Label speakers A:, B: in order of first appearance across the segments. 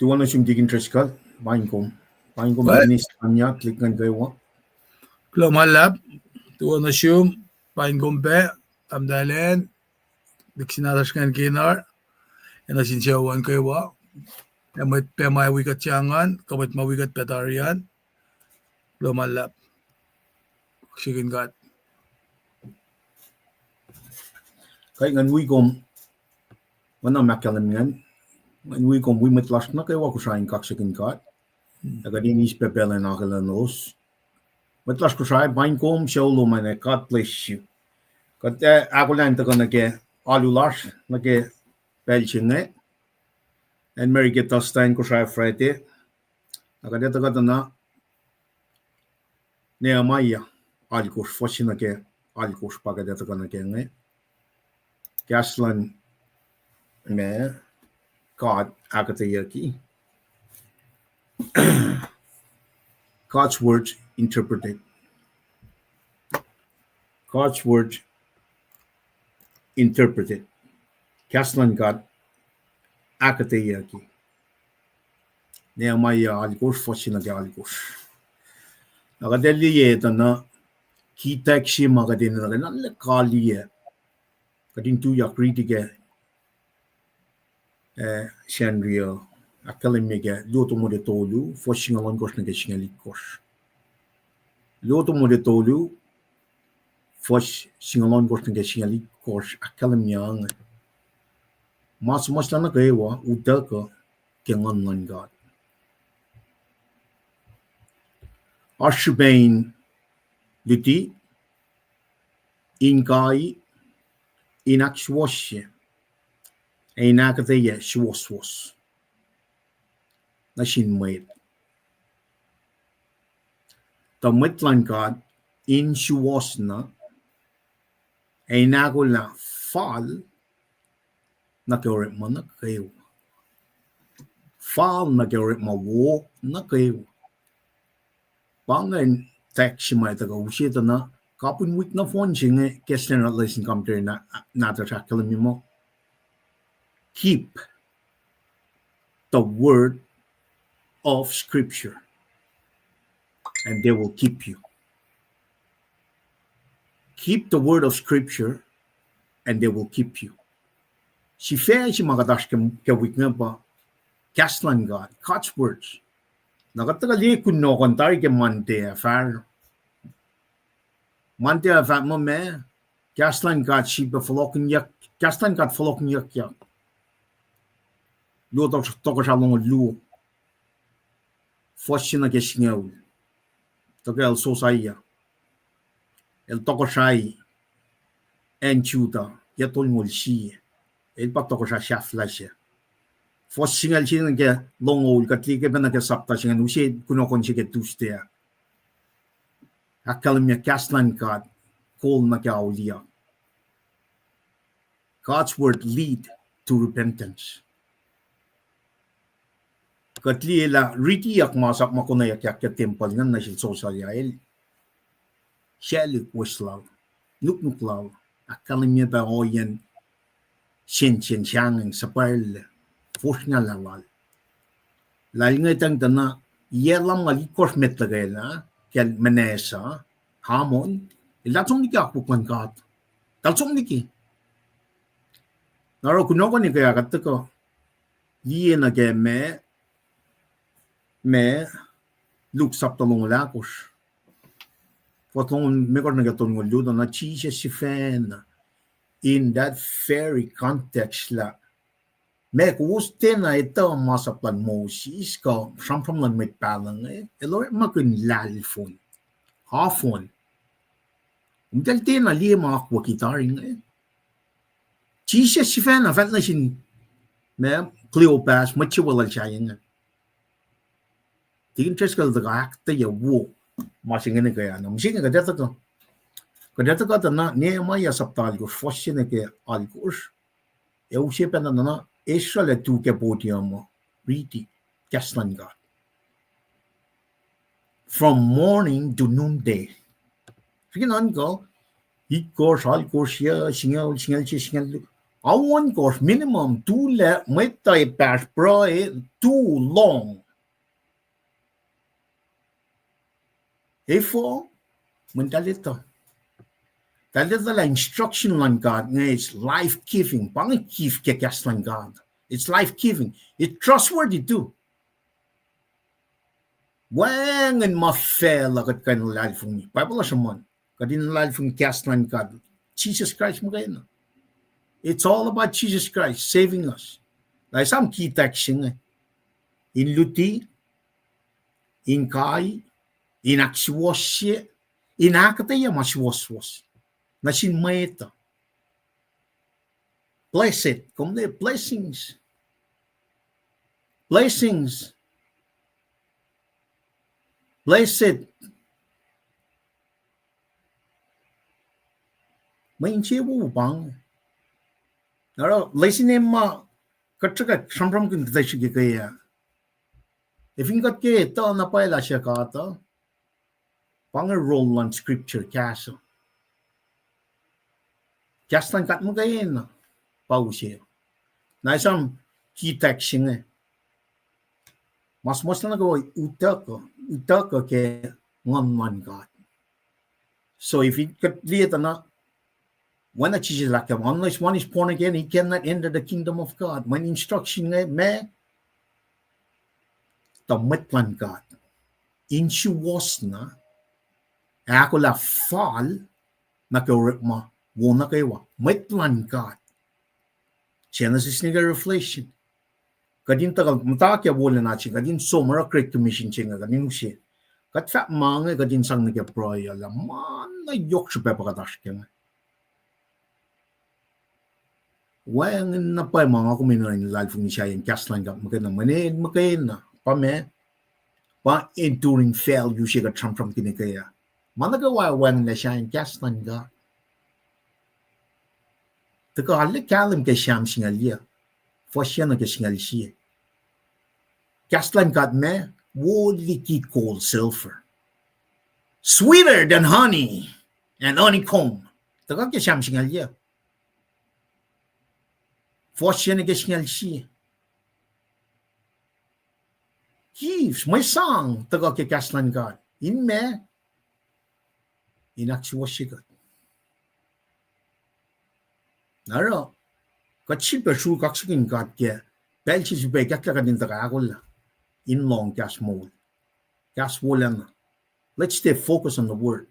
A: tuan na siyong digin traskal, bain kom
B: What?
A: binis kanya, klik ngan kayo.
B: Klomalab, tuon na siyum, pain gombe, amdalen, diksinaras ngan kinar, sinsiyawan kayo wa, Emit pemay wikat siyangan, kamit mawikat petarian, klomalab. Sigin kat.
A: Kaya ngan wikom, wana makalam ngan, ngan wikom wimet las na kayo ako sa kaksakin kat. Agadinis pepele na kalanos. Matlas ko siya, bain kom siya ulo man kat bless you. Kat ako lang tako nage alulas, nage pelchinge. And Mary get us stein ko siya Friday. Agadeta ka na Nehemiah alkos fosin nage alkos pagadeta ka nage nge. Gaslan me God aketeya ki. God's word interpreted. God's word interpreted. Kaslan God aketeya ki. Nehemiah alkos fosin nage alkos. Agadeli ye na kita kshi magadin na le kaliye. Kadin tuyak ridige Shenria akalemige luto mo de tolu fosin alon gos nage shingalikos. Luto mo de tolu fos singalon gos nage shingalikos akalemyang. Mas na kaewa udaka kengan God. Ashbain liti ingai inakswoshe aketeya shwoswos nashin mwet the mwetlan God in shwosna nagola fall na kore mana kayo fall na kore mawo na kayo Bangan text may taga usita na kapun week na phone singe question na lesson computer na natatakalam mo. Keep the word of scripture and they will keep you. Keep the word of scripture and they will keep you. Si fair si magadash ke week nga ba Kaslan God, God's words. Nakatagali kuno kontari ke Maaseiah far. Maaseiah far mo me. Kaslan kat shiba flocken yak. Kaslan kat flocken yak yak. Lu toko shalong lu. Foshina ke shingaw. Toke el sosaya. El toko shai. Enchuta. Yatol mol shi. El pa toko sha shaflasha. Fosingal siya nga longol katli ba nagasapta siya nga usi kuno kon siya tuste akalam niya kaslan kat call na kauliya. God's word lead to repentance. Katli la ritiyak masak makunayak yak temple nga na siya social yael. Shalik waslaw nuknuklaw akalam niya ba oyan shen siyang sapal Fosnya lawal. Lalu ngetang dana yelam ngali kos metlagela kel menesa hamon ilatsong niki akpukan kat. Talsong niki. Naro kunoko ni kaya katako liye na ke me luk saptalong lakos. Fotlong mekor na gatong ludo na chisha si fan in that very context la Mek wuste na ito masaplan Moses ko sampam lang may palang elor makun lalfon hafon umtelte na liye mga kwakitaring chisha si fan afat na sin me Cleopas machiwala siya yun tingin cheskal daga aketeya wo masingin kaya na masingin kadeta ka na Nehemiah saptal ko fosin ke alkos usiepen na Israel tu ke podium riti kaslan God. From morning to noonday. Sige nan ko, ikos alkos ya singal. Awan course minimum 2 le metay pass pro too long. Therefore, mentalito. Talito la instruction lang God is life-giving. Pang give kekas lang God. It's life-giving. It's trustworthy too. Wang and mafel akat kan life ni. Bible saman. Kadin life ni cast lang God. Jesus Christ mo kayo. It's all about Jesus Christ saving us. Like some key text in Luti, in Kai, in Akswosye, in aketeya maswoswos. Na sin mwet. Blessed. Come there, blessings. Blessings. Blessed. May inchewo bang. Naro, blessing ma katraka shambram kin dashi ke kaya. If you got ke to na paila siya ka to. Pang roll on scripture castle. Just lang kat mo kayo na. Pausiya. Na isang key text nga. Mas na go utaka ke one God. So if you could read na when a Jesus like him, unless one is born again, he cannot enter the kingdom of God. When instruction me the metlan God. Insu was na ako la fall na ma wona kayo metlan God. Genesis ni Revelation. Kadin tagal mata kya bola na chi kadin somara great commission chinga kadin usi. Kat fa mange kadin sang nge proya la man na yok shpe pa kadash kya. Wang na pa mga kumino in life ni siya yung kaslan ka magana magana pa me pa enduring fail you siya ka from kinikaya. Managawa wang na siya yung kaslan ka. Taka alle kalim ke sham singalia. Foshiana ke singalisia. Kaslan kat me woodly ki cold silver. Sweeter than honey and honeycomb. Taka ke sham singalia. Foshiana ke singalisia. Gives my song taka ke kaslan kat. In me inaksi washigat. Naro, kachil persu kaksikin kat ke, belchi si be kakla kadin tagagola, in long gas mode, gas wolan. Let's stay focused on the word.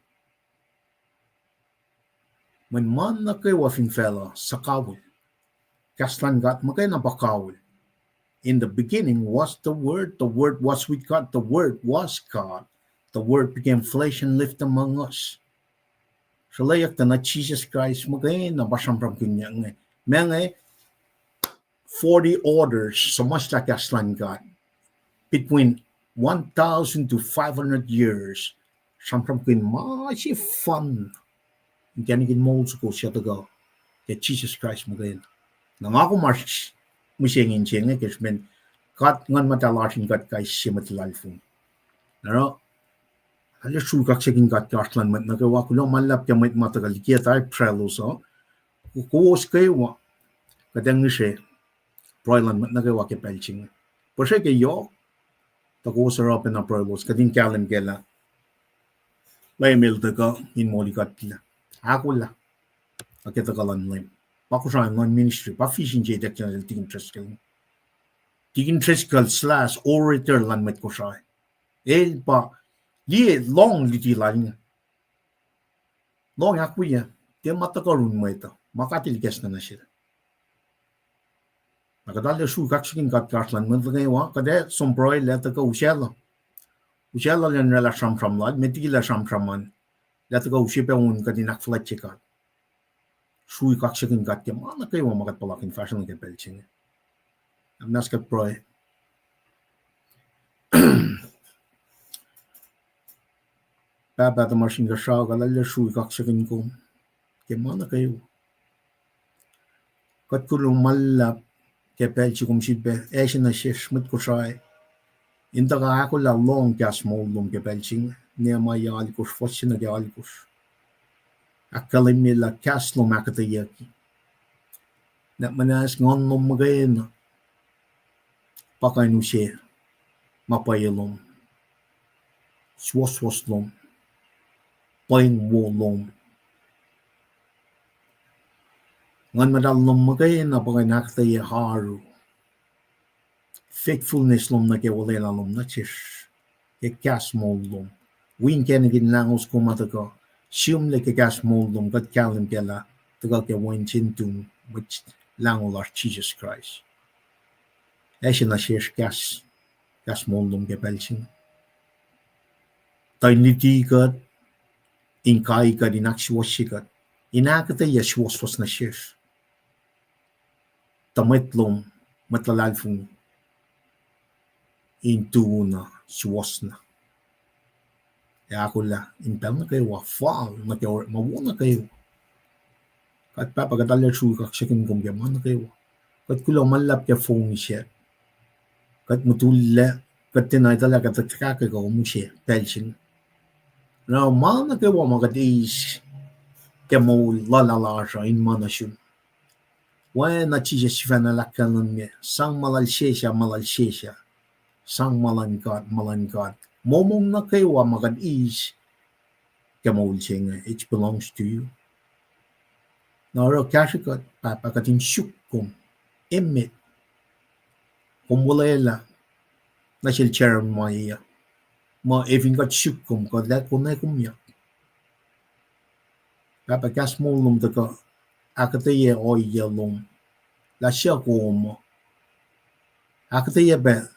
A: When man na kay wafing fella sakawul, kaslan gat makay na bakawul. In the beginning was the word was with God, the word was God, the word became flesh and lived among us. Shalayak na Jesus Christ magay na basampram kinyang mga 40 orders so much like aslan God between 1,000 to 500 years sampram kin masi fun ganigin molds ko siya to kay Jesus Christ magay na ako march musingin siya nga kismen kat ngan matalasin kat kay siya matilalfong naro Hali sulkak segin gat kaslan mat nagawa ko lang malap kaya may matagal kaya tayo prelos kukuos kayo kadang ni siya proilan mat nagawa kaya pelching po siya kayo takuos harapin na prelos kading kalim kaya lay milta ka in moli kat pila ako la akita ka lang lim pakusahan ng ministry pa fishing jay dek yan tigin triskal slash orator lan mat ko siya pa Li long liti lain. Long aku ya. Dia mata karun mo ito. Makatil kes na siya. Nakadali su kaksikin kat kaslan mo ngayon kada somproy leta ka usyala. Usyala yan nila sham lad. Metigila sham man. Leta ka usyipe un kadinak flat chika. Su kaksikin kat ya mana kayo makat palakin fashion ng pelching. Amnas kat proy. Baba the machine ka siya kalala shui kaksakin ko. Kaya mana kayo. Kat kulong malap kaya pelchi kong sibe. Siya na siya shmit ko siya. Inta ka ako la long gas molong kaya pelchi. Niya maya alikos. Fossi na kaya alikos. Akalimila kaslo aketeya. Na manas ngon nom magayin pakainu siya mapayalom swaswaslom pain wolom ngan madalom magayin na pakinaktaya haru faithfulness lom na kewalena lom na chish ke kas moldom win kenigin langos kumataka siumle ke kas moldom kat kalim kela taga ke wen chintum which langolar Jesus Christ Eshe na shish kas moldom ke pelsin tainiti kat inkai kat inakswashikat aketeya swaswas na shish tamitlom matlalalfung intuna swasna ya kula impel na kayo fall na kayo mawuna kayo kat papagatalya shu kak shakin kum na kayo kat kula malap ke phone siya kat mutulla kat tinay tala kat tsaka ko mo siya pelsin na na kayo magat is ke mo lalala siya in manasyon When natijah na lakalan niya, sang malalsesya, sang malangkat. Momong na kayo magad is, kamol siya it belongs to you. Naro kashikat, papakatin syukum, emit, kumulela, na siya Sherebiah, ma evingat syukum, kadlat ko na kumyak. Papakas mo lum taka, aketeya oyalom, la siya ko aketeya ba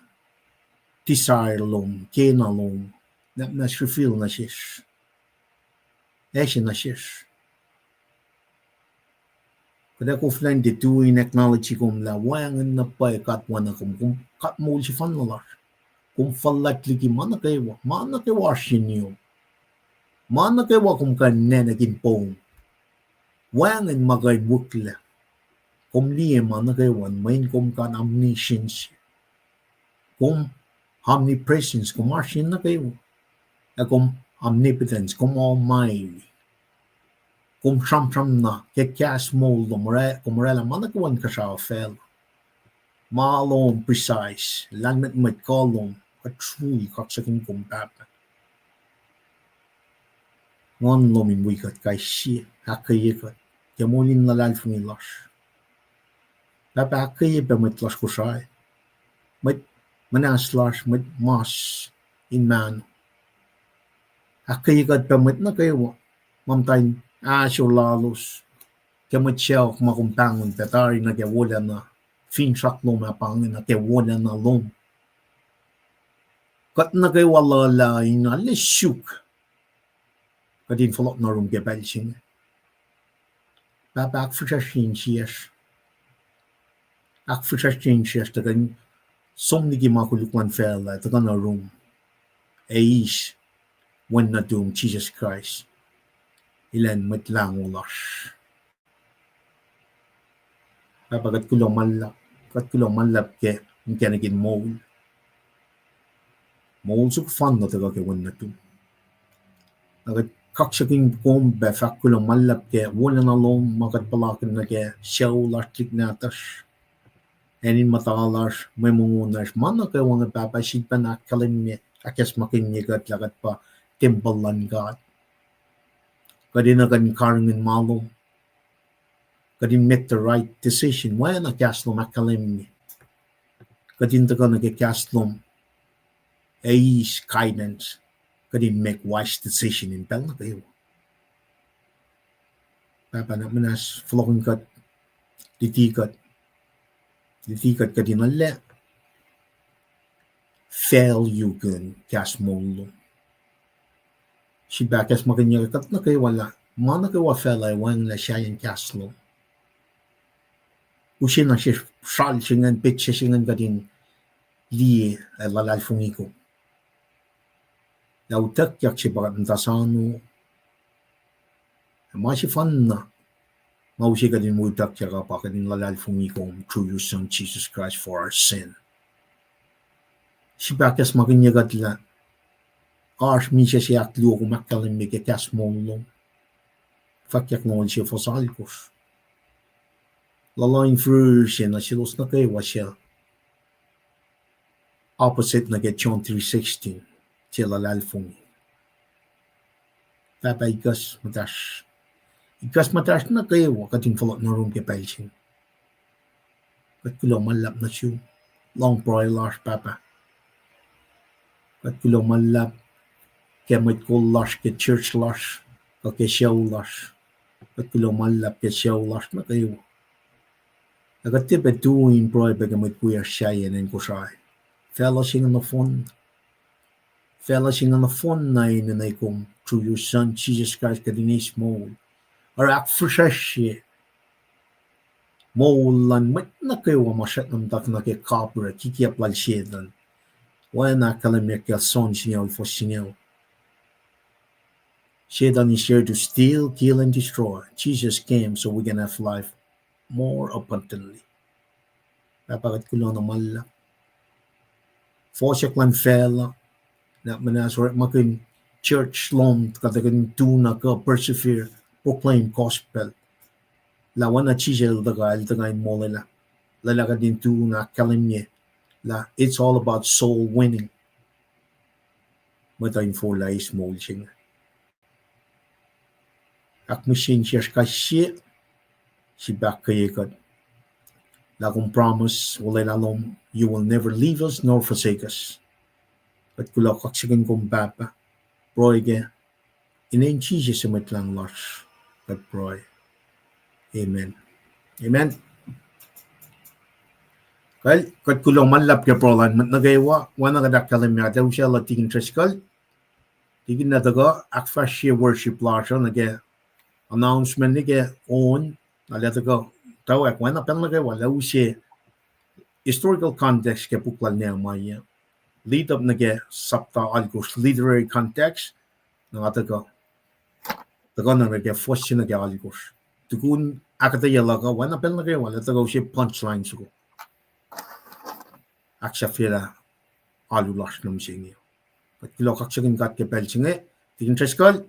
A: desire lom, kena lom, na shifil na shish, eshe na shish. Kada ko flan de tu in acknowledge kum la wangan na pa kat wana kum kat mo si fan nalar. Kum fallat ligi mana kaywa shinyo. Mana kaywa kum kan nenagin pong. Wangan magay bukla. Kum liye mana kaywan main kum kan omniscience. Kum omnipresence kum arshin na kayo. Kum omnipotence kum almighty. Kum sham na ke kas mold kumrela mana kawan ka siya fel. Malong precise. Lanmet met kolong. Katrui kaksakin kum papa. Ngon lomin wikat kay siya. Hakayikat. Kamulin nalalfung ilas. Papa hakayi pa met las ko siya. Met manaslas met mas in man. Hakayikat pa met na kayo. Mamtain lalos. Kamat siya kumakumpangon tatari na kewala na finsak lom na pangin na kewala na lom. Kat na kayo wala na lisyuk. Kadin falok na rum kebelsin. Papa akfusashin siyas. Akfusashin siyas tagan somnigi makulukwan fela tagan na rum. Eish when na doom Jesus Christ. Ilan matlang ulas. Papagat kulong malap ke nagin mole. Mole suk fan na taga ke wan na to. Nagat kaksaking kombe fak kulong malap ke wala na long magat palakin na ke siyaw lastik natas. Enin matalas may mungunas mana ke wang papasid pa na kalim niya akes makinyigat lagat pa timbalan gat. Kadin na kan karangin malong. Kadin make the right decision. Why na kaslom akalim ni? Kadin taka nagkaslom is guidance. Kadin make wise decision in pel na kayo. Papa na manas flowing kat ditikat kadin na fail you gun kas molo. Si bakas makanya kat na kayo wala. Mana kayo fela wang la siya yung kaslo. Usin na siya sal singan pitch singan kadin liye lalal fungiko. Lautak yak si bakat ntasano. Masi fan na. Mausi kadin mutak yak pa kadin lalal fungiko through your son Jesus Christ for our sin. Si bakas makanya kat la. Ars minsiya siya aklo kumakalim may kakas mong long. Fakyak noon siya fosalikos. Lalain version na selos na kayo siya. Opposite na get John 3:16. Sila lalfong. Papa ikas matash. Ikas matash na kayo kating falot na room ke pelching. Kat kulo malap na siyo. Long proy lash papa. Kat kulo malap. Kemit ko lash ke church lash. Ke show lash. Kat kulo malap ke show lash na kayo. Agat tipe tuwing proy bagamit kuya shayan and kushay. Fellowship on the phone. Fellowship on the phone na inanay kong through your son Jesus Christ kadinis mo. Or akfresh mo lan mat na kayo masyat ng tak na kay kapura kikiap lal shedan. Wala na kalamyak ya son sinyaw for sinyaw. Shedan is here to steal, kill, and destroy. Jesus came so we can have life more abundantly. Papagat ko lang na malak. Forsyak lang fella. Na manaswar makin church long katagan tuna ka persevere proclaim gospel. Lawan na chisel daga molela. Lalaga din tuna kalimye. La it's all about soul winning. Mata info la is molching. Ak machine siya kasi si bakayekot. La kung promise wala lalong you will never leave us nor forsake us. At kulak aksigan kong papa. Proy ge. Inayin Jesus sa matlang lash. At proy. Amen. Amen. Kal, kat kulong malap ke prolan. Mat nagaywa. Wana kadak kalimyata. Usya la tigin treskal. Tigin na daga. Akfasya worship lash. Nage announcement nige on. Nalata ko. Tawak. Wana pen nagaywa. La usya historical context ke puklal niya maya. Lead up nage sapta algos literary context ng ataga taga na nage first nage algos tukun aketeya laga wana pel nage wala taga si punchline sugo aksha fira alulas nam singi pat kilo kaksigin kat ke pel singi tigin treskal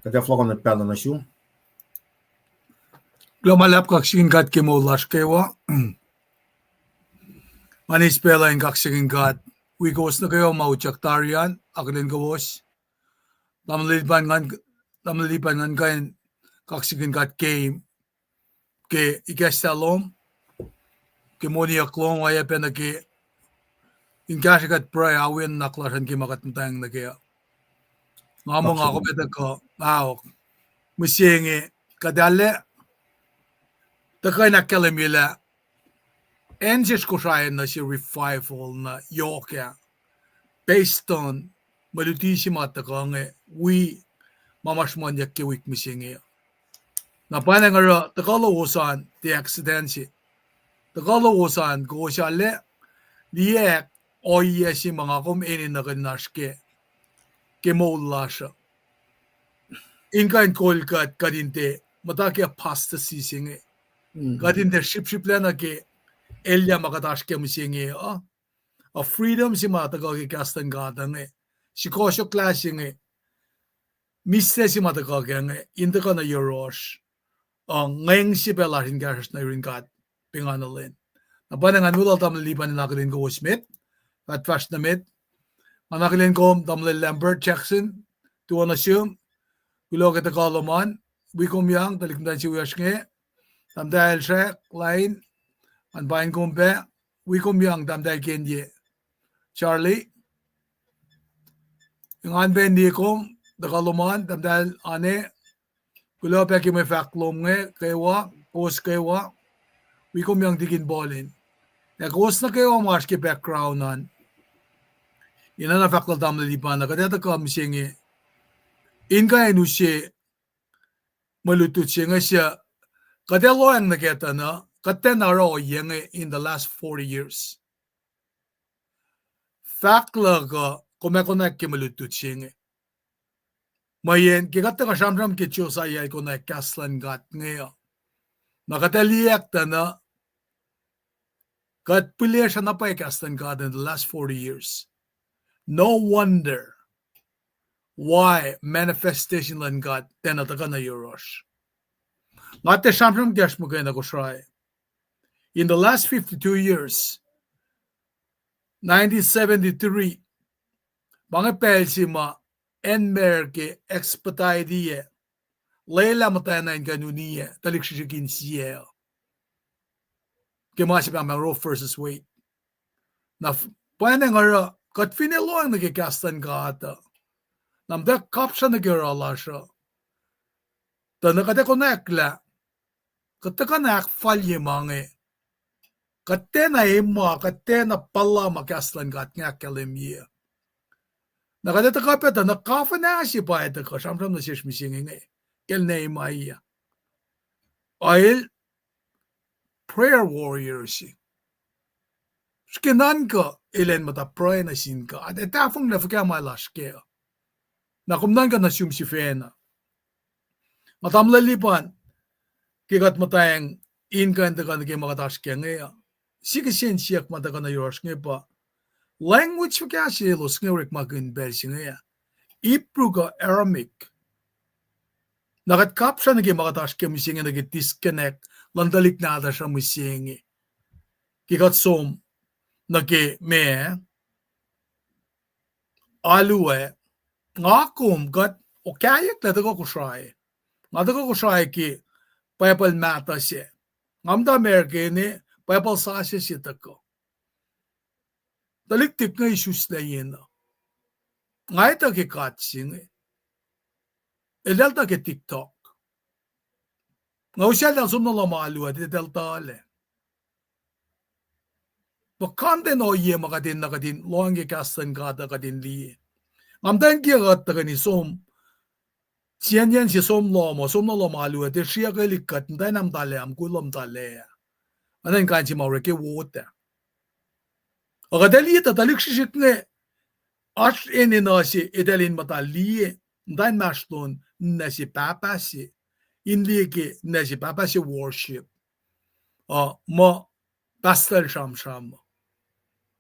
A: kada flogo na pel na sum
B: Glomalap kaksigin kat ke mo lash kewa. Manis pela in kaksigin kat. We goes na kayo mauchak tarian. Aklin gawos. Tamalipan ngan kain kaksigin kat game. Ke ikestalom. Ke moni aklong waya pena ke. In kashikat pray awin naklasan ke makatantang na kaya. Ngamong ako peta ko. Awak. Musingi kadale. Takay na kalamila. Enjes ko siya na si revival na yoke based on malutissima takang we mamashman yak kiwik misingi. Na panangara takalosan the accidency. Takalosan ko siya le liek oye si mga kuminin na kanashke kemola siya. Inkain kolkat kadinte mataki apostasy singi. Kadinte ship lana ke Elia makatash ke musingi a freedom si mataga ke kastan gadang si kosyo clashing misse si mataga ke indaka na yoros ngayong si pela rin gash na rin kat pinganalin na panangan mo tam lipan na nakalin ko Smith at fast na mit manakalin ko tamle Lambert Jackson tuwa na siyum gulo kita kalaman wikom yang talikdan si wiyash nge tam dahil siya line an bain gombe we kom yang dam dai kenye Charlie yung an ben di kom da kaloman dam dal ane kulo pe ki me faklom nge kaywa pos kaywa we kom yang digin bolin na kos na kayo mas ke background nan ina na faklo dam li pa na kada ka misingi inga enu se malutut siya nga siya kada lo ang naketa na Katenaro yenge in the last 40 years. Fakla ka kumekonek ke malutut singe. Mayen kikata ka shamram ke Josiah ko na kaslan gat ngayon. Nakataliyak ta na kat pili siya na pa kaslan gat in the last 40 years. No wonder why manifestation lan gat tenataka na yoros. Ngate shamram gash mo kayo na ko shray. In the last 52 years, 1973, mga pelsima enmer ke expertai die, leila matana in kanunie, talikshigin siya. Kemasip ang mga row versus weight. Na pwede nga kat finilo ang nagkikastan ka ata. Namda kapsa nagkirala siya. Ta nakadekonekla, katakanak falye mange. Katena ima, katena pala makastan ka at nga kalimye. Nakadetakapeta, nakafanasi pa ito ka, samsam na siya misingin eh. Kel Nehemiah. Ay, prayer warriors eh. Skinan ka, ilen mata pray na sin ka. At etafong nafika malas kaya. Nakumnan ka na sumsifena. Matamlalipan, kikat matayang inkan ka na kayo makatas kaya ngaya. Sigasin siyak mata ka na yours ngayon pa. Language ka selos ngayon makin belsi ngaya. Ipru ka Aramaic. Nakatkapsa na kayo makatas kaya misingin nag-disconnect. Landalik na ata siya misingin. Kikat som, nake me alue ngakum gat okayak na dago ko shay ngadago ko shay ki paypal mata siya ngamda merke ni paypal sa siya siya tako daliktik nga isus na yin ngay ta ki katsing elal ta ki TikTok nga usyal lang sumno la maalua di delta ale Bakanden o ye makadin nakadin loange kastan gada kadin li. Amdan kia gata kani som. Siyan yan si som lo no lo malu ate siya kalikat nday nam tale am kulam tale. Anan kanchi maureke wote. Agadali tatalik shishik ne. Ash eni nasi idalin matali nday mashlon nasi papasi. Inli ke nasi papasi worship. Ma pastel sham.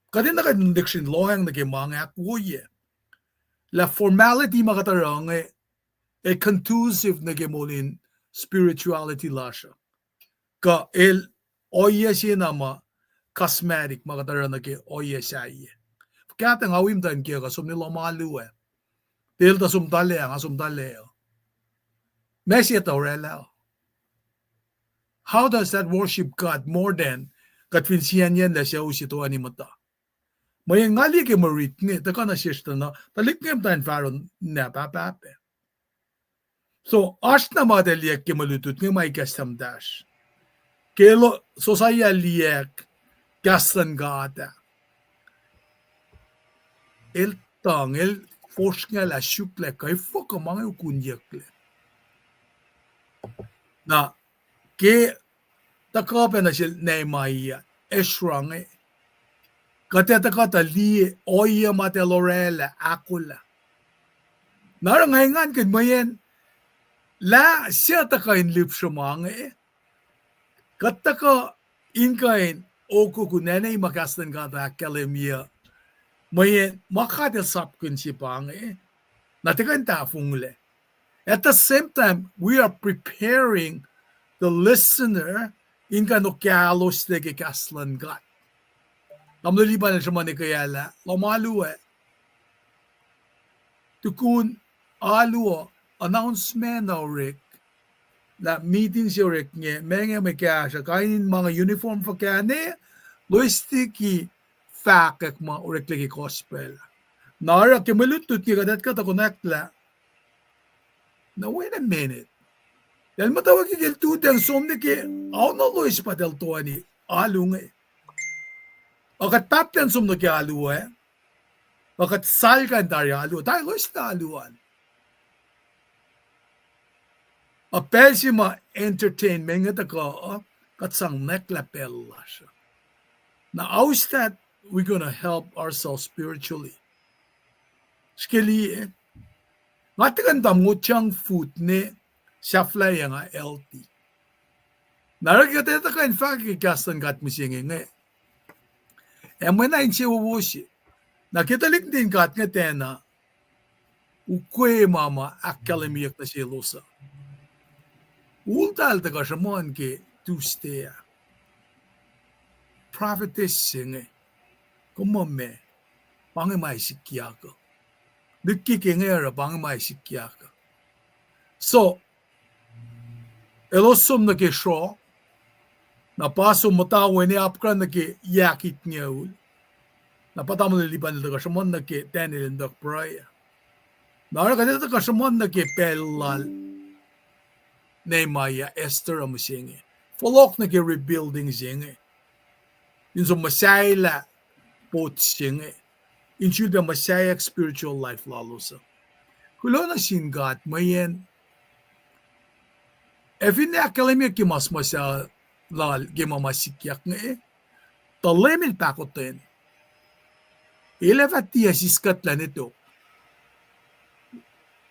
B: Kadin na kadindikshin loang na kimanga kuye. La formality makatarang e conducive na kimolin spirituality lasha. Ka el oye siya nama cosmetic makatarang na ki oye siya. Kaya nga awim tan kaya kasum nila malu eh. Dil ta sumtale ang asumtale. Messi taurela. How does that worship God more than katwinsiyan yan na siya usito animata? May ngali ke marit nge taka na siya na talik ngem tan faron na papape. So as na madaliak ke malutut nge may kastam dash. Kelo sosaya liak kastan gata. El tang el forskning la sjukle kai foka mange kunjekle. Na ke takape na siya Nehemiah esrange. Kata li oya matelorela akula. Narangayngan kan mayen la siya takain lipshamang Kataka inkain oku kunenay makastan kata kalemia. Mayen makatil sapkun si pang natikan tafungle. At the same time, we are preparing the listener inka no kalos de kaslan gat. Namliliban na siya manikayala, lamalu Tukun aluo, announcement na Rick, na meeting si Rick niya, may kaya siya, kainin mga uniform pa kaya niya, loistiki fakak mga Rick lagi gospel. Nara, kimalutut niya kadat ka takunakla. Now, wait a minute. Dahil matawag yung tutang somni ki, ako na lois pa del to ni, alung Akat tapyan sum nagi alu Akat salkan dari alu. Tayo lois na aluan. Apel si ma entertainment nga taka kat sang neklapel siya. Now, how is that we're gonna help ourselves spiritually? Skili ngatikan tamutyang food ni Shabbethai nga LT. Naragkata ka in fact kikastan kat misingin when I say wushi, nakitalik din kat nga tena, ukwe mama akkalemiyak na selosa. Ultal taga siya mon ke Tuesday. prophetess singe kumomme pangmai sikiaka dikikengera pangmai sikiaka so elosum na ke sho na paso matawe ni apkran na ke yakit ngeul na patamol liban na kashamon na ke tenil ndak praia na ka dito kashamon na ke pelal Nehemiah Esther amusinge folok na ke rebuilding singe in so Maaseiah pot singe in the Maaseiah spiritual life lalosa kulo na singat mayen evin akelemia ki masmasa lal gemamasik nge talemil pakoten elevatia siskat la nito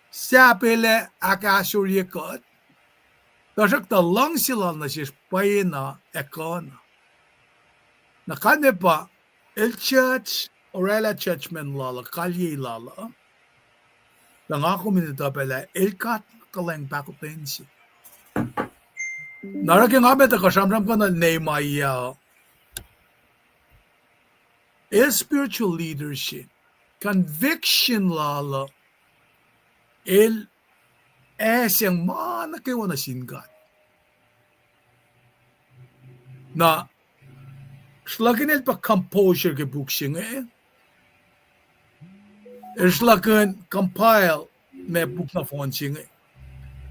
B: sapele akasuriekot tasak talang sila na sis payena ekona nakanepa el church orela churchman lala kalye lala lang ako minita pala el kat kaleng pakoten si naraking abet kasamram ko na Nehemiah is spiritual leadership conviction lala el yang mana kayo na singat na slagen el pa composure ke buksing slagen compile me book na fon sing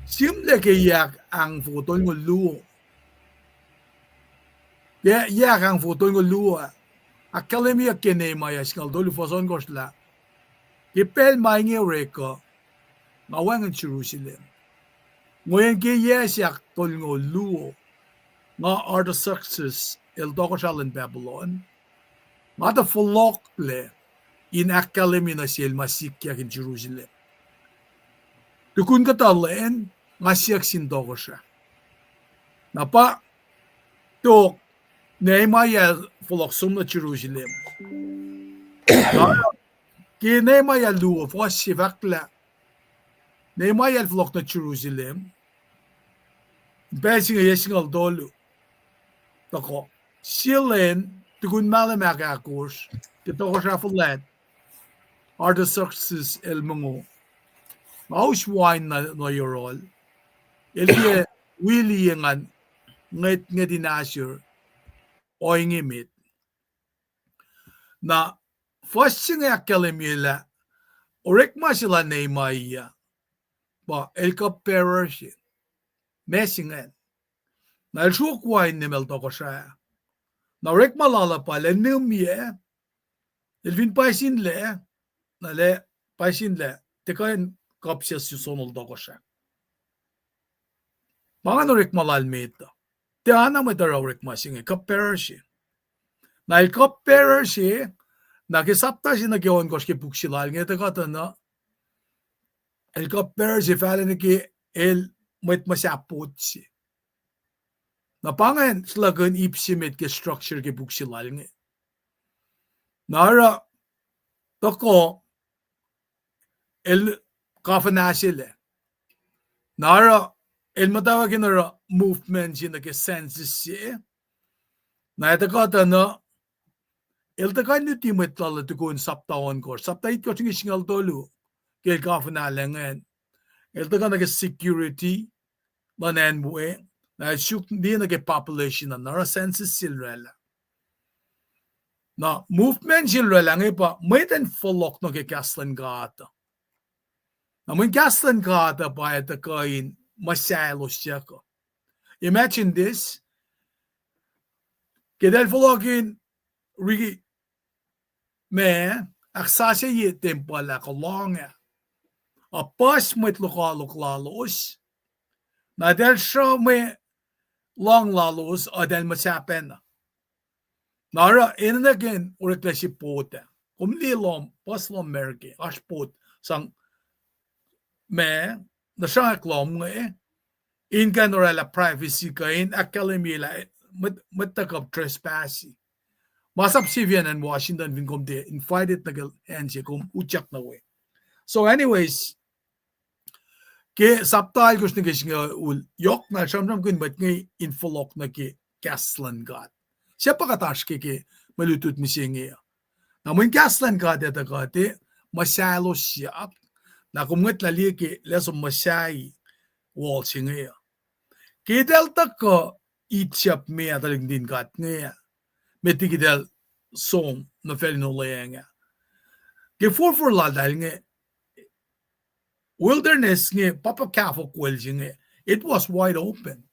B: simle ke yak ang foto ng luo yak ang foto ng luo Academia ke Nehemiah skal dolu fason gosla ke pel mainge reko ngawang Jerusalem ngoyen ke yak tol ngo luo nga Artaxerxes el dokosalen Babylon nga the folokle in Academia na siel masikya in Jerusalem tukun katalen nga siyak sin dokosha napa tok Nehemiah folok na Jerusalem ki Nehemiah luo fos sivakla Nehemiah folok na Jerusalem basing yesingal dolu tako silen tukun malamak akurs kitoko siya fulat Artaxerxes el mungo maus wine na yorol elye willy ngan nget dinasher oingimit na first nga kalemila orekma sila Nehemiah ba el kapershi mesingen na el shukwai nimel tokosha na orekma lala pala numye el vin paisin le na le paisin le tekain kapsias sonol tokosha mga orekma lalmeta te ana mo daraw orekma singe kapershi na el kapershi na kisapta si nagyon koske buksilal nga takata na el kapershi falen ki el mwet masapot si na pangan slagan ipsimit ke structure ke buksilal nga nara tako el kafanasile nara el matawagin na movement si na ke senses si na takata na el takan ni timet lala tukun saptaon ko saptait ko tingi singal dolu kel kafanalangan el takan na security manan buwe na shuk di na ke population na nara census silrela na movement silrela ngai pa maiten folok no ke kaslan gata na mun kaslan gata pa eta kain Maaseiah ko imagine this kedel folokin rigi me aksasya ye tempala ko longa a pas met lokalok lalos na del show me long lalos adel masapen nara in again ureklasi pota kumlilom paslom merke aspot sang me na siya klom nga in kanorela privacy ka in academy la matakap trespassy Ma Sap Sivian and Washington vin kom de invited nagal enje kom uchak na we. So anyways, ke saptal kus nga ul yok na shamram kun bat ngay infolok na ke kaslan gat. Siya pakatashke ke malutut misinge. Namun kaslan ka deta kate masalos siya. Na kumwet lali ke leso masai wall singe. Kidel tako itchap me ataling din kat nge. Metikidel som na felino leenge. Ke for la dal nge wilderness nge papa kafo kwel singe. It was wide open.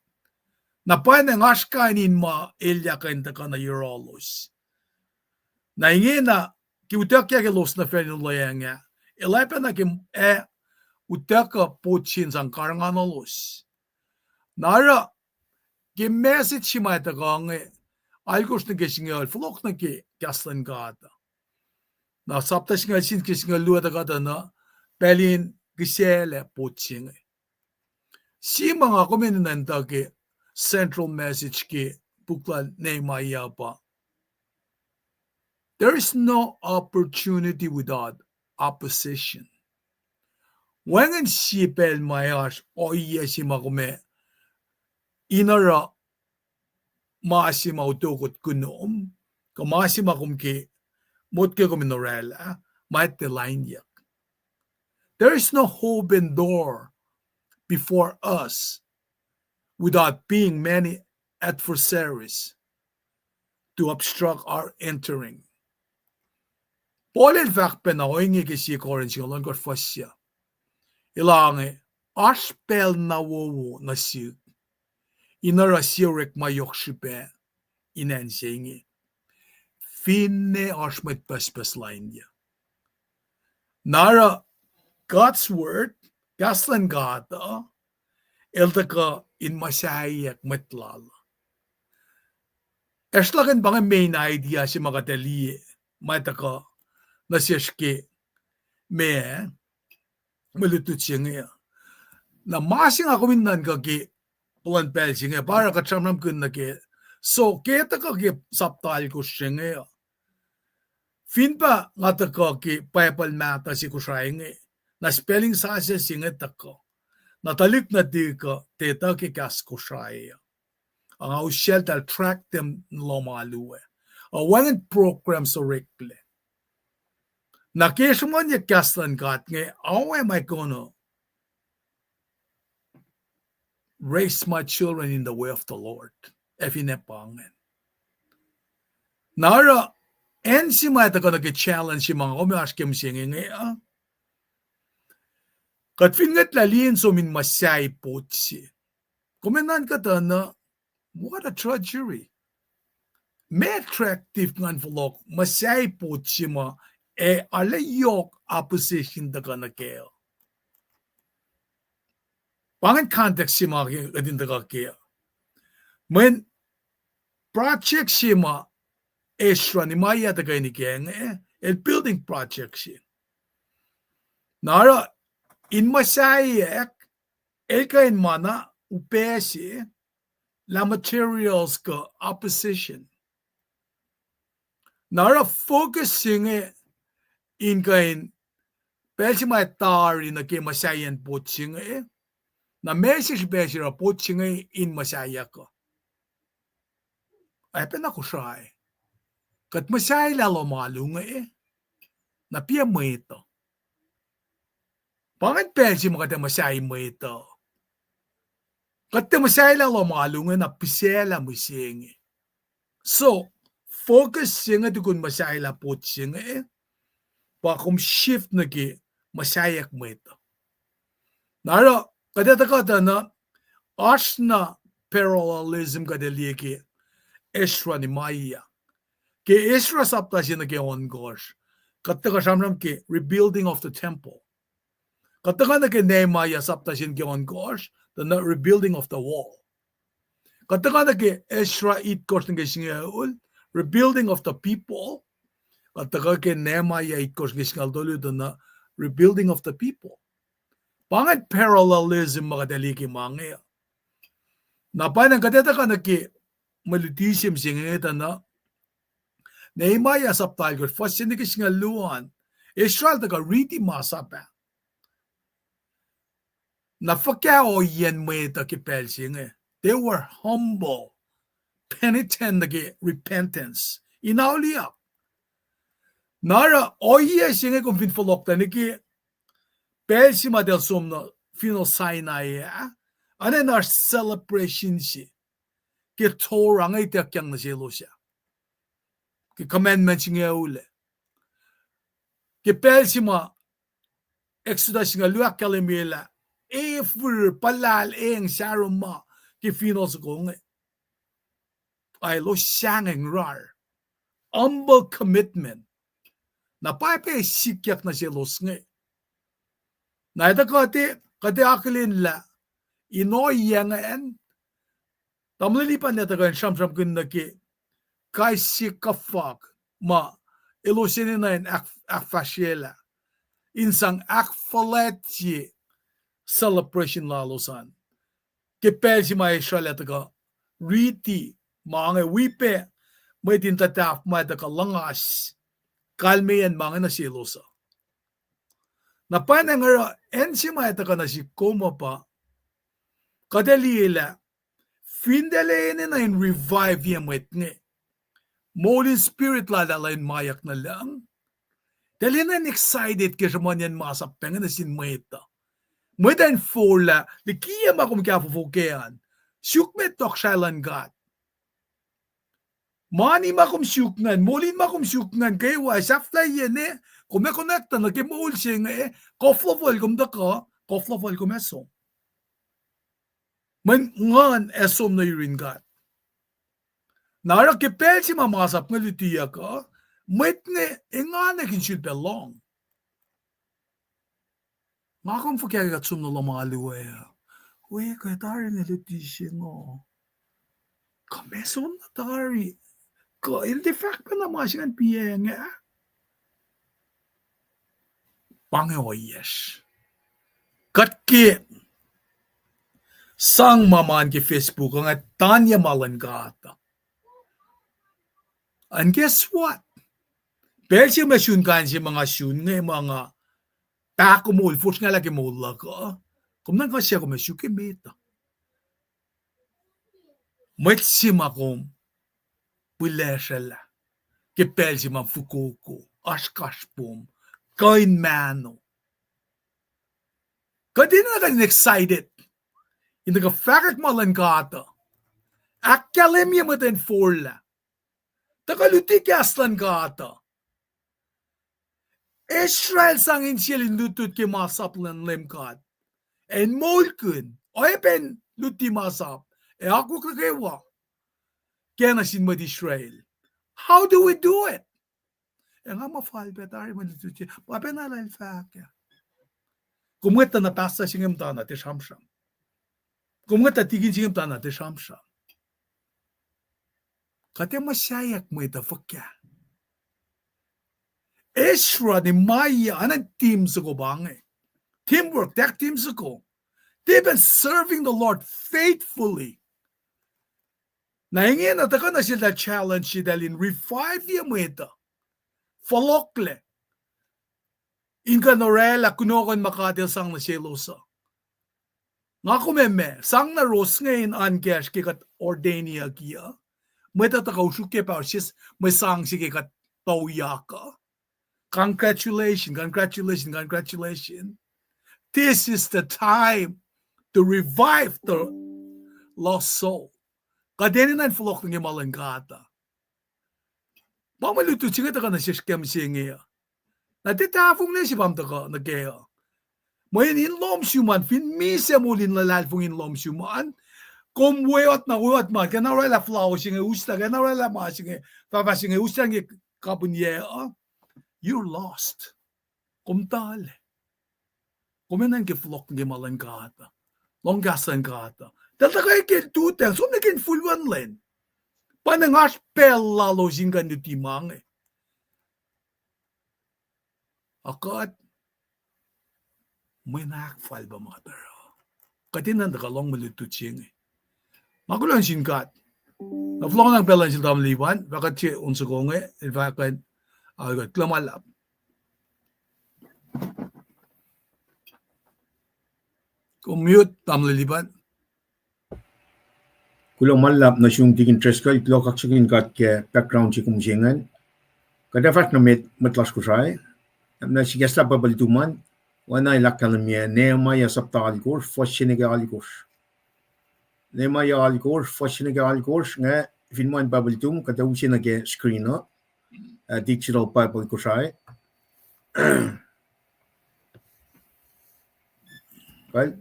B: Na pa ng ashkainin ma ilya kain taka na Eurolos. Na inge na kiutakya ke los na felino leenge. Elepa na kim utaka pochin sang karanganolos. Nara ke message ma ta gange algos na gesingal flok na ke kaslan gata. Na saptas nga sin kesingal luata gata na pelin gisele pochin. Si mga komenanta ke central message ke bukla Nehemiah pa. There is no opportunity without opposition. When si pel mayash o iya si makume inara maasi mautukot kunom kamasi makumke motke kuminorela might the line yak. There is no open door before us without being many adversaries to obstruct our entering. Polel vakpen na oingi kisi koren singalon kot fasya. Ilange aspel na wowo na siya. Inara sirek mayok shipe inensengi. Finne asmet pespes line ya. Nara God's word, gaslan gata, eldaka in Maaseiah metlal. Eslagan bang main idea si magateli mataka nasiyashke me malutut siya. Na masing ako minan kagi pulan pel siya para katsamram kun na ke. So keta kagi saptal ko siya. Fin pa ngata kagi paypal mata si kusay nga. Na spelling sa siya siya tako. Natalik na di ka teta ki kas kusay. Ang ausyel tal track them lomaluwe. Wangan program so rekle. Na kesumon ya kaslan kat nga, how am I gonna raise my children in the way of the Lord? Efinepangan. Nara, en si may ta ka nag-challenge si mga kumiaskim siya nga, kat fingat lalien so min Maaseiah po siya. Kuminan ka ta na, what a treachery. May attractive ngan vlog, Maaseiah po siya ma, alayok opposition da ka na kaya. Pangan context si mga kadin da ka kaya. When project si mga Sherebiah da ka ni kaya, building project siya. Nara, in Maaseiah, kain mana upesi la materials ka opposition. Nara focusing in kain pesi may tari na kay Maaseiah potsing na message besi ra potsing in Maaseiah ko. Ay penako siya kat Maaseiah lalo malung na piya mo ito. Pangat pesi mo kata Maaseiah mo ito. Kat Maaseiah lalo malung na pisela mo sing. So focus singa tukun Maaseiah potsing pakum shift na ki Maaseiah mo ito. Nara, kadata na as na parallelism kadali ki Sherebiah. Ki Ezra sapta siya na ki on gosh. Kataka samram ki rebuilding of the temple. Kataka na ki Nehemiah sapta siya ki on gosh, the rebuilding of the wall. Kataka na ki Ezra it gosh na siya rebuilding of the people. Kataka ki Nehemiah it gosh na siya rebuilding of the people. Pangat parallelism makadali ki mga. Napanang kadata ka na ki malutisim siya na Nehemiah saptal ko first hindi kasi nga Luhn Israel taga riti Ma Sap na fakao yan mo ito ki pelsi nga. They were humble penitent nage repentance. Inauliak. Nara oye singe kung finfolok nage Belsima del somno final Sinai ane nar celebration si ke Torah ngay tiakyang na selos ke commandments nga ule ke belsima Exodus nga luak kalimela efur palal eng saruma ke final sa kong ay lo siyangeng rar humble commitment na pape sikyak na selos nga na ito kati akalin la inoy yang en tamlilipan neta kan sham kun naki kai sikafak ma elosin na en akfashela insang akfaleti celebration lalosan ke pelsi mai shaleta ka riti mga wipe may tintataf may ka langas kalmeyan mga na silosa na panangara ensi may ka na si koma pa kadalila findele na in revive yung mwet nga Holy Spirit ladalain mayak na lang dali na excited kasi man yan Ma Sap pengen na sin mweta mweta in fola di kiyam akum kya fufukean syukmet tok shailan God mani makum syuknan molin makum syuknan kay wa Shabbethai yan kume connecta na kay moul siya koflofol kum daka koflofol kum eso man ngan esom na yurin God nara ke pelsi Ma Sap nga lutiya ka mwet nga ingane kin should belong Makom fukia ka tsum no lama aliwaya we ka tari nga lutisya no kameson na tari ko il de fact pa na masingan piye nga pangewa yes katki sang maman ke Facebook nga tanya malan gata and guess what pelsi masyun kan si mga syun nga mga takumul fus nga lagi mula ka kung nang kasya ko masyuki meta mwetsi makom pilesala ke pelsi ma fukuko askashpom kain mano kadina ka excited in the fact malan gata akalemya mo den forla takaluti kaslan gata Israel sangin silin lutut ke Ma Sap lan lemkat en molkun open luti Ma Sap aku kakewa kena sin mod Israel how do we do it en ama fal betari mo lutut papena la faka kumweta na pasta singem tana te shamsham kumweta tigin singem tana te shamsham kate Maaseiah mo ita fakya Ezra ni Maya anang team sa ko bangay. Teamwork, that team sa ko. They've been serving the Lord faithfully. Naingin na taka na sila challenge si dalin revive yung mweta. Falokle. Inka norela kunokon makadil sang na selosa. Nga kumeme, sang na ros ngayon angesh kikat ordenia kia. Mweta taka usuke pa sis may sang si kikat tauyaka. Congratulations. This is the time to revive the lost soul. Kadeni na inflok ng malangkata. Pamaluto siya ka na siya kem siya. Natitafong na siya pamta ka na kaya. Mayin inlom siuman, fin misa mulin lalalfong inlom siuman. Kung weyot man, kanarela flower siya usta, kanarela ma siya, papa siya usta ng kabunye. You're lost. Kumtale. Kuminan kiflok ng malangkata. Longgasan kata. Dahil kayo kintutel, so naging fulwan len. Panangas pel lalo singgan yung timang. Akat, may nakfal ba mga taro? Katinan na kalong malutut siyang. Magulang singkat. Naflok ng pelan sila tamliwan, bakat siya unsukong bakat klamalap.
C: Commute tamliliban.
A: Kulo malap na siyong tigin tres ka itlo kaksakin kat ke background si kumsingan. Kada fat na metlas ko say. Na si gesla babalituman. Wana ilakalamia Nehemiah sapta alikurs foshinega alikurs. Nehemiah alikurs foshinega alikurs nga finman babalitum kada usinage screen no. Digital Bible ko say. Well,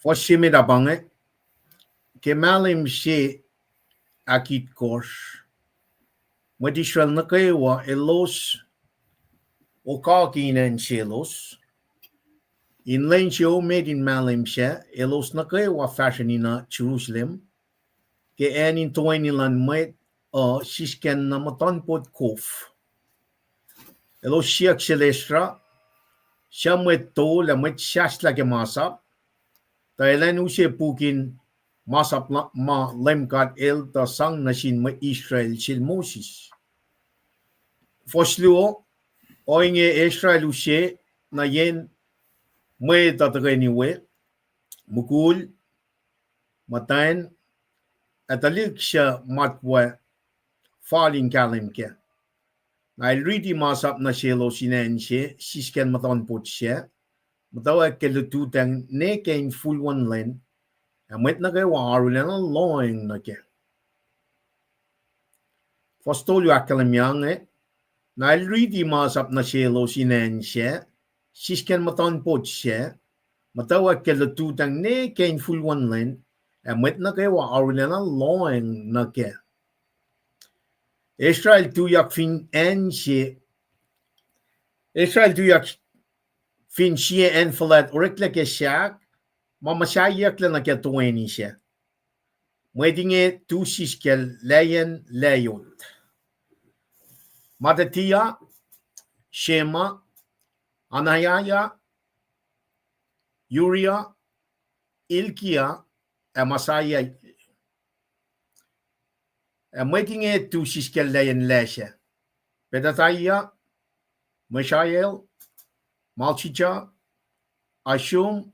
A: foshimida bange kemalim si akit kors. Madishral na kayo elos o kakinen selos. In len siya made in malim siya elos na kayo fashion na Jerusalem. Ke anin tuway nilan mwet sisken na matanpot kof. Elos siya celestra siya mwet to la mwet siyas lagi Ma Sap. Thailand usia pukin Ma Sap ma lemkat el ta sang nasin ma Israel sil Moses. Fosluo o inge Israel usia na yen may tatagay mukul matayin atalik siya matwa falling kalim ke. Na ilriti Ma Sap na selos sinen siya sisken matanpot siya. Matawa kelututang ne kain full one len. Mwet na kayo arulan ang loing na ke. Fostolyo akalamyang na ilriti Ma Sap na selos sinen siya sisken matanpot siya. Matawa kelututang ne kain full one len. Mwet na kayo arulan ang loing na ke. Israel tuyak fin en siya. Israel tuyak fin siya en falat orikla ke siya. Maaseiah na ke tuweni siya. Mwedinge tu siskel leyen leyot. Mateteya, Shema, Anayaya, Uriah, Ilkia, Maaseiah. Mwedinge tu siskel leyen lesya. Pedataya, Maaseiah, Malchicha, Ashum,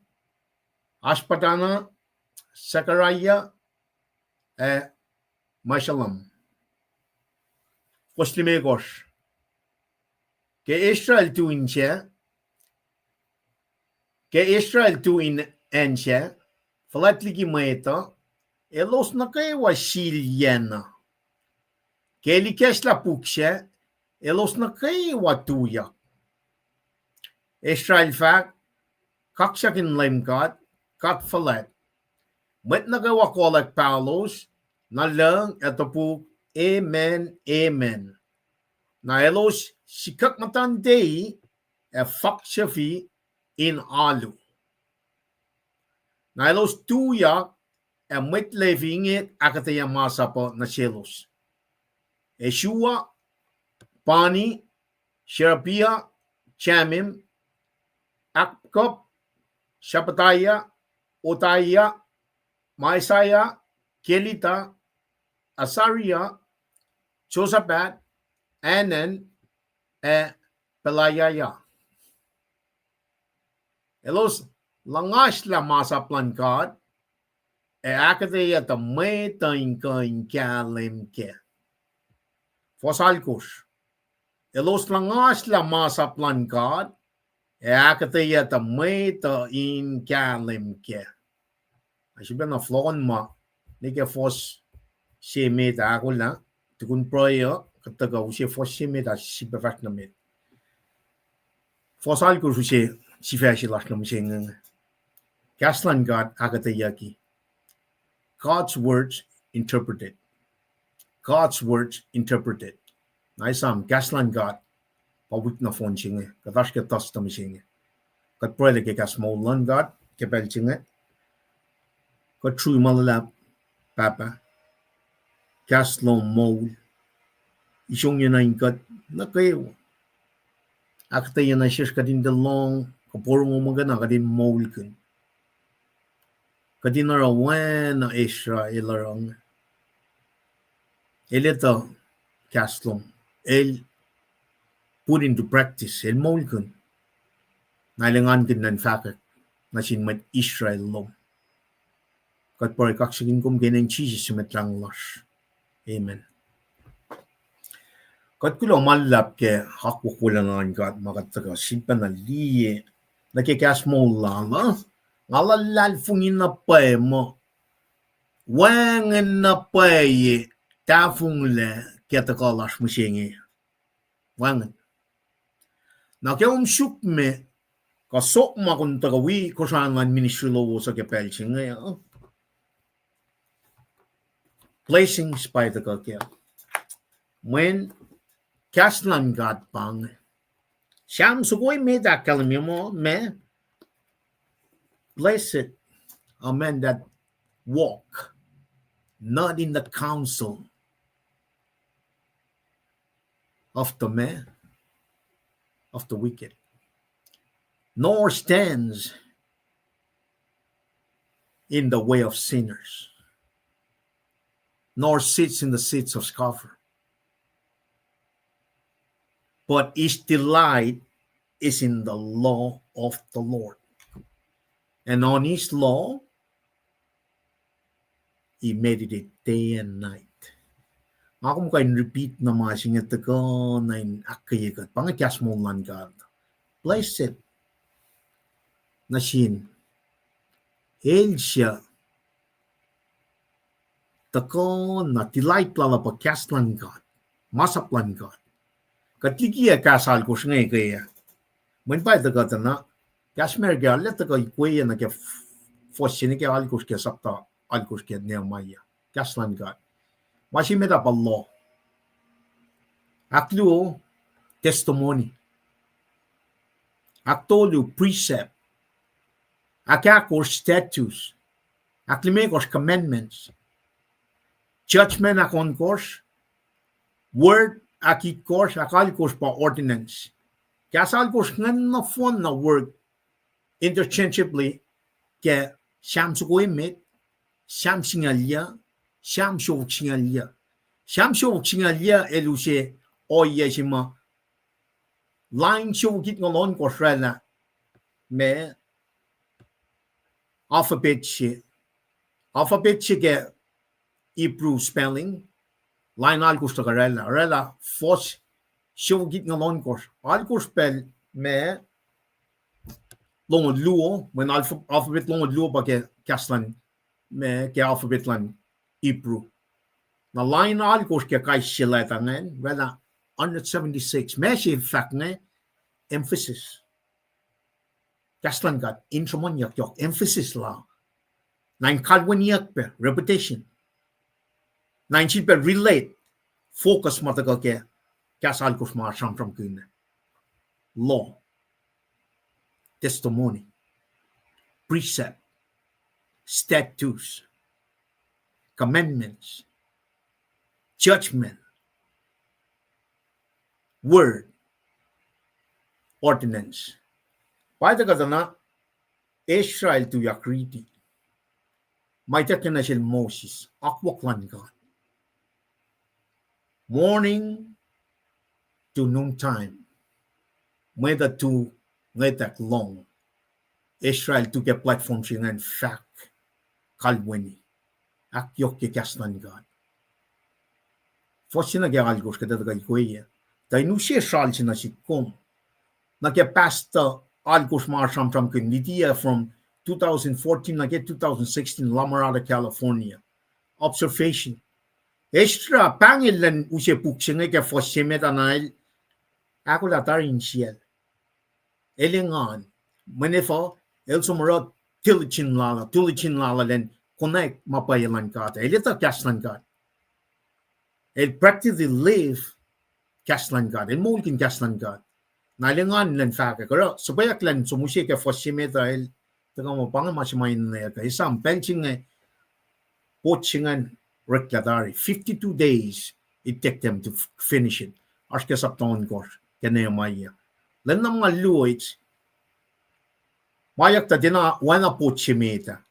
A: Ashpadana, Azariah, Mashalam. Poslimegos. Ke Israel tu inche. Ke Israel tu in enche. Falatligi maeta. Elos na kayo wa silyena. Ke likes la pukshe. Elos na kayo wa tuyak. Israel fact. Kaksakin lemkat. Kat falat. Met na kayo kolak Paulos. Na lang etapu. Amen, amen. Na elos sikak matandei fak shafi in alu. Na elos tuyak met levingit aketeya Ma Sap na selos. Jeshua, Bani, Sherebiah, Jamin, Akkub, Shabbethai, Hodiah, Maaseiah, Kelita, Azariah, Jozabad, Hanan, Pelaiah. Elos langash la Ma Sap God, aketeya ta may taing kalim ke. Fosalkos. Elos langash la Ma Sap God, aketeya ta may taing kalim ke. Asiba na flon ma, nike fos siya meta ako lang, tukun proyo, kataga siya fos siya meta siya befakt na met. Fosalkos siya siya siya lang siya nga. Kaslan God aketeya ki. God's words interpreted. God's words interpreted. Naisam, kaslan God, pawik na phone siya nga. Katash ka tas na siya nga. Kat pwede ka small lang God, kapel siya nga. Kat true malalap, Papa. Kaslong mole. Isong yun na yung kat, na kayo. Aketeya na siya kadin dalong, kapurong umagana, kadin mole kan. Kadin narawan na Israel arang. Elita kaslong. El put into practice. El mole kan. Nailangan kan nan fakak. na sin met Israel lo. Kat pare kaksigin kum genen Jesus met langlas. Amen. Kat kulo malap ke hakkukulangan kat makataga simpan na liye nakikas mo lala ngalalal fungin na pa mo wangen na pa tafung le ketakalas musingi wangen na ke suk me ka sok ma kun tagawi ko sangan ministry lo sa ke pelching blessings by the God when kaslan God pang Sham sugoy me da kalamimo me blessed are men that walk not in the counsel of the man of the wicked, nor stands in the way of sinners, nor sits in the seats of scoffers. But his delight is in the law of the Lord. And on his law, he meditates day and night. Ako mo kayo repeat na Maaseiah taga na aketeya kat pangakyas mo lang God. Blessed na sin. El siya taga na delight lala pa kyas lang God. Ma Sap lang God. Katigiya kasal ko siya ngayon kaya. Mun pa taga na kyas merga let taga ikuya na kaya fossin kaya alkos kaya sapta alkos kaya Nehemiah. Kyas lang God. Maaseiah pa law. Aklu testimony. Aktolu precept. Akakos statutes. Aklimekos commandments. Judgment akon kos. Word akit kos akalikos pa ordinance. Kasal kos ngan na phone na word interchangeably ke Sham sugoy Sham singalia. Sham shok singalia. Sham shok singalia eluse oye sima line shok git ngalon ko srela me alphabet she ke Hebrew spelling line al ko stagarela rela fos shok git ngalon ko al ko spell me long luo when alphabet long luo ba ke kaslan me ke alphabet lan Hebrew. Na line alkos ke kai sileta ngen, wela 176. Messi fact ne emphasis. Kaslan gat intramonyak yok emphasis la. Nine kalwaniyak pe repetition. Nine chip relate focus matagal ke kas alkos ma sham from kune. Law, testimony, precept, statutes, commandments, judgment, word, ordinance. Paita ka na Israel tuyak riti. May takin na siya Moses. Akwaklan God. Morning to noontime. May the two that long. Israel tuyak platform siya ng fact. Kalweni. Akyok kaslan God. Fosina kaya algos kada taga ikuya. Tayo siya sal siya na sikom. Nakapasta algos marsham from Kelita from 2014 nake 2016 Lamarada, California. Observation. Extra pangilan usya puksya nga fosime tanay. Ako latarin siya. Elingan. Manifo el sumarot tulichin lala len connect mapayalan kata. Elita kaslan kata. El practically live kaslan God. El mulkin kaslan God. Nalingan lan faka. Kaya subayak lan sumusya ka fosime dahil taga mo pang masimayin na yaka. Isang penching nga pochingan rekladari. 52 days it take them to finish it. Aska saptaon course. Nehemiah. Lan na mga luwits mayak ta dina wana pochimeta.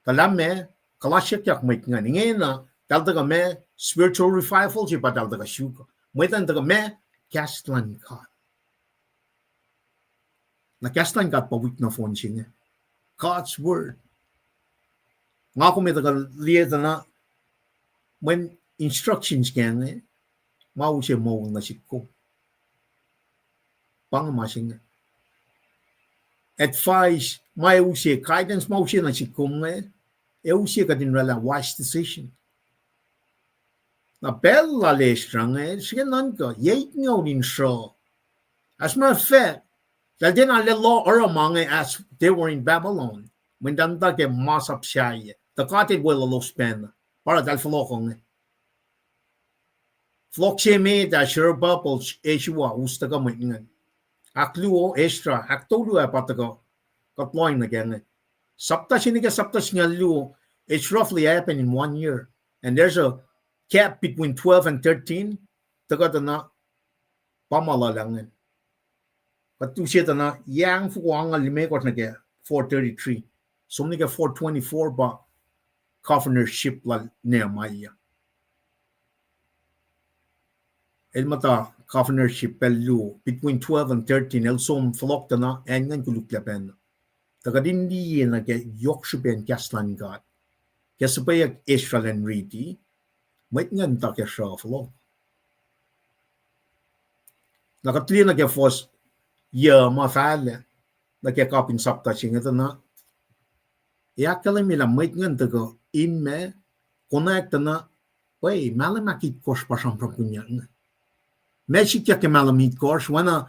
A: Kalame kalasyak yak mait nga. Ngayon na taldaga me spiritual revival si pa taldaga shuka. Maitan taga me kaslan God. Na kaslan God pa wik na phone siya. God's word. Nga ko may liya na when instructions kaya mau siya mau na sikko. Pangamasing advice may usiya guidance mau siya na sikko usiya ka din rala wise decision. Na bella lestrang siya nan ka yait ngaw din siya. As a matter of fact, dahil din ang law or among as they were in Babylon, when danda ke Ma Sap siya, the katit will lo spend para dahil flokong flok siya may da Sherebiah Jeshua ustaga mo ingan. Akluo extra aktolu apataga katloin na ganyan. Sapta siya nga luo, it's roughly happened in 1 year. And there's a gap between 12 and 13. Taga na pamalalangan. Patu siya na yang fuang alimekot na kaya 433. So nigga 424 ba governorship la Nehemiah. El mata governorship pelu between 12 and 13 el som flok na engan kuluklapen. Taga dindi na kaya yokshupen kaslan God. Kaya supaya Israel and Riti may ngan ta kaya siya flok. Nakatli na kaya first mafale na kaya kapin sapta siya ito na Iakalami may ngan taga inme connect na way malamakit kos pa siyang prakunyan. Mesik ya ke malamit kos wana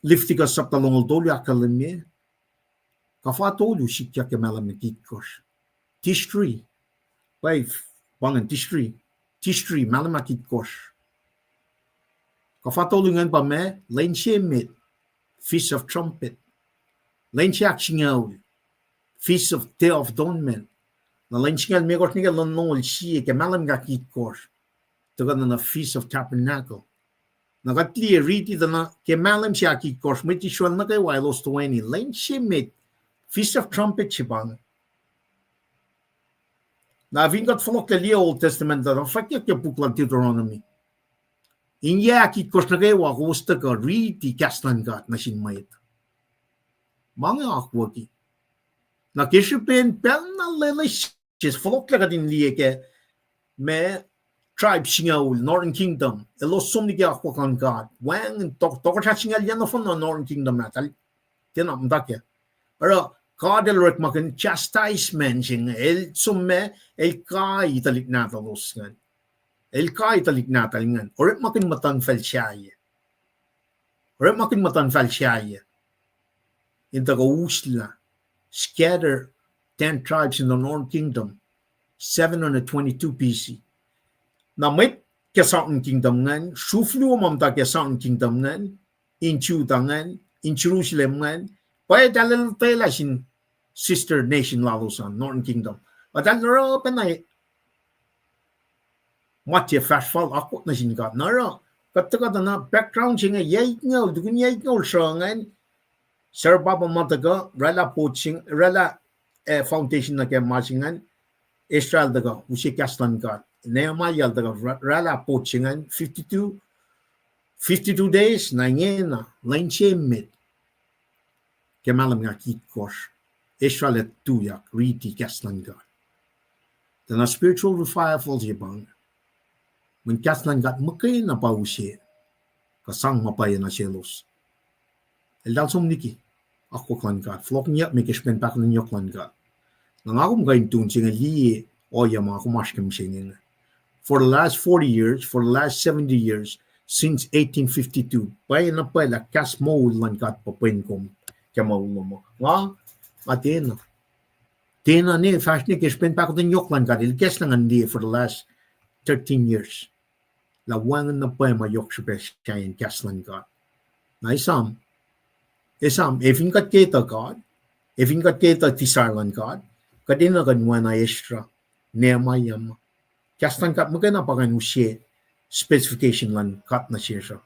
A: lifti ka sapta longol tolu akalami kafa tolu sikya ke malamit kos. Tishtri way bangan tishtri malamakit kos. Kafa tolu ngan pa me lain siya mit Feast of Trumpet lain siya aksingyaw Feast of Day of Atonement. Na lainsingal may kors niya lanol siya ke malam gakit kors. Taga na Feast of Tabernacle. Nakatli riti na ke malam siya akit kors. May tisuan na kayo elos 20. Lain siya may Feast of Trumpet siya bang. Na vingat flok ke liya Old Testament na fakyak ke buklan Deuteronomy. Inge akit kors na kayo wakusta ka riti kaslan gat na sinmayit. Mga Ahkuhtweyucki. Na kishipen pel na lelish flok la din liye ke me tribe singaul Northern Kingdom elos som ni Ahkuhtweyucki God wang tok singal yan of no Northern Kingdom natal tinam dakya pero God el rek makin chastisement sing el summe el kai talik natalos ngan el kai talik natal ngan or makin matan fel siya in the usla scatter 10 tribes in the Northern Kingdom, 722 BC. Na may Southern Kingdom ngan, suflu mamta Southern Kingdom ngan, in Judah ngan, in Jerusalem ngan, pwede dalil tela sin sister nation lalosan, Northern Kingdom. But dalil panay, matya fast fall akot na sin God. Nara, katakata na background siya nga, yay nga, dukun yay nga siya ngan, Serbaba mataga rela poaching rela foundation na kaya masingan Israel daga usi kaslan God Nehemiah daga rela poachingan 52 days na ngena lain chemit kemalam nga kitkos Israel at tuyak riti kaslan God. Then a spiritual revival jibang when kaslan God makay na pa usi kasang mapaya na selos. El dal somniki ako klan God. Flok niya may kispen pa klan niyo klan God. Nang ako mga intun siya nga liye o yung mga kumashkim siya nga. For the last 40 years, for the last 70 years, since 1852, paya na pala kas mo lan God papain kom kaya maulo mo. Nga, atena. Tena ni, fast ni kispen pa klan niyo klan God. Ilkes lang ang liye for the last 13 years. Lawangan na paya mayok siya yung kas lan God. Na isam, if in kat kita God, if in kat kita tisarlan God, kadina kanwa na extra, Nehemiah, kastan kat magana pa kan usye, specification lan kat na siya.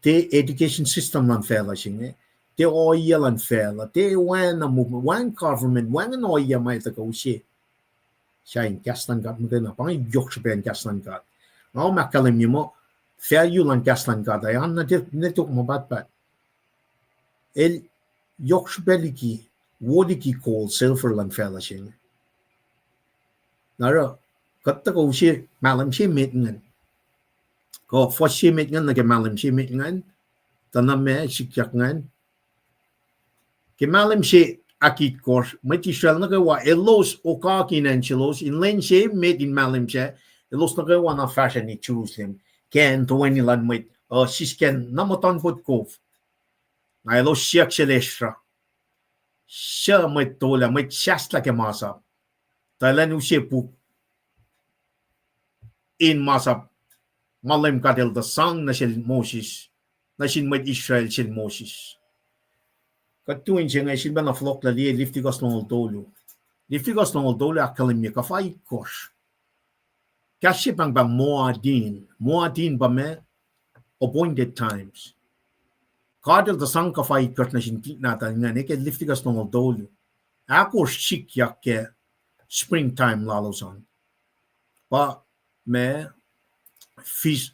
A: Te education system lan fela siya, te oya lan fela, te wan na movement, wan government, wan na oya may taka usye. Siya yung kastan kat magana, pang yok siya pa yung kastan kat. Ngaw makalim niyo mo, failure lan kastan kat, ayan na netok mabatbat. El yok beliki what did he call silver and fellowship? Naro, got the go she malam she meeting. Go for she meeting like a malam she meeting. Taname she yakngan. Ke malam she akit course, mighty shell naga wa elos o kakin and selos in lane she made in malam she, elos naga wa na fashion ni choose him. Ken to any land with she's can namaton foot cove. I elos shak shelestra. Siya may tola, may shasta ke Ma Sap. Talan ushepu in Ma Sap. Malam kadel the song na shil Moses. Na shin may Israel shil Moses. Katuin siya nga shil ba na flock la liye liftigas ng oldolo. Liftigas ng oldolo akalim niya kafay kosh. Kasi bang moadin. Moadin ba me appointed times. Kadel the song kafay kosh na shin natin nga neke liftigas ng oldolo. Ako shikyak ke springtime lalosan. Pa me feast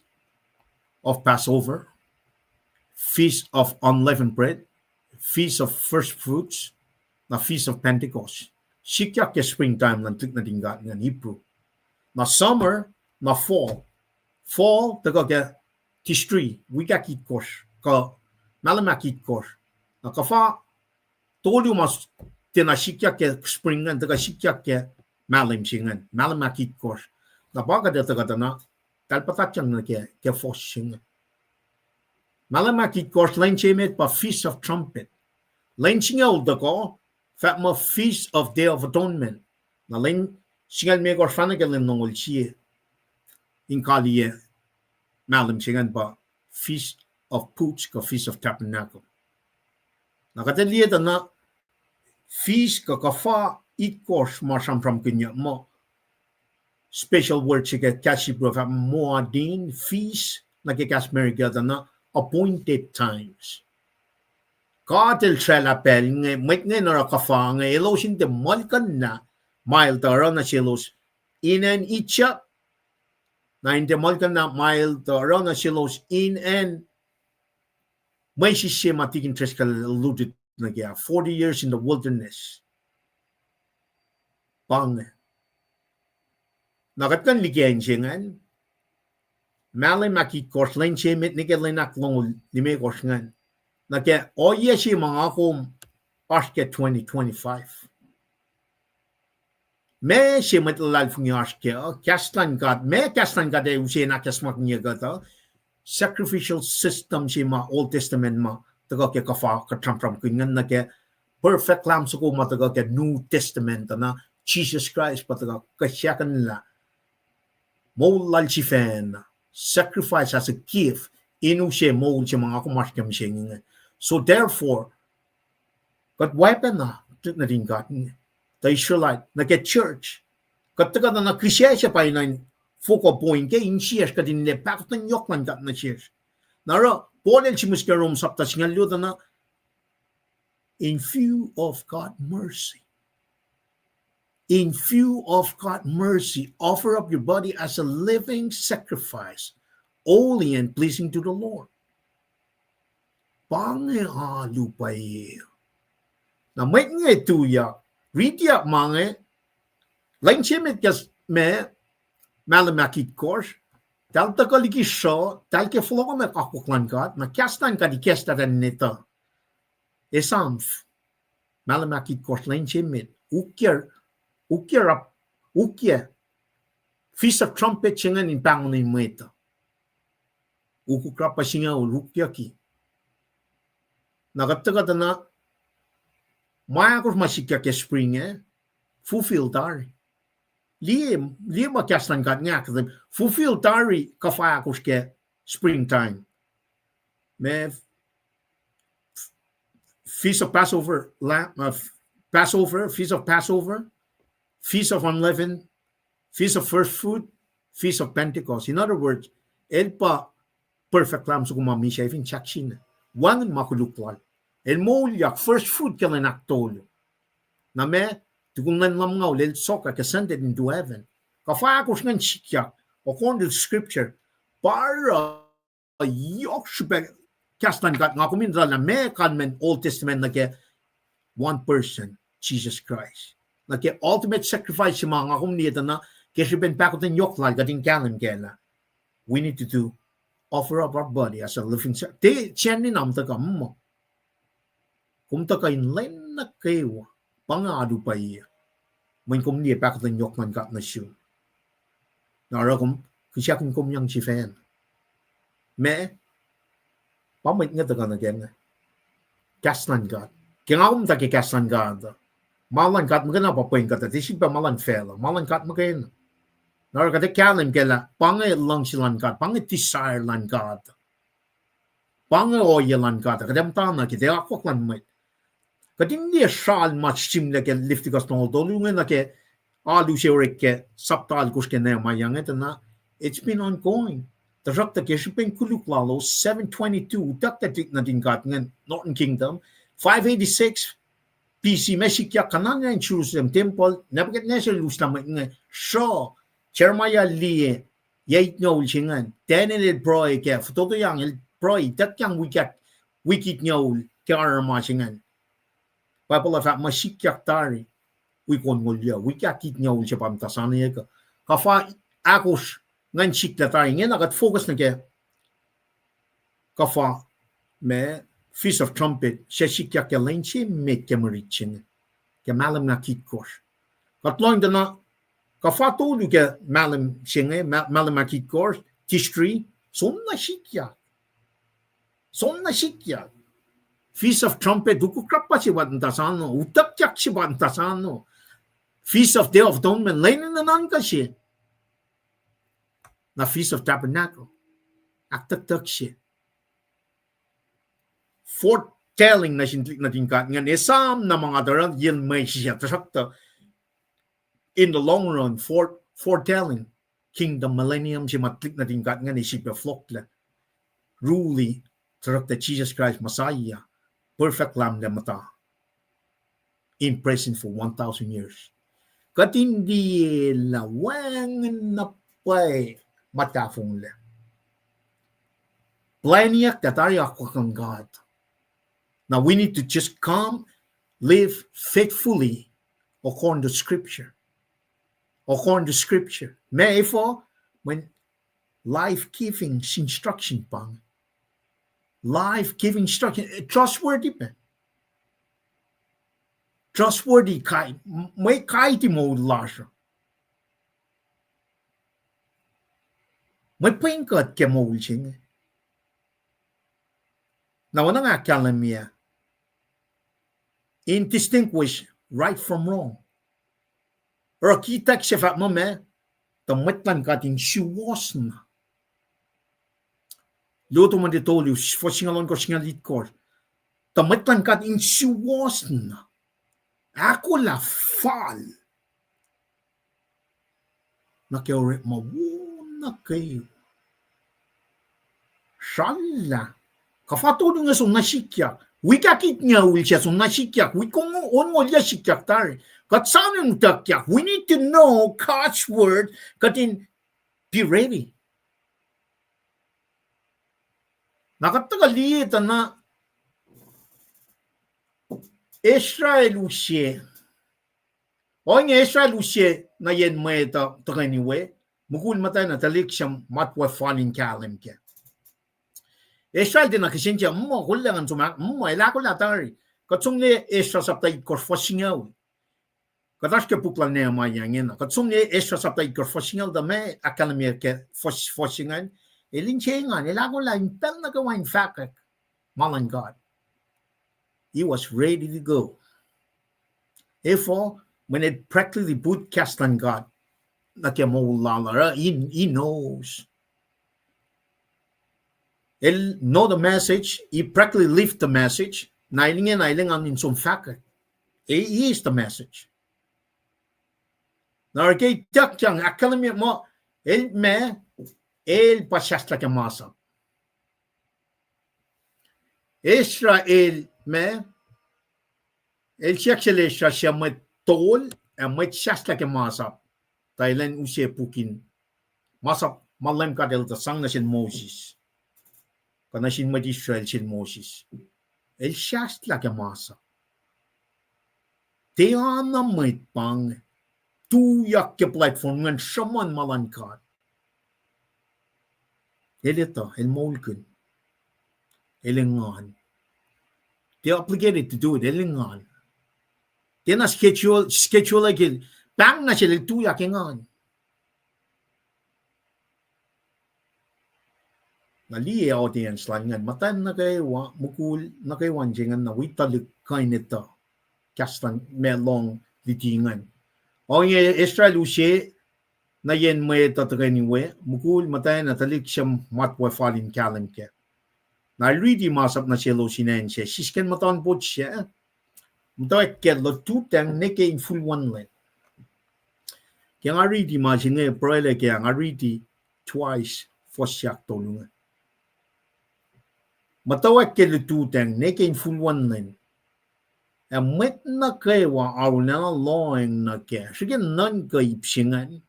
A: of Passover, feast of unleavened bread, feast of first fruits, na feast of Pentecost. Shikyak ke springtime lang tlik na dingat ng Hebrew. Na summer, na fall. Fall, taga ke Tishrei, wikakit kosh, ka malamakit kosh. Na kafa, tolu mas tinashikyak ke springan, taga shikyak ke malam singan, malamakit kosh. Na baga de taga na, talpatatyang na ke fos singan. Malamakit kosh, lain chemet pa feast of trumpet. Lain singaw da ko, fat ma feast of day of atonement. Na lain singal me kosh fanagalin nongol siye. In kaliye, malam singan pa feast of Puts, ka feast of tabernacle. Nakataliye da na, feast ka kafa it kosh marsam from kanya mo. Special word siya kasi bro fa moadin feast nagkakas America na appointed times. Katel trelapel nga met nga na kafa nga elos inte malkan na mile tara na selos in and itcha na inte malkan na mile tara na selos in and may siya matikin tres ka alluded na kaya 40 years in the wilderness. Pang nakatkan ligyan siya malay makit kors lain siya met ni kailan long lime kors ngan na kaya oye siya mga akom aske 2025 me siya met lalal fungi aske kastan kat ay usiya na kasmak niya gata sacrificial system siya ma Old Testament ma taga kaya kafa katrampram kungan na kaya perfect lamb sa kuma taga kaya New Testament na Jesus Christ pataga kasyakan nila Moulal chifen sacrifice as a gift inushe moul siya mga kumaskam siya. So therefore, kat weapon na rin kat the Israelite na get church kat taga na krisya siya pa yun focal point kaya in siyas ka din lepak na yok lang kat na siyas. Nara, podel si Mr. Rom sapta siya liyo na in view of God's mercy. In view of God's mercy, offer up your body as a living sacrifice, holy and pleasing to the Lord. Panghalupay. Na may nga tuyak, ridiak mga, lain siya met kas me, malamakit kors, tal takaliki siya, tal ke floka me kakuklan kat, na kastan ka di kestatan nito. Esamf, malamakit kors, lain siya met, Ukya, feast of trumpet siya nga in pangon ng mwet. Ukukrapa siya nga ukyaki. Nakatagat na, mayakos masikya ke spring fulfill tari. Liye makyastan kat nga, fulfill tari kafayakos ke springtime. May feast of Passover, feast of Passover, Feast of Unleavened, Feast of First Fruit, Feast of Pentecost. In other words, el pa perfect lamb sa kumami siya even chaksin. Wangan makulukwal. El mo yak first fruit ka lang naktolo. Na me, tukungan lam nga ulel soka ascended into heaven. Kafakos ngan sikyak, according to scripture, para yok siya kastan kat nga kumindra na me kan men Old Testament na ke one person, Jesus Christ. Like ultimate sacrifice si mga kumniyata na kasi ben pakutin yoklal gating kalam kela. We need to do offer up our body as a living sacrifice. Te chen ni nam ta kam mo. Kum ta kain len na kayo pangadu pa iya. Mình cũng nhiều bác tình nhọc mình gặp nó xíu. Nó ra cũng cứ chắc cũng công nhân chỉ phèn. Mẹ bóng mình nghe từ gần again này. Kaslan God. Kaya nga kung taki kaslan God. Malan God mga na papayin ka. Tisi pa malan fela. Malan God mga yun. Nó ra kata kalim kaya pangay lang silan God. Pangay desire lan God. Pangay oya lan God. Kadam tana kita akwak lan may. Kadin dia shal match team like Leviticus no dolungen like alu Sherebiah saptal kuske Nehemiah na it's been ongoing. The rock the Keshipin Kuluklalo 722 that natin got Northern Kingdom 586 BC Meshikya Kananga in Jerusalem Temple Nebuchadnezzar Luslam Shaw Sherebiah Lee Yait no Chingan Daniel Broy ke Foto yang Broy that yang wicked no Karama Chingan Bible of Maaseiah tari we kon ngolya we kakit nya ul chapam tasana ka kafa akos ngan sikla tari ngena gat focus na ke kafa me Feast of Trumpet sheshikya ke lenchi me kemerichin ke malam na kitkos kat long na kafa to lu ke malam singe malam na kitkos tishri sonna shikya Feast of Trumpet, dukukrapa si Bantasano, utapyak si Bantasano. Feast of Day of Atonement, lain na nan kasi. Na Feast of Tabernacle, aktak siya. Foretelling na sintik na tingkat, nga nesam na mga darat, yan may siya. Tasakta, in the long run, foretelling, kingdom millennium, si matlik na tingkat, nga nisipya flokla. Ruly, tasakta Jesus Christ, Maaseiah. Perfect lamb na mata in present for 1,000 years. Katindi lawang na pay matafong le. Pelaiah tatari ako kang God. Now we need to just come, live faithfully according to Scripture. According to Scripture. Therefore, when life-giving instruction pang, life-giving instruction, trustworthy pa. Trustworthy kahit, may kahit mo lasyo. May pingkat ke mo ulsing. Nawana nga kalamia, indistinguish right from wrong. Or kitak siya fa mo me, tamatlan kating siwas na. Luto man dito liu for singalon ko singalit ko. Tamatlan kat in siwas na. Ako la fall. Nakiore mawuna kayo. Shala. Kafato nga so nasikyak. Wikakit niya ul siya so nasikyak. Wikong on mo liya sikyak tari. Kat saan yung takyak? We need to know God's word. Katin be ready. Nakatagalita na Israel usye. O nga Israel usye na yen mweta takaniwe. Mukul matay na talik siyang matwa falling kalim ke. Israel din nakisintya mo kulangan sumak mo ilako latari. Katsung ni Israel saptay korfosingaw. Katash ke pukla Nehemiah ngena. Katsung ni Israel saptay korfosingaw da me akalamia ke fosingan. Ilincengan, ilago lang, pel na gawain fakak, malang God. He was ready to go. Therefore, when it practically boot cast on God, he knows. He'll know the message, he practically lift the message, nailing in some fakak. He is the message. Now, okay, tak yang akalamia mo, El pasyasla ke Ma Sap. Israel me el siya siya met tol met syasla ke Ma Sap. Thailand usye pukin. Ma Sap malam kadel ta sang na sin Moses. Kana sin met Israel sin Moses. El syasla ke Ma Sap. Tiana mwet pang tuyak ke platform ngan shaman malankat. Kelita, el molken, elengan. They're obligated to do it, elengan. They're not schedule like it. Bang na sila tuyak engan. Nali audience lang ngan. Matan na kay mukul na kay wanjingan na witalik kain nito. Kastan melong litingan. O yung Israel usye na yen may tatagay ni we. Mukul matay na talik siyam matwa falin kalan ke. Na really Ma Sap na silo sinen siya. Sisken matan po siya. Mutawag ke lo tutang neke in full one len. Kaya nga really ma siya nga prele kaya nga really twice for siya tolungan. Matawag ke lo tutang neke in full one len. Mwet na kay wa aw na loing na ke. Sige nan kay ipsingan.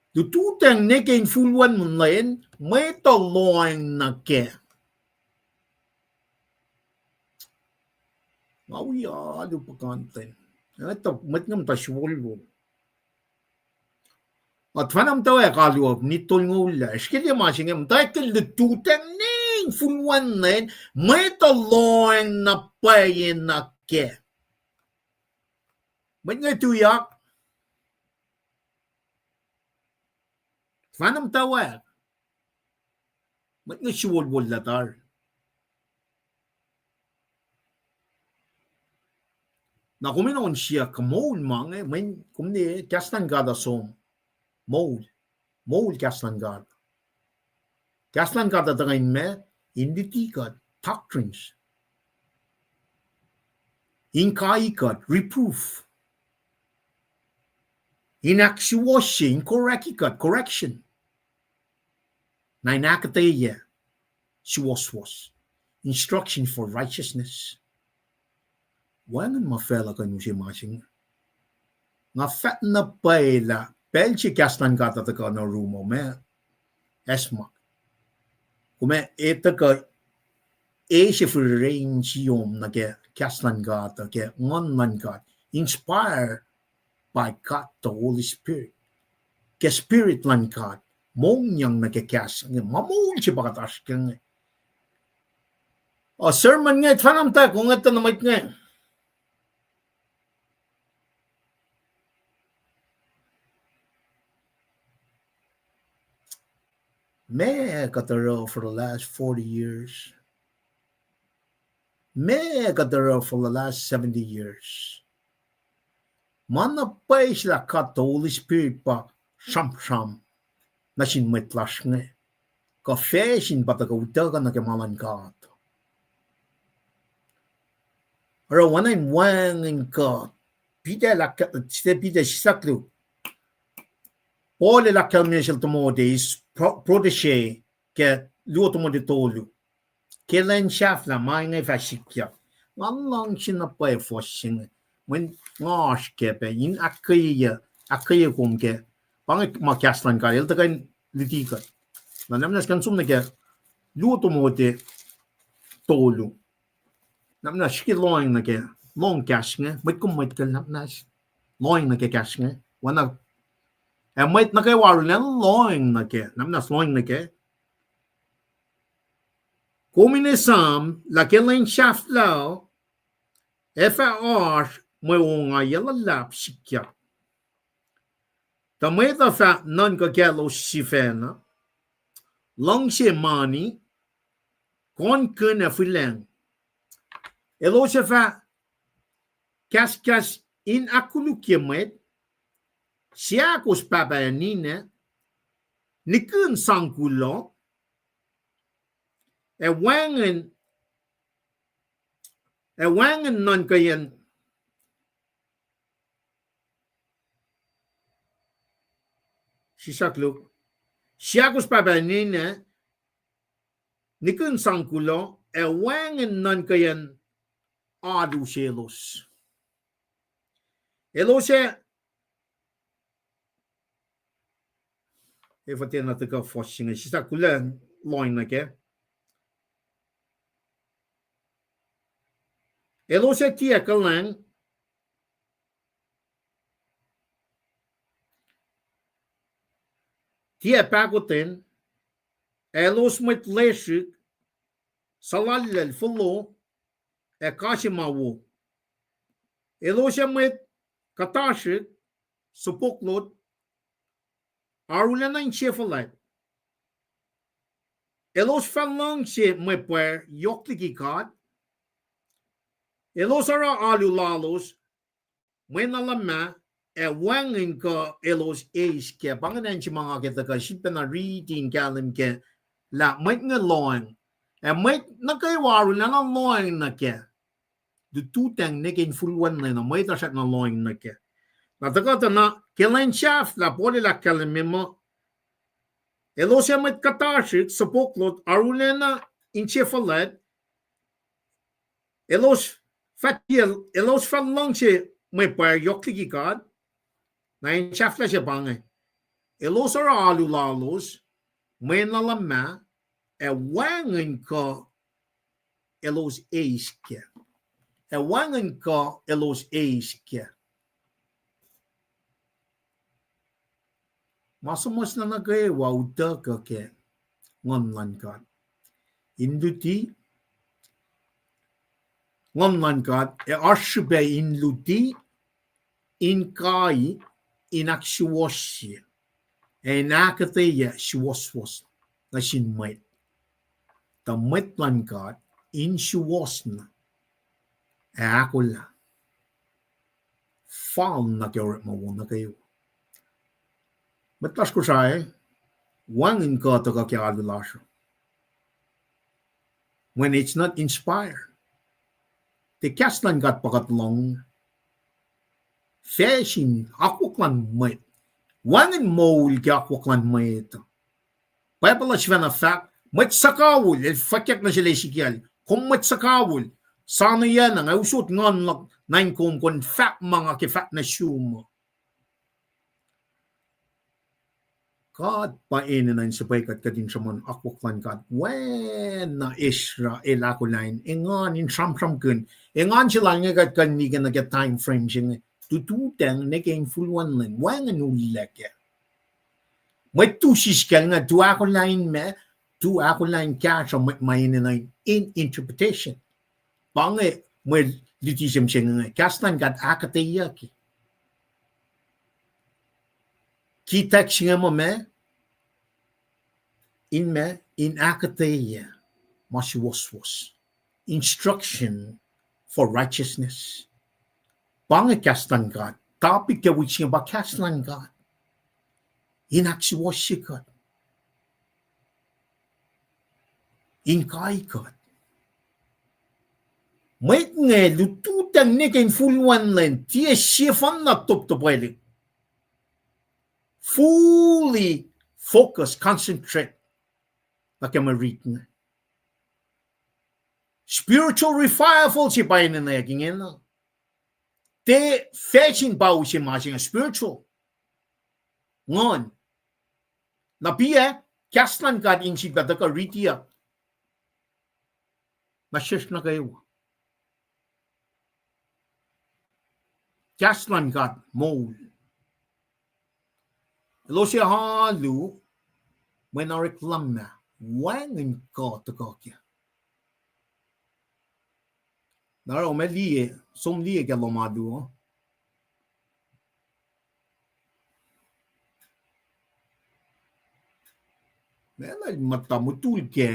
A: Du tutang neke in full one len. May to loing na ke. Ngawi du pakanten. Ito met ngam ta shwolwo. At fanam tawa kaluog nitol ngula. Skilya masingam takel du tutang ning full one len. May to loing na payin na ke. Met nga tuyak. Fanam tawa. Met nga shwolwo latar. Na kuminon siya kamol mange men kumne kastan gada som mol kastan gada tangain me inditikat doctrines inkaikat reproof inakshuwashi incorrekikat correction na aketeya shuwaswas instruction for righteousness. Wangan mafela kan yung si masing. Nga fat na paila, pelchi kastan kata taka na rumo me, esmak. Kume eta ka eishe for range yom na ke kastan kata, ke ngon kat, inspired by God the Holy Spirit. Ke spirit lan kat, mong yang na ke kastan, mamul si bakatas keng. O sermon nga, fanam ta, kung ito na mait nga. May aketeya for the last 40 years. May aketeya for the last 70 years. Manapay sila kat the Holy Spirit pa sham na sinmetlas nga. Kafe sin patagautagan na kemalan kat. Pero wanay wangin ka, pide sisaklu. Ole la kalmeshel tomode is protege ke luotomode tolu. Kelen shafla mange fashikya. Ngallang sinapay foshing. When ngosh kepe in aketeya kumke. Pangit makaslan ka el takan litika. Na namnas kansum na ke luotomode tolu. Namnas shiki loing na ke long cash nga. Met kummet kal namnas loing na ke cash nga. Wana mwet na kay waru na loing na ke. Namnas loing na ke. Kumine sam la ke len shaft lao. Efa osh mo nga yela lap sikya. Tameta fa non ka kelo sifena. Long she mani. Kon kun afilang. Elo se fa kas in akulukiamet. Siya kus papayanina, nikun sangkulo, wangan non kayan, siya kus papayanina, nikun sangkulo, wangan non kayan, adu selos. Elose, if I tell not to go fishing, she's a cool line like it. elos tuyak lang pagutin elos met leshik salalel fulo kashimawo elos met katashik supuklot arulana in chefalat elos falang si meper yoklikikat elos ara alulalos menalama wangin ka elos is ke banganan si mga kita ka sipa na reading kalim ke la met nga loing met nakaiwaru na ng loing na ke the tutang nekin fulwan na met asat na loing na ke natakata na kelen chaf la poli la kalim mo elos met katashik sa poklot arulena in chefalet elos fatil elos falang si may par yoklikikat na in chafla siya bangay. Elos ara alulalos, may nalama, wangin ka elos eiske. Wangin ka elos eiske. Masamos na nagawa uda ka ke ngonlan ka. Induti, ngonlan ka, arsube inluti, inkai, inaksuwasya. Aketeya siwaswas na sinmet. The metlan God in siwasna. Akula. Fall na kayo mawuna kayo. Metlas ko siya wangin ka to kakialulasyo. When it's not inspired. The kaslan God pakatlong fashion akwaklan mwet. Wangin mol ki akwaklan mwet. Pwepala siya na fact, mwet sakawul, fakyak na sila sikyal. Kung mwet sakawul, sana yan ang ausot ngon nain kung fact mga ki fact na siyuma. God painin na sabay kat kadin sa mon akwaklan God. When na Israel ako lain, ingan in sam-sam kun. Ingan sila nga kat kanigan na get time frame siya. Tututang naging fulwan lang. Wangan ulak ya. May tusis ka nga, tu ako lain kasa may in interpretation. Pange, may litism siya nga, kastan kat aketeya ki. Kitak siya mo in aketeya, masiwaswas. Instruction for righteousness. Pangakastan God. Topic ka which nga ba kaslan God. Inaksiwas God. Inkay God. May nga lututang ni kain fulwan len tiya sifan na top-topwalik. Fully focus, concentrate. Nakamarit nga. Spiritual revival si payin na naging ina. Te fetching ba si masing spiritual. Ngon. Napiya, kaslan ka din si badaka ritiya. Masyas na kayo. Kaslan ka mole. Lo siya halu, may nareklam na, wangin ka to kakya. Naro med lie, som lie ka lomadu. Mela mata mutul ke.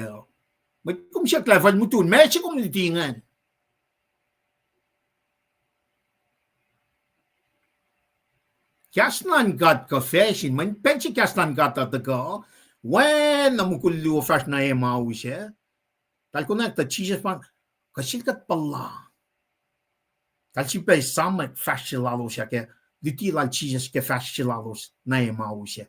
A: May kum siya klafan mutul, may siya kum litingan. Kaslan gat ka fashion, man pensi kaslan gat at ka. When namukulu fresh na emaw siya. Tal ko na ta Jesus pa kasilkat pala. Kalsi pa sama fashilalo siya ke ditila Jesus ke fashilalo na emaw siya.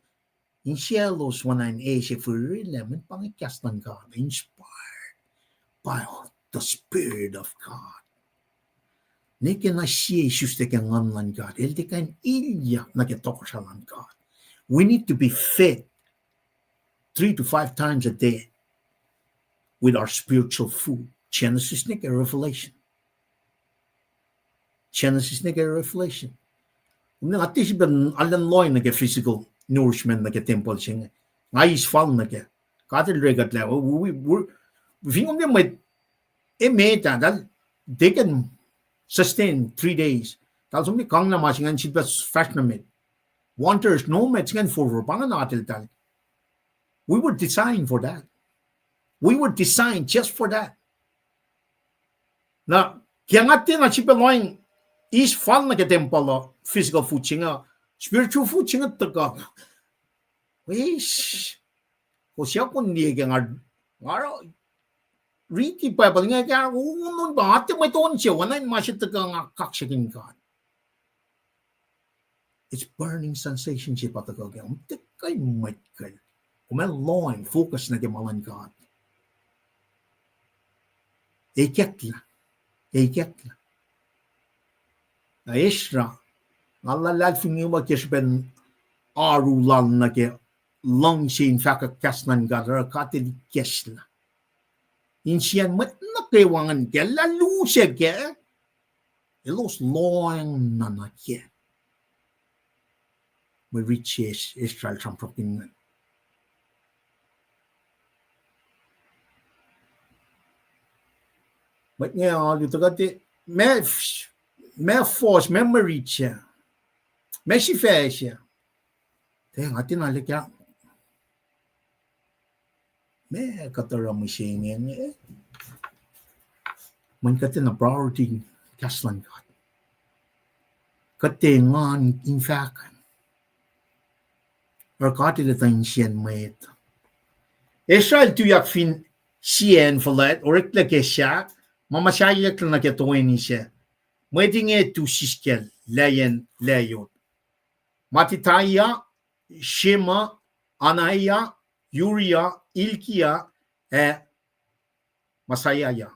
A: In selos wanan siya for lemon pangikaslan ka inspired by the Spirit of God. Nike na siya just like an online God. El de kan ilya na ketoksalan God. We need to be fed 3 to 5 times a day with our spiritual food. Genesis, Nick, and Revelation. Genesis nage Revelation. Umne atti si ben allan loin nage physical nourishment nage temple sing. Ngai is fall nage. Katel regat la. We think of them with a meta that they can sustain 3 days. Tal sumni kang na masingan si bas fashionable. Wanters no matchingan for pangan atil tal. We were designed for that. We were designed just for that. Na kiangati na chipeloing is fall na ke temple physical food chinga, spiritual food chinga taga. Wish. Ko siya kun niya ngaro riti pa ba nga kaya unun ba ate may ton siya wala masya taga nga kakshakin God. It's burning sensation siya pa taga kaya kay might kay. Kumel loin focus na ke malan God. Eketla. Na Isra, nalalal fingiwa kisben arulal na ke long sin faka kasnan gadar katil kesla. Insian mat na kewangan ke lalu siya ke elos loing na na ke. We reach Israel sampropin. But ngayon, dito kati, may force, memory siya. May siya siya. Kaya nga tinalik yan. May katara mo siya ngayon eh. Man kati na priority kaslan ka. Kati nga in fact. Or kati na tayo siyan mwet. Israel tuyak fin siyan falat, or iklake siya, Maaseiah na ketoin siya. Mwedinge tu siskel leyen leyot. Matitaya, Shema, Anaya, Uriah, Ilkia, Maaseiah.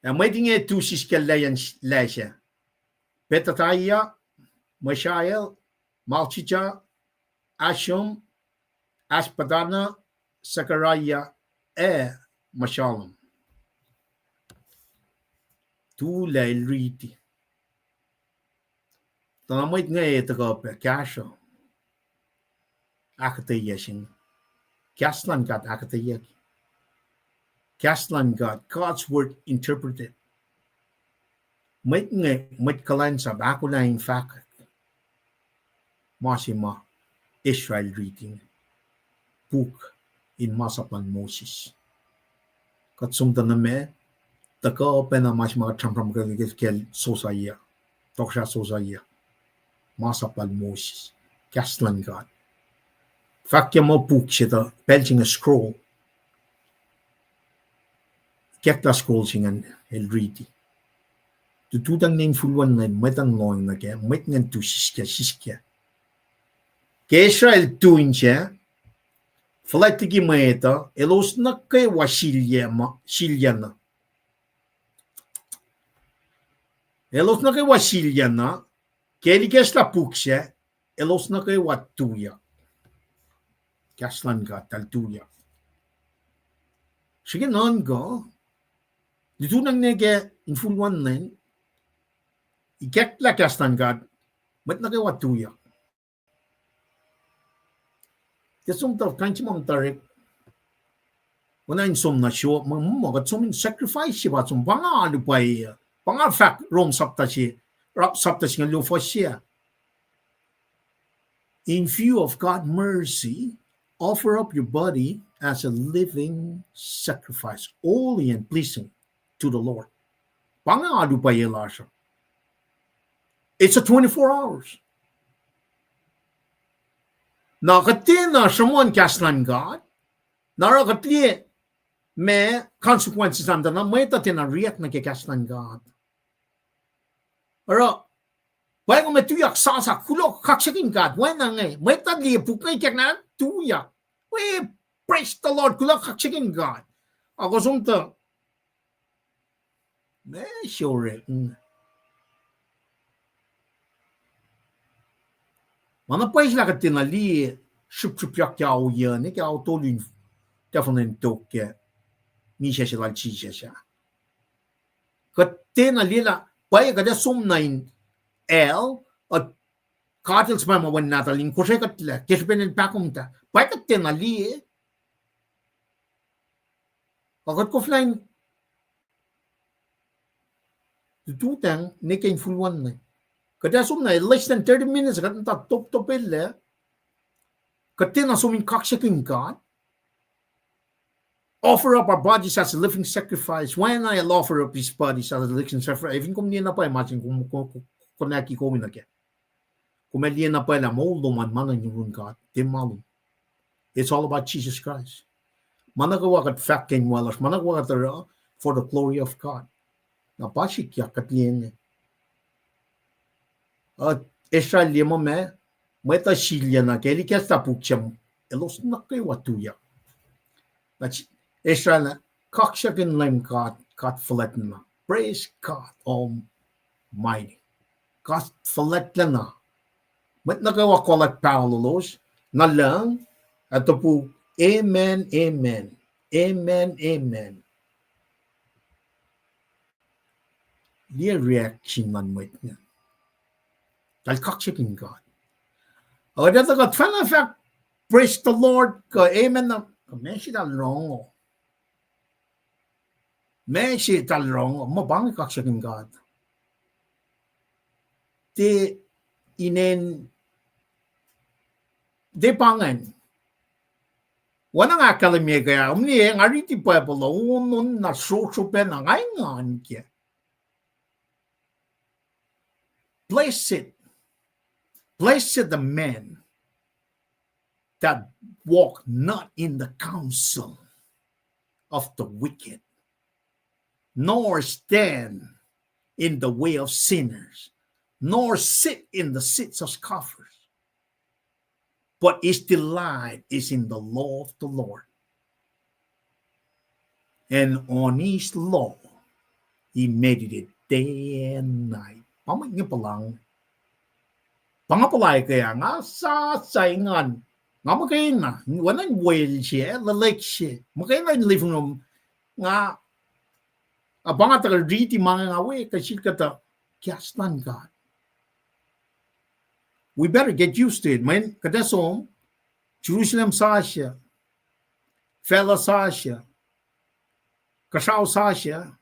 A: Mwedinge tu siskel leyen leyen. Petataya, Maaseiah, Malchija, Ashum, Aspadana, Azariah, Mashalom. Tu la riti. Tanamait nga taga Kahs. Aketeya sing. Kaslan got aketeya. Kaslan got God's word interpreted. Mait kalan sa ako na in fact. Maaseiah Israel reading. Book in Ma Sap Moses. Katsumta na me, taka open na mas mga champram kel Josiah. Toksha Josiah. Ma Sap Moses. Kaslan God. Fakya mo book siya pelching a scroll. Kekta scroll singan el ready. Tututang ning fulwan na metang loing na kaya, met ngan tu siskya. Kaya Israel tuin siya, Флайтики мета, elos na kay Wasilyana. Elos na kay Wasilyana, keliges la puksya, elos na kay tuyak. Kaslan ka, tal tuyak. Sige non go, dito nang nege infulwan nen, iket la kaslan ka, met na kay tuyak. Kesum tar kanchi mam tarik. Wana insom na show mga sum sacrifice siya sum panga ano pa panga fact rom sapta siya rap sapta siya lufo siya. In view of God's mercy, offer up your body as a living sacrifice, holy and pleasing to the Lord. Panga ano pa siya. It's a 24 hours. Nakati na someone kaslan God, narakati may consequences anda na may tatina riyak na kaslan God. Pero, wala ko may tuyak sasa kulok kaksakin God, wala nga may tadli pukay kyak na tuyak. We praise the Lord kulok kaksakin God. Ako sumta, may sure. Mana pa isla ka tinali shupyak yaw yan ka autolin telefonen tok mi siya sila chi siya. Katena lila, paya kada sumnain el, at katils ma mawan natalin, kusay katla, kisbenin pakumta, paya katena li, kakat ko flying, tutang, nikain fulwan na. Kada sumnay, less than 30 minutes, katanta top ille, katena sumin kakshaking God, offer up our bodies as a living sacrifice. When I'll offer up his bodies as a living sacrifice, even kung niya na pa, imagine kung nakikomin na kaya. Kung may liyan na pa, moldo man manan yung God, di malum. It's all about Jesus Christ. Managawa kat fakin walas, managawa kat for the glory of God. Napasik ya kat liyan. At Israel liyan mo may tasilya na kaya likas tapukyam, elos na kayo tuyak. Israel, kakshakin lim kat faletten na. Praise God Almighty. Kat faletten na. Mat nagawa kolak paulos na lang at po, Amen, Amen, Amen, Amen. Liya reaction man mo ito. Dahil kakshakin God. O dito ka, fact, praise the Lord, ka Amen na. Kamesi talong. Mesi talong. Mabangi kakshakin God. De pangan. Wana nga kalimye kaya, umniye nga riti pueblo, unun na susupen na ngayon kya. Blessed the man that walk not in the counsel of the wicked, nor stand in the way of sinners, nor sit in the seats of scoffers. But his delight is in the law of the Lord. And on his law, he meditated day and night. Pamag niya palang. Pangapalay kaya nga sa saingan. Nga makain na. Walang well siya, lalek siya. Makain na yung living room. Nga, abang at riti mga nga we, kasi kata, kiastan God. We better get used to it, man. Kadasom, Jerusalem Sasha, Fela Sasha, Kashaw Sasha,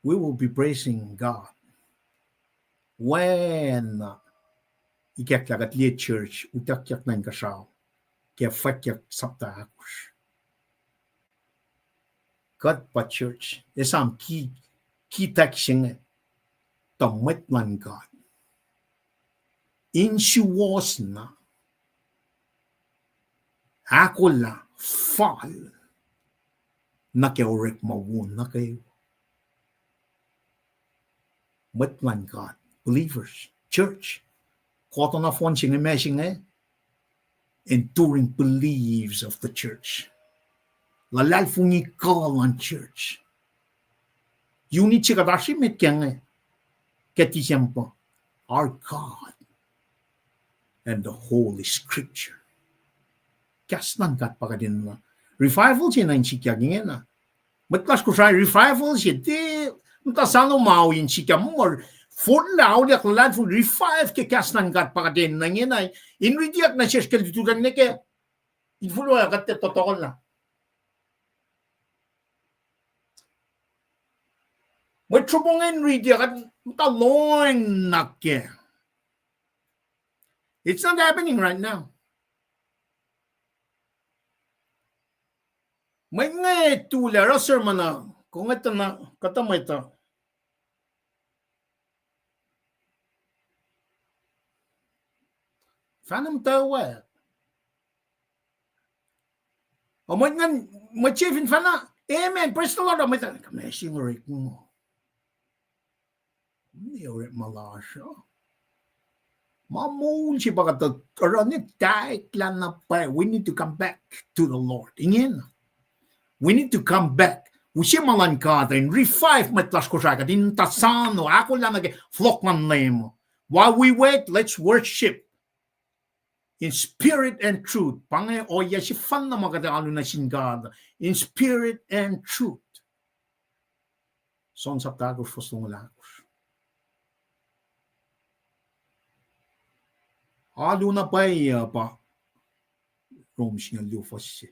A: we will be praising God. When ikakyakat liye church, utakyak na yung Kashaw, kaya fakyak sapta akush. God pa church, isang key teksting tamwet man God. Insuwas na ako la fall na kayo rek mawun na kayo. But man God, believers, church, koto na fon sing messing enduring beliefs of the church. Lalal fungi call on church. Unit siya kadashi met kyang katisiyampo, our God and the Holy Scripture. Kasnan kat pakadin na. Revival siya na yung sikyagin na. Matlas ko siya, revival siya, di, matasano mawin siya mo, or for lao, diak lalad, for revive ke kasnan kat pakadin na yun ay, inridiak na siya skalitudan na ke, ifulo ya kat totokol na. Matrubong inridiak at matalong na ke. It's not happening right now. May nga tula, sir mana, kung ito na, katama ito. Fanam tawa. O may nga, machifin fana, amen, praise the Lord, may ito, kamesing rik mo. Hindi rik malasya. Mamun si pagkato, karanit, taik lang na pa, we need to come back to the Lord. Ingin. We need to come back. Usi malan kata in revive matlas ko siya. Din tasano, ako lang nag-flock man name. While we wait, let's worship in spirit and truth. Pangay oya si fan na magkataalo na singada. In spirit and truth. Son saptagos fostong lagos. Alo na pa Roms nga lufos.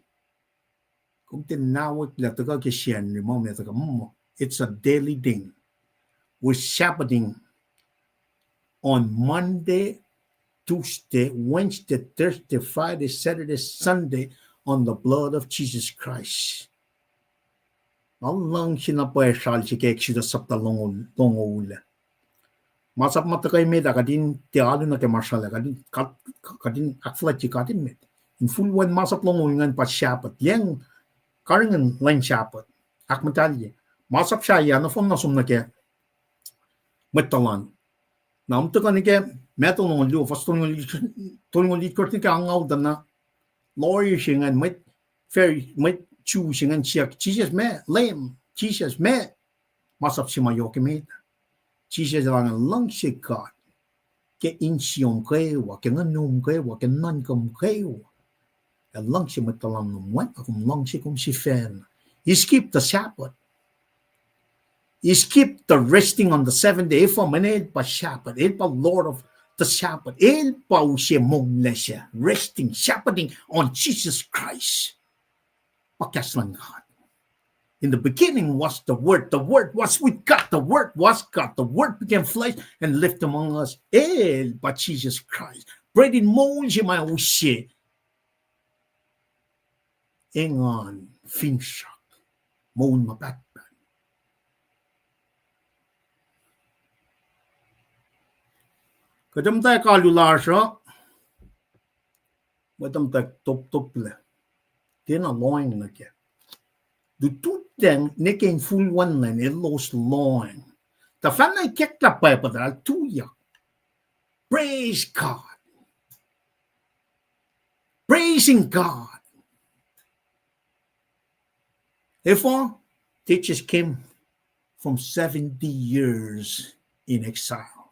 A: Kung tinawag la taga kisyan ni mo taga mo. It's a daily thing. We're Sabbathing on Monday, Tuesday, Wednesday, Thursday, Friday, Saturday, Sunday on the blood of Jesus Christ. Allang sinapay sal si Exodus sapta longol. Masap matakay med akadin tialo na ke marsala kadin akflat si kadin med. In full one masap longol ngan pa Shabbat. Yang karingan line Shabbat. Akmatalye. Masap siya na fon na sum na ke metalan. Nam to kan ke metal no lu fast to lit kortin ke angaw dana lawyer singan met met chu singan siak Jesus me lame Jesus me masap si mayo ke med. Jesus lang lang si God ke insyong kayo ke nganum kayo ke nankam kayo lang si metalan no mwet akum lang si kum si fan. He skipped the Sabbath. He skipped the resting on the seventh day. For manel pa Shabbat, el pa Lord of the Sabbath, el pa siya mongla siya, resting, Sabbathing on Jesus Christ. Pakaslan God. In the beginning was the Word was with God, the Word was God, the Word became flesh and lived among us. El pa Jesus Christ. Bread in mold siya may usye. Engon, finshak, moon mapat. Kadam tayo kalulasya, madam tayo top le. Tina loin na kya. Du tuteng neking full one line, elos loin. Ta fan na kek la pa padral tuyak. Praise God. Praising God. Therefore, teachers came from 70 years in exile.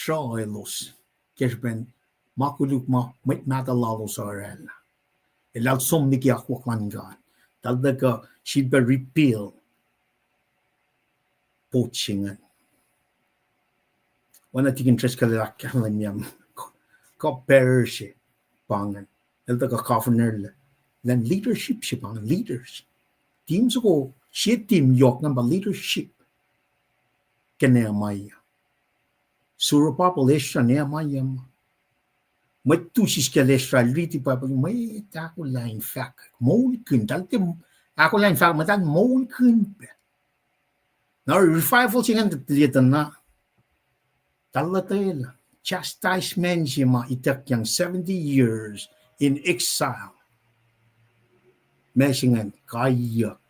A: Elos, kesben makuluk ma met matalalo sa arela. Elal som ni kiakwaklan God. Taldaga she'd be repeal poachingan. Wana tikin tres kalak kalan yam ko perish pangan. Eldaga governor then leadership si pangan leaders. Teams ko siya team yok ng ba leadership Nehemiah. Sura population Nehemiah. May tusis ka lesra liti pa may ako line fact. Mole kun dalti ako line fact matan mole kun. Now revival singan dilitan na. Talatel chastisement siya itak yang 70 years in exile. Mesingan kayak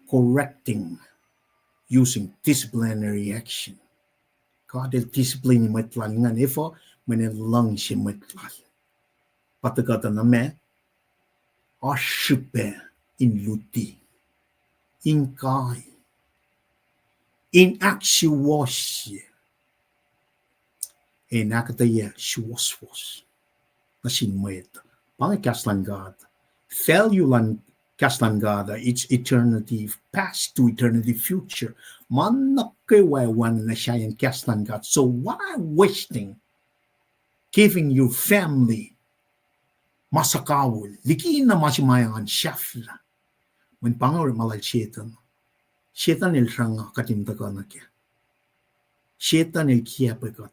A: correcting using disciplinary action. Kada discipline matlan nga ifo manelang si matlan. Patagata na me ashupe in luti, in kai, in akshiwashi, in aketeya shiwaswas. Nasin mwet. Pangkaslan God. Failure Kaslangada, it's eternity past to eternity future. Manakewaiwan na siya yung Kaslangad. So why wasting giving your family masakawul? Likiin na masimayangan shafla. When pangawar malal shetan. Shetan il ranga katimtaga na kya. Shetan il kiya pekat.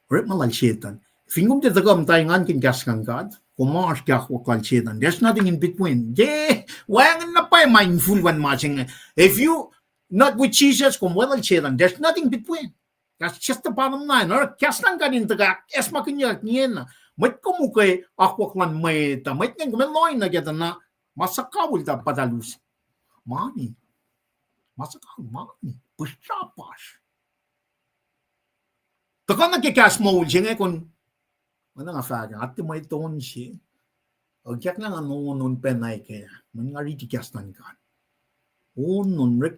A: Rip malal shetan. Fingum te tagam tayo ngan kin Kaslangad. There's nothing in between. Yeah, why na pa mindful one matching? If you not with Jesus, there's nothing between. That's just the bottom line. Or kaslang kanin taga esma kinyak niyan. May kumukay akwaklan may ta. May kumeloy na kita na masakawul ta padalus. Mani. Masakawul mani. Pushapash. Taka nagkikas mo siya kung ano nga faga, at may ton siya. O kyak nga ano nun penay kaya. Man nga ritikas nan ka. O nun rik.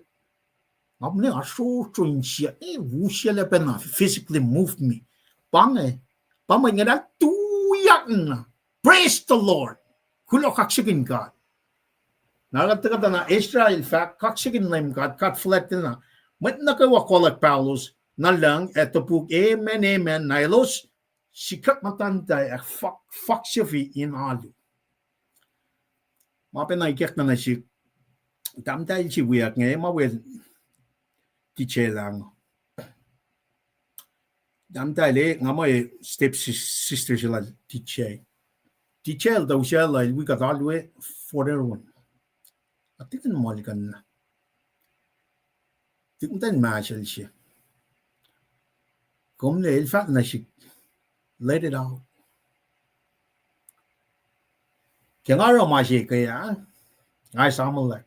A: Ngap nga so siya. Wusya le penay. Physically moved me. Pangay nga tuyak na. Praise the Lord. Kulok kaksigin ka. Nakatagata na Israel fact, kaksigin na yung kat flat na. Mat nakawakolak Paulus na lang, eto po, amen, na elos, sikat matantay, fuck siya in alu. Mga pinaikyak na si, tamtay si wiyak ngayon, mawel, tiche lang. Tamtay le, nga mo step sister sila, tiche. Tiche, daw siya, we got all the way for everyone. At tikan mo alikan na. Tikan tayo masyal siya. Kung le, il fact na siya, let it out. Kaya nga raw Maaseiah kaya, ngay sama lang.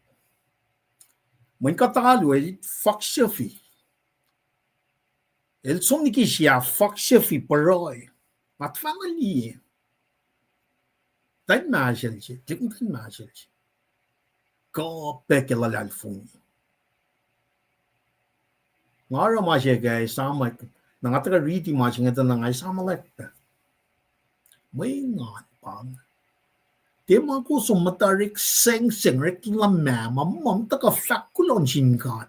A: Mwen katakalo, fuck siya fi. El som ni kisya, fuck siya fi paroy. At family. Tayo masyal siya, tikan tayo masyal siya. Kapeke lalalfong. Nga raw Maaseiah kaya, sama, nangataka riti Maaseiah nga na ngay sama lang. May nga pang. Tema ko sumatarik seng reklamama mam taka flakulon sinkat.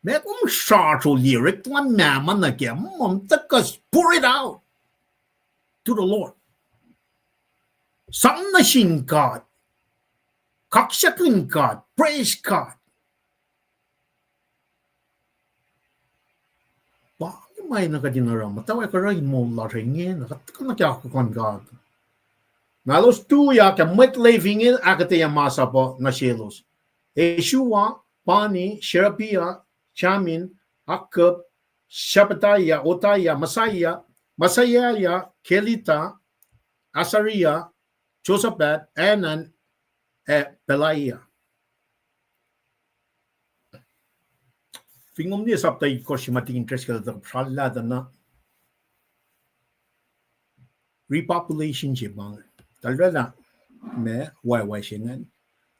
A: May kung sarto li reklamama na kaya mam taka pour it out to the Lord. Sang na sinkat. Kaksakin God. Praise God. Bakit may nakadinara? Matawag ka rin mo laringin. Nakataka na kaya ako kan God. Nalos tuyak mwet living aketeya Ma Sap na selos. Jeshua, Bani, Sherebiah, Jamin, Akkub, Shabbethai, Hodiah, Maaseiah, Kelita, Azariah, Jozabad, Hanan, Pelaiah. Fingom niya sabtay ko si mating interest ka na pralada na repopulation siya bang. Talaga na why siya nga.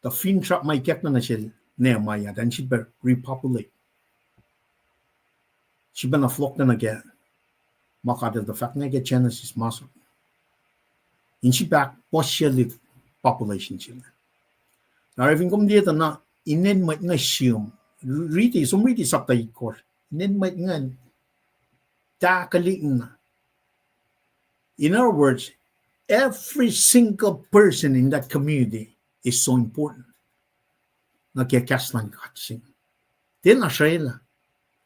A: The fin trap may kek na siya Nehemiah dan siya ba repopulate. Siya ba na flock na nagya makada the fact na nagya Genesis Ma Sap. In siya back was siya live population siya. Nariving kom dito na inen may nga siyum. Riti sabtay ko. Inen may nga takaliin na. In other words, every single person in that community is so important. Nagkakaslan katsing. Then Israel,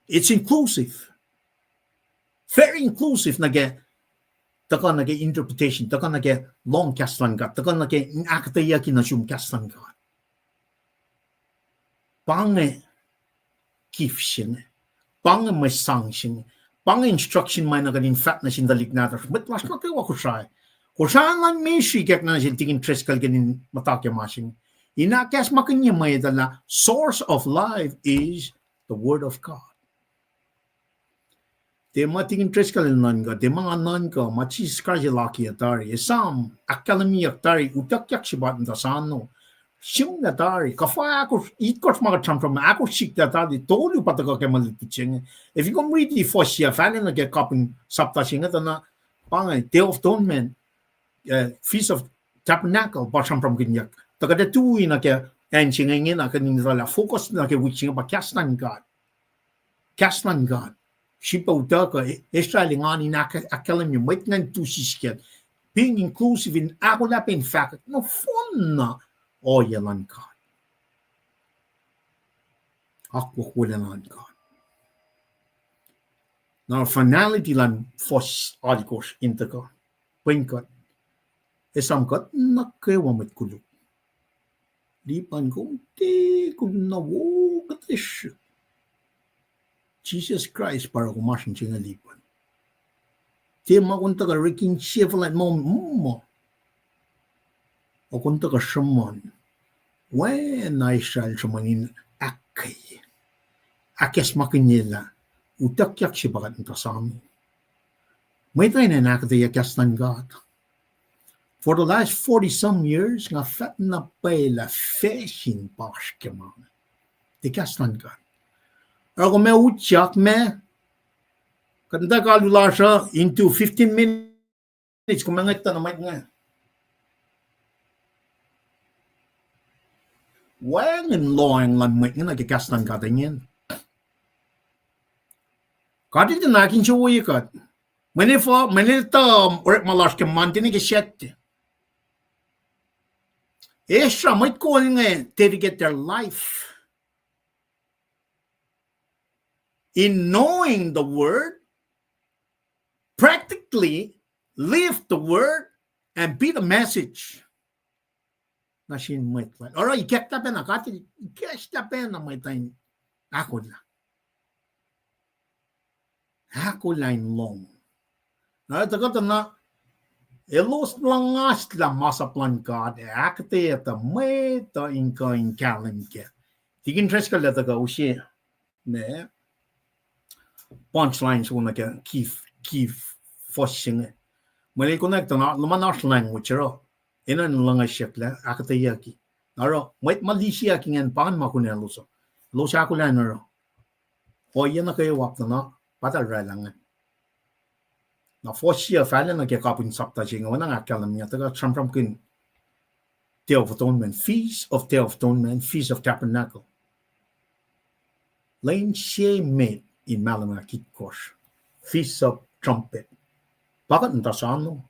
A: it's inclusive. Very inclusive. Taka interpretation. Taka long kaslan kat. Taka aketeya kinasum kaslan kat. Pange kif sing. Pange may sang sing. Pange instruction may nagadin fat na sindalik natin. But mas nakawa ko siya. Kung saan lang may sikak na siya tingin tres kalganin matakya masing. Inakas makanya may dala source of life is the word of God. Te matingin tres kalganin ka, te mga nan ka, machis karjalaki atari, esam, akademi atari, utakyak sibat na sano, siyong natari, kafa ako, ikot mga chamfram, ako sik natari, tolu pataka kay malipitsing. If you come read the first year, fan na kaya kaping sapta siya nga na, pangay, Day of Atonement, Feast of Tabernacle, basang from Ginyak. Tagada tuwi na kaya, and singingin na kanina focus na kaya which ba kaslan God. Kaslan God. Sipa utaka, Israel nga ni nakaakalam niyo, may nga tusisket, being inclusive in ako na in fact, no fun na, yalan God. Ahkuhtweyucki-Nehemiah God. Now, finality lang first articles into ka. Pwingkat. Esamkat nakewamit kulo. Lipan kong ti kunawo katis. Jesus Christ para kumasin siya nga lipan. Ti makunta ka riking siya mo. O kunta ka shaman. When I shall shamanin akay. Akes makinyela. Utakyak siya bagat nita sa amin. May tayo na aketeya kaslan God. For the last 40-some years, nga fat na pala fishing paske man. Di kaslan God. Ako may utyak kanda kalula siya into 15 minutes. Kumangit na naman nga. Wangen loing lan mwet nga ke kastan ka danyen. Kadi de nakin chu wi kat. Mene tam or malash ke mantini ke shette. Esra might call to get their life in knowing the word, practically live the word and be the message. Nashin might like, all right, you kept up in a cat, you catch up in my time. Akula. Akuline long. Now, the got na elos langas la Ma Sap God, aketeya the mwet the inge in kalimke. Tigin treska letter go she. Ne. Punchlines will like a key fushing. When they connect on Lumanash language, in a longer ship, Ahkuhtweyucki. Naro, wait Malaysia king and Pan Makuneluso. Losakulanero. Or Yanaka walk the not, but a relang. Now, 4 years, Fallon, I get up in subtouching when I tell them, you got some from King. Day of Atonement, Feast of Day of Atonement, Feast of Tabernacle. Lane she made in Malamakit course. Feast of Trumpet. Pakat Ntasano.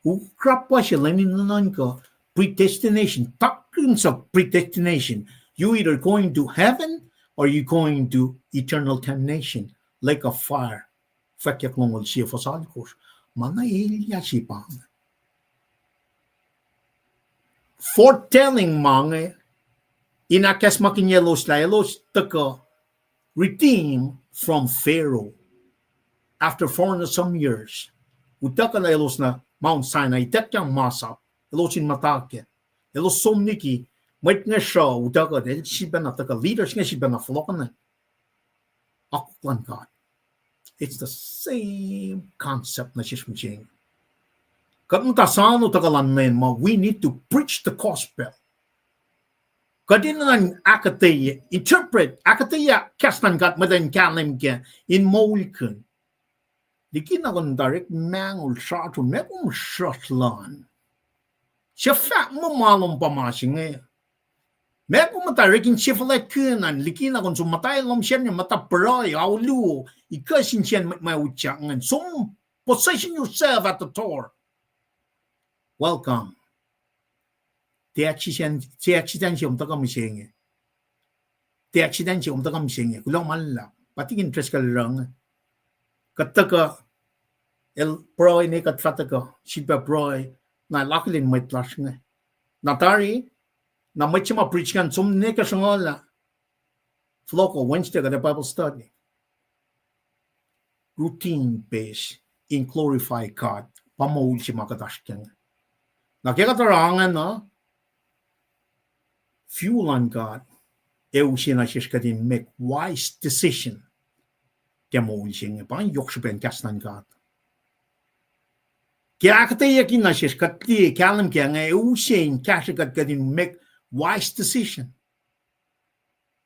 A: Who crap was a Lenin Nanka? Predestination. Doctrines of predestination. You either going to heaven or you going to eternal damnation, like a fire. Fakyak long will see for Salkos. Mana ilya sipang. Foretelling mange in a kasmakin elos la elos taka redeem from Pharaoh after 400 some years. Utaka la elos na Mount Sinai takyang Ma Sap elos in matake elos somniki might nga siya utaka del siba na taka leaders nga siba na flokan na aklan God. It's the same concept na shismching. Katuntasano tagalan men ma, we need to preach the gospel. Kadinan aketeya, interpret aketeya kastan gat madan kalim ke in molken. Dikin akon direct mangul shatun mekum shatlan. Siya fat mo malong pamasing eh. Mekum matarik in sifalet kunan, likin akon sumatay lom siya niya mataparay, aulu, ikasin siya may utyangan. So, position yourself at the door. Welcome. The accident yung taga misenge. The accident yung taga misenge. Kulang malala. Pati interest ka lang. Kataka el proy ne katfataka. Sipa proy na laklin may clash nga. Natari na may chima preach kan sum ne ka sangola. Floko Wednesday ka the Bible study. Routine based in glorify God. Pamawul si makatashkang. Nakikatarangan na fuel on God. Eusina shiskatin make wise decision. Kemawul siya nga. Pang yokshupen kastan God. Kaya aketeya kinashis katli kalam kaya nga eusin kashikat katin make wise decision.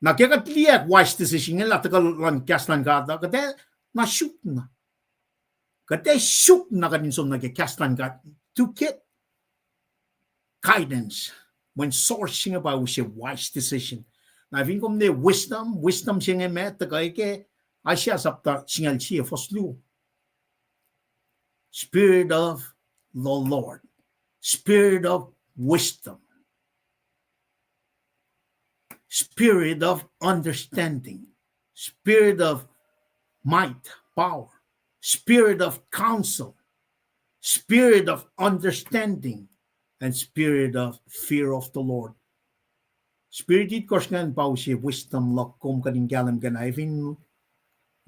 A: Nakikatliyak wise decision nga latakalan kastan God. Kaya na-shoot na. Kaya shoot na kanin sum nakikastan God to get guidance when sourcing about a wise decision. Na vin kom ne wisdom siya nga met kay ke asya sapta singal siya foslu. Spirit of the Lord, spirit of wisdom, spirit of understanding, spirit of might, power, spirit of counsel, spirit of understanding, and spirit of fear of the Lord. Spirit it korsngan pausi wisdom lakom kading galam kan even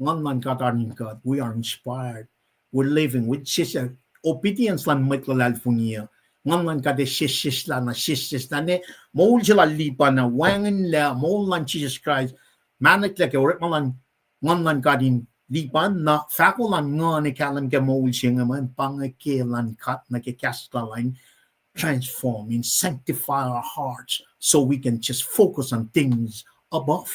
A: ngan katarin God. We are inspired. We're living with sister obedience lan mitlalal funia. Ngan kade sisis la na sisis na ne mol sila lipa na wangen la mol lan Jesus Christ. Manik like or malan ngan kadin lipan na fakulan ngan kalam ka mol siya man pangakelan kat na ke kastalan. Transform and sanctify our hearts so we can just focus on things above.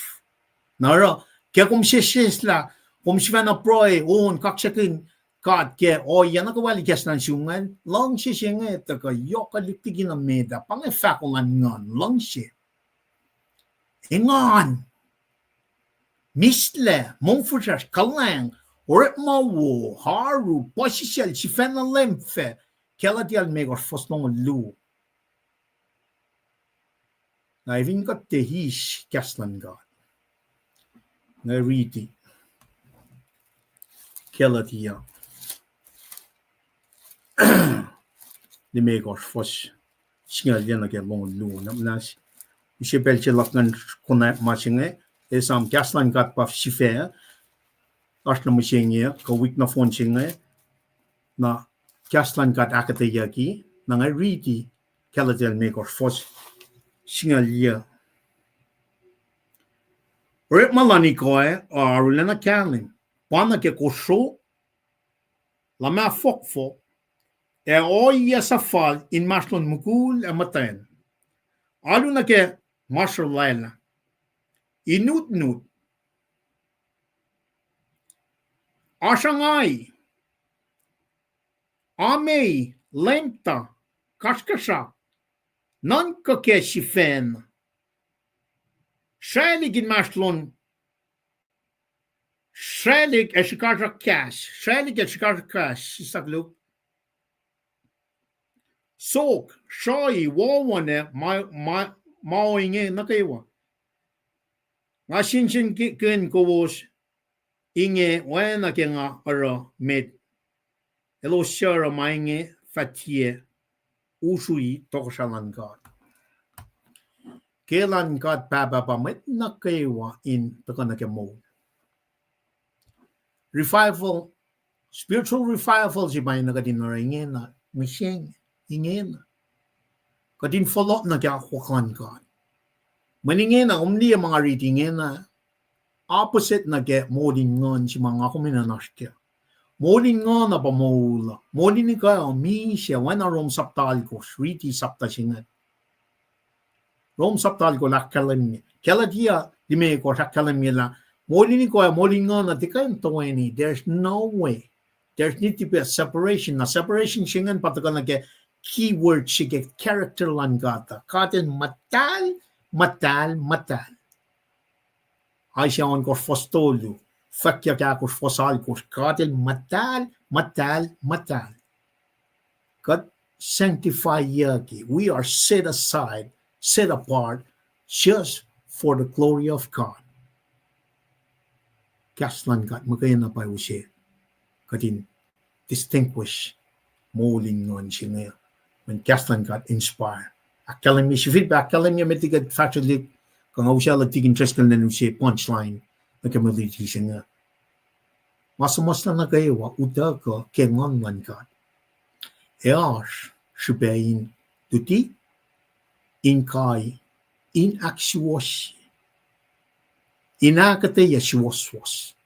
A: Nara, kaya kung sisla, kung siya na proy, on kaksakin, God, kaya o yan nakawali kas ng sungan, lang siya nga, taka yokaliktigin ang meda, pang fakulan ngan, lang siya. Ingan. Misle, Monfushash, Kalang, Ormawo, Haru, Poshishel, Chifena Lemfe, Kelatial Megor Fosnon Lu. I even got the Hish Kaslan God. I read it. Kelita. The Megor Fos. Singalena get long Lu. Namnas. Shebelche Lakan Kona Machine. There's some Kaslan got Puff Shifair. Ashna Machine, Kawik na phone chinge. Na Kaslan got aketeya ki. Nang I read it. Kelatial Megor Fos. Singalia. Rip Malani Koe or Rulena Kalin. Pana ke Kosho. La ma fokfo. Oya safal in Maslon Mukul and Matan. Aluna ke Marshal Laila. Inut nut. Ashangai. Ame. Lenta. Kashkasha. Nanka ke shifen. Shalig in Maslon. Shalig eshikaja cash. Shalig eshikaja cash. Isaglu. Sok. Shoi. Wawane. Inge Nakewa. Nashinshin kin kowos. Inge wena kenga ara met. Elos shara mainge fatie. Usui tokoshalan God. Kelan God baba bamet nakewa in Takanakemo. Revival, spiritual revival, jibay nagadin na ringin na misheng, ingin. Kadin follow na kaya waklan God. Maningin na umli ang mga readingin na opposite na kaya modin ngon si mga kuminanash modin ngon na pamula. Modin ni kaya misya wana rom saptal ko, shriti sapta singat. Rom saptal ko lakalam niya. Kelita di me ko lakalam niya la. Modin ni kaya modin ngon na tikayin tuweni. There's no way. There need to be a separation. Na separation singan patakan na kaya keyword sige character lang gata. Katin matal. Ay siya on ko fostolo. Fakya kaya ko fosal ko. Katin matal. God sanctify yaki. We are set aside, set apart, just for the glory of God. Kaslan kat magkaya na pa siya. Katin distinguish moling ngon siya ngayon. When Kaslan got inspired. Akalam niya, si feedback, akalam niya may tigat factually, kung ako siya lagtigin tres ka na siya punchline, nagkamaliti siya nga. Mas na kayo, uda ka, kengon man ka. Eos, Sherebiah, tuti, inkai, inaksuos, aketeya siwaswas,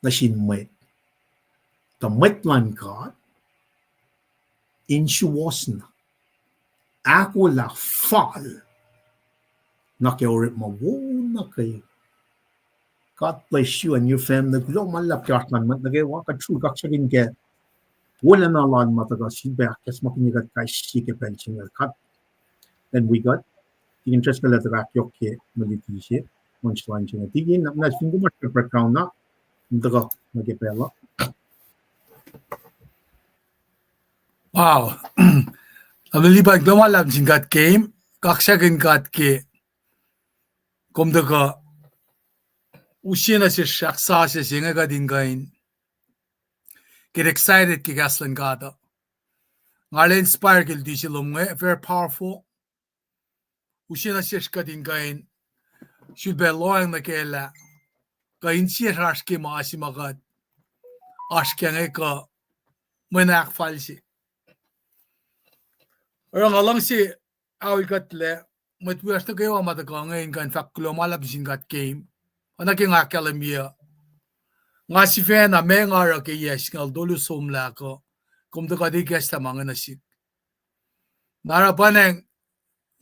A: na sinmet. Tamet man ka, insuwas na. Ako la fall. Nakiurit na kayo. God bless you and your family. Kulo malap yakman mat nagawa ka true kaksakin ke. Wala na lan mataga si Beakes makinigat kay sike pension cut. Then we got the interest ka letter ak yok ke maliti siya. Punchline siya. Tigin na singo mat background na. Mataga nagipela.
B: Wow. Levi glumalab singkat game, kaksakin kat ke komdaga usina si shaksa si singa ka dingain. Get excited ki kaslan kata. Ngale inspire kil di silom nga, very powerful. Usina si ka dingain, should be loyang na kela. Kain siya rash ki maasi magad. Ashkya nga ka manak falsi. Orang alang si awil katle, matwias na kayo mataka ngayon kan faklo malab singkat game. Anaking akalamia. Nga si Fena may ngara kay yes ngal dolo sumla ko. Kung daga di kesta mga nasik. Narapaneng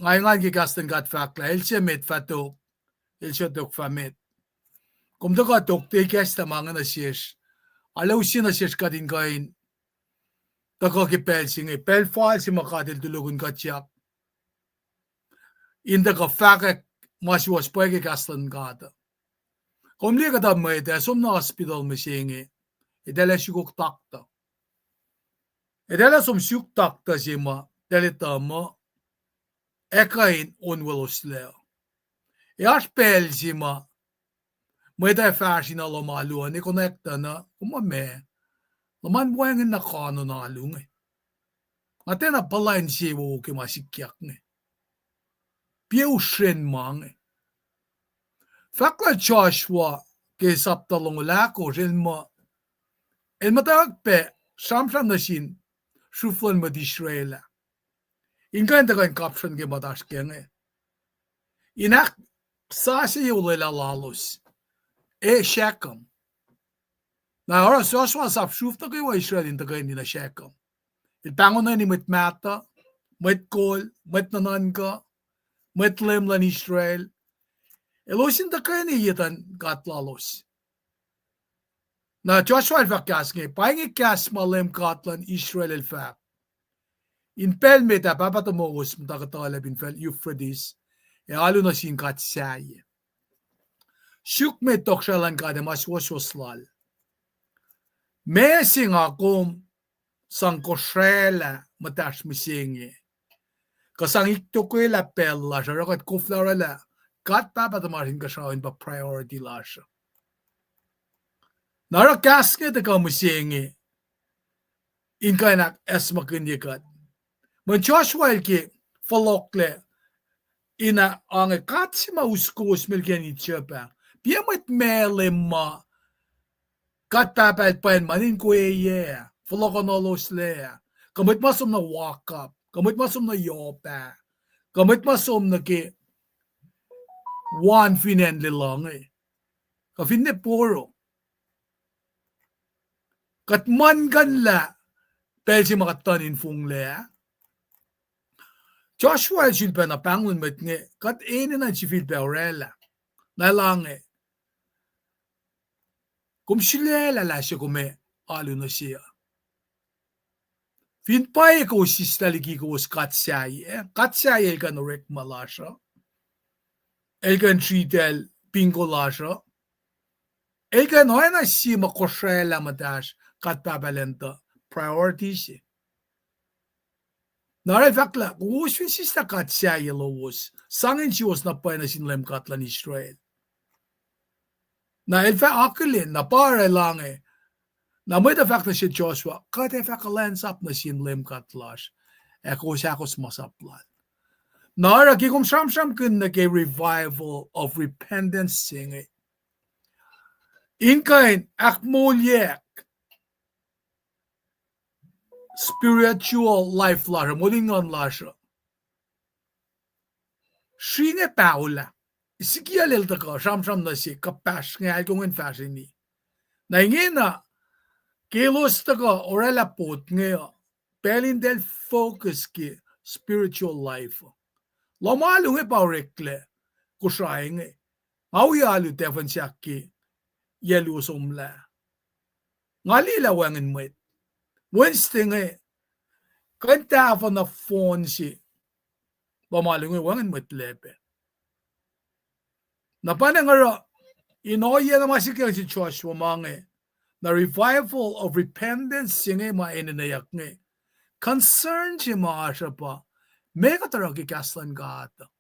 B: ngayon gikastan kat fakla. Ilsiya met fatok. Ilsiya tok famet. Kung daga tok di kesta mga nasik. Alaw siya nasik ka din kain. Daga kipel singi. Pel fal si makadil tulugun katyak. In the fakak was pwede kastan gata. Kom liga da mwet som na hospital mesinge. Idele shugok takta. Idele som shuk takta sima delita mo ekain onwelosle. Yash pel sima mweta fashion alo maluan ni connecta na umame. Laman buwangin na kano na alunge. Matena palain siwo ke masikyak nge. Piu shen mange. Fakla Joshua ke saptalong lako mo el matag pe samsam na sin shuflan mo di Israel. Ingan da kan caption ke matash kenge. Inak sasi yulela lalos. Shekam. Na ora Joshua sap shufta ke wa Israel in da kan ni na Shekam. Il pangon na ni met mata, met kol, met nananka, met lemlan Israel. Elosin da kan ni yetan gatlalos. Na Joshua el-Fakas nge, paingi kas malem katlan Israel el-Fak. In pel meta papatomos mtakatalab in fel Euphrates, alu na sin katsay. Shuk me tokshalan kade mas wasoslal. Me singa kum sang kosrela matash misingi. Kasang iktokoy la pel la sharakat kuflarala. Kat papatomasin kasawin pa priority la siya. Nara kasket the kamusingi in kainak esmakindikat. When Joshua ke falokle ina ang katsima uskos milgeni chapa. Piamet mele ma katapal pen manin kueye falokonolos le. Kamit masom na walk up. Kamit masom na yopa. Kamit masom na ke one finen lilang eh. Kafinne poro. Kat man gan la pel si makatanin fung le. Joshua silpa na pangun met nge kat ene na si filpa orela. Na lang eh. Kum silela la siya kume alu na siya. Fin pa ko sistaliki ko katsay eh. Katsay el kan rek malasya. El kan tritel pingo lasya. El kan hoy na si makosrela matash. Kat pabalenta priorities. Naray fakla, kung sista kat siya yellows, sangin siya na pa na sinlem katlan Israel. Na elfa akulin, na para lang eh, na may da fakla si Joshua, kat e fakalens up na sinlem katlash, eko siya kos masaplan. Nara kikum sham kun na kay revival of repentance sing eh. Inkain akmulyek, spiritual life lasha, muling on lasha. Shine paula. Isikia lelta ka, sham na si, kapash, ngay kungen fashion ni. Na ingena, kilos ta ka, orela pot ngayon, pelin del focus ki spiritual life. Lamalu pa rekle, kushaing eh. Awiyalu tefan siya ki, yelusum la. Ngalila wangin mwet. Wednesday nga kanta fa na phone si pamalungi wangan matlepe. Napana nga inoya na masikang si Joshua mange na revival of repentance singe maininayak nga concern si maasya pa may kataraki kaslan gata.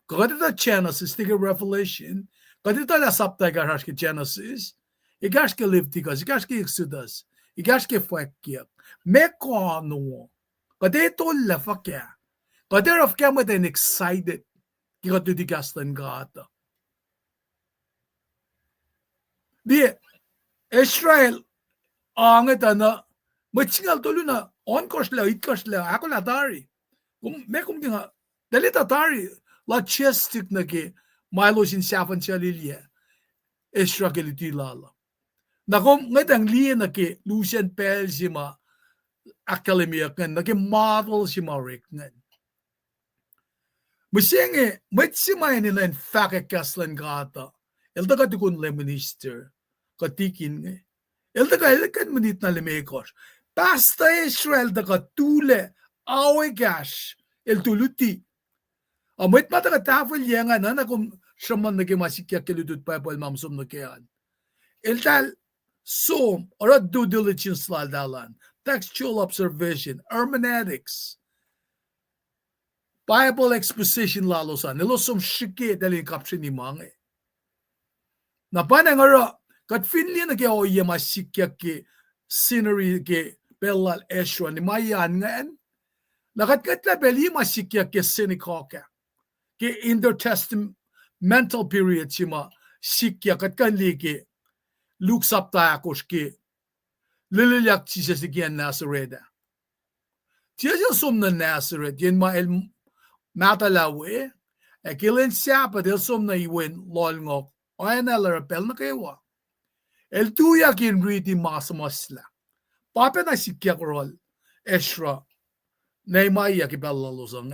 B: Kakatita Genesis tiga Revelation katita la sapta garash ki Genesis igash ke Leviticus igash ke Exodus igash ke fakya me ko no kade to la fakya kade of kama den excited ki katu di kastan gata di Israel anget ana machingal tolu na on kosla it kosla ako la tari me kum dinga dalita tari la chestik na ke Milo sin safan chalilia Israel ke litilala na kung ngatang liyan na ke Lucian Pel si ma akademia kan na ke model si ma Rick ngan. Masinge, maitsimay nila in fact kaslan gata. Elda ka tukun le minister, katikin nga. Elda ka elakan manit na lemekos. Basta Israel da ka tule, awe gash, el tuluti. Mwet mata ka tafel yengan na kum shaman na masikya kiludut Bible mamsum na kayan. Iltal som or due diligence la dalan, textual observation, hermeneutics, Bible exposition lalo sa nilosom shike dalin kapsin ni mange. Na panangara kat finli na kaya o iya masikya ke scenery ke belal Jeshua ni mayan ngayon. Nakat la beli masikya ke sinikoka ke intertestamental period sima sikya kat kanli ke Luke sapta akos ke liliyak Jesus again Nazareth. Jesus som na Nazareth yen ma el matalawe kilin siapa del som na iwen lol ngok ayan ala rapel na kayawa. El tuyak in riti masamasla. Papa na sikya rol Ezra Nehemiah ki bellalusang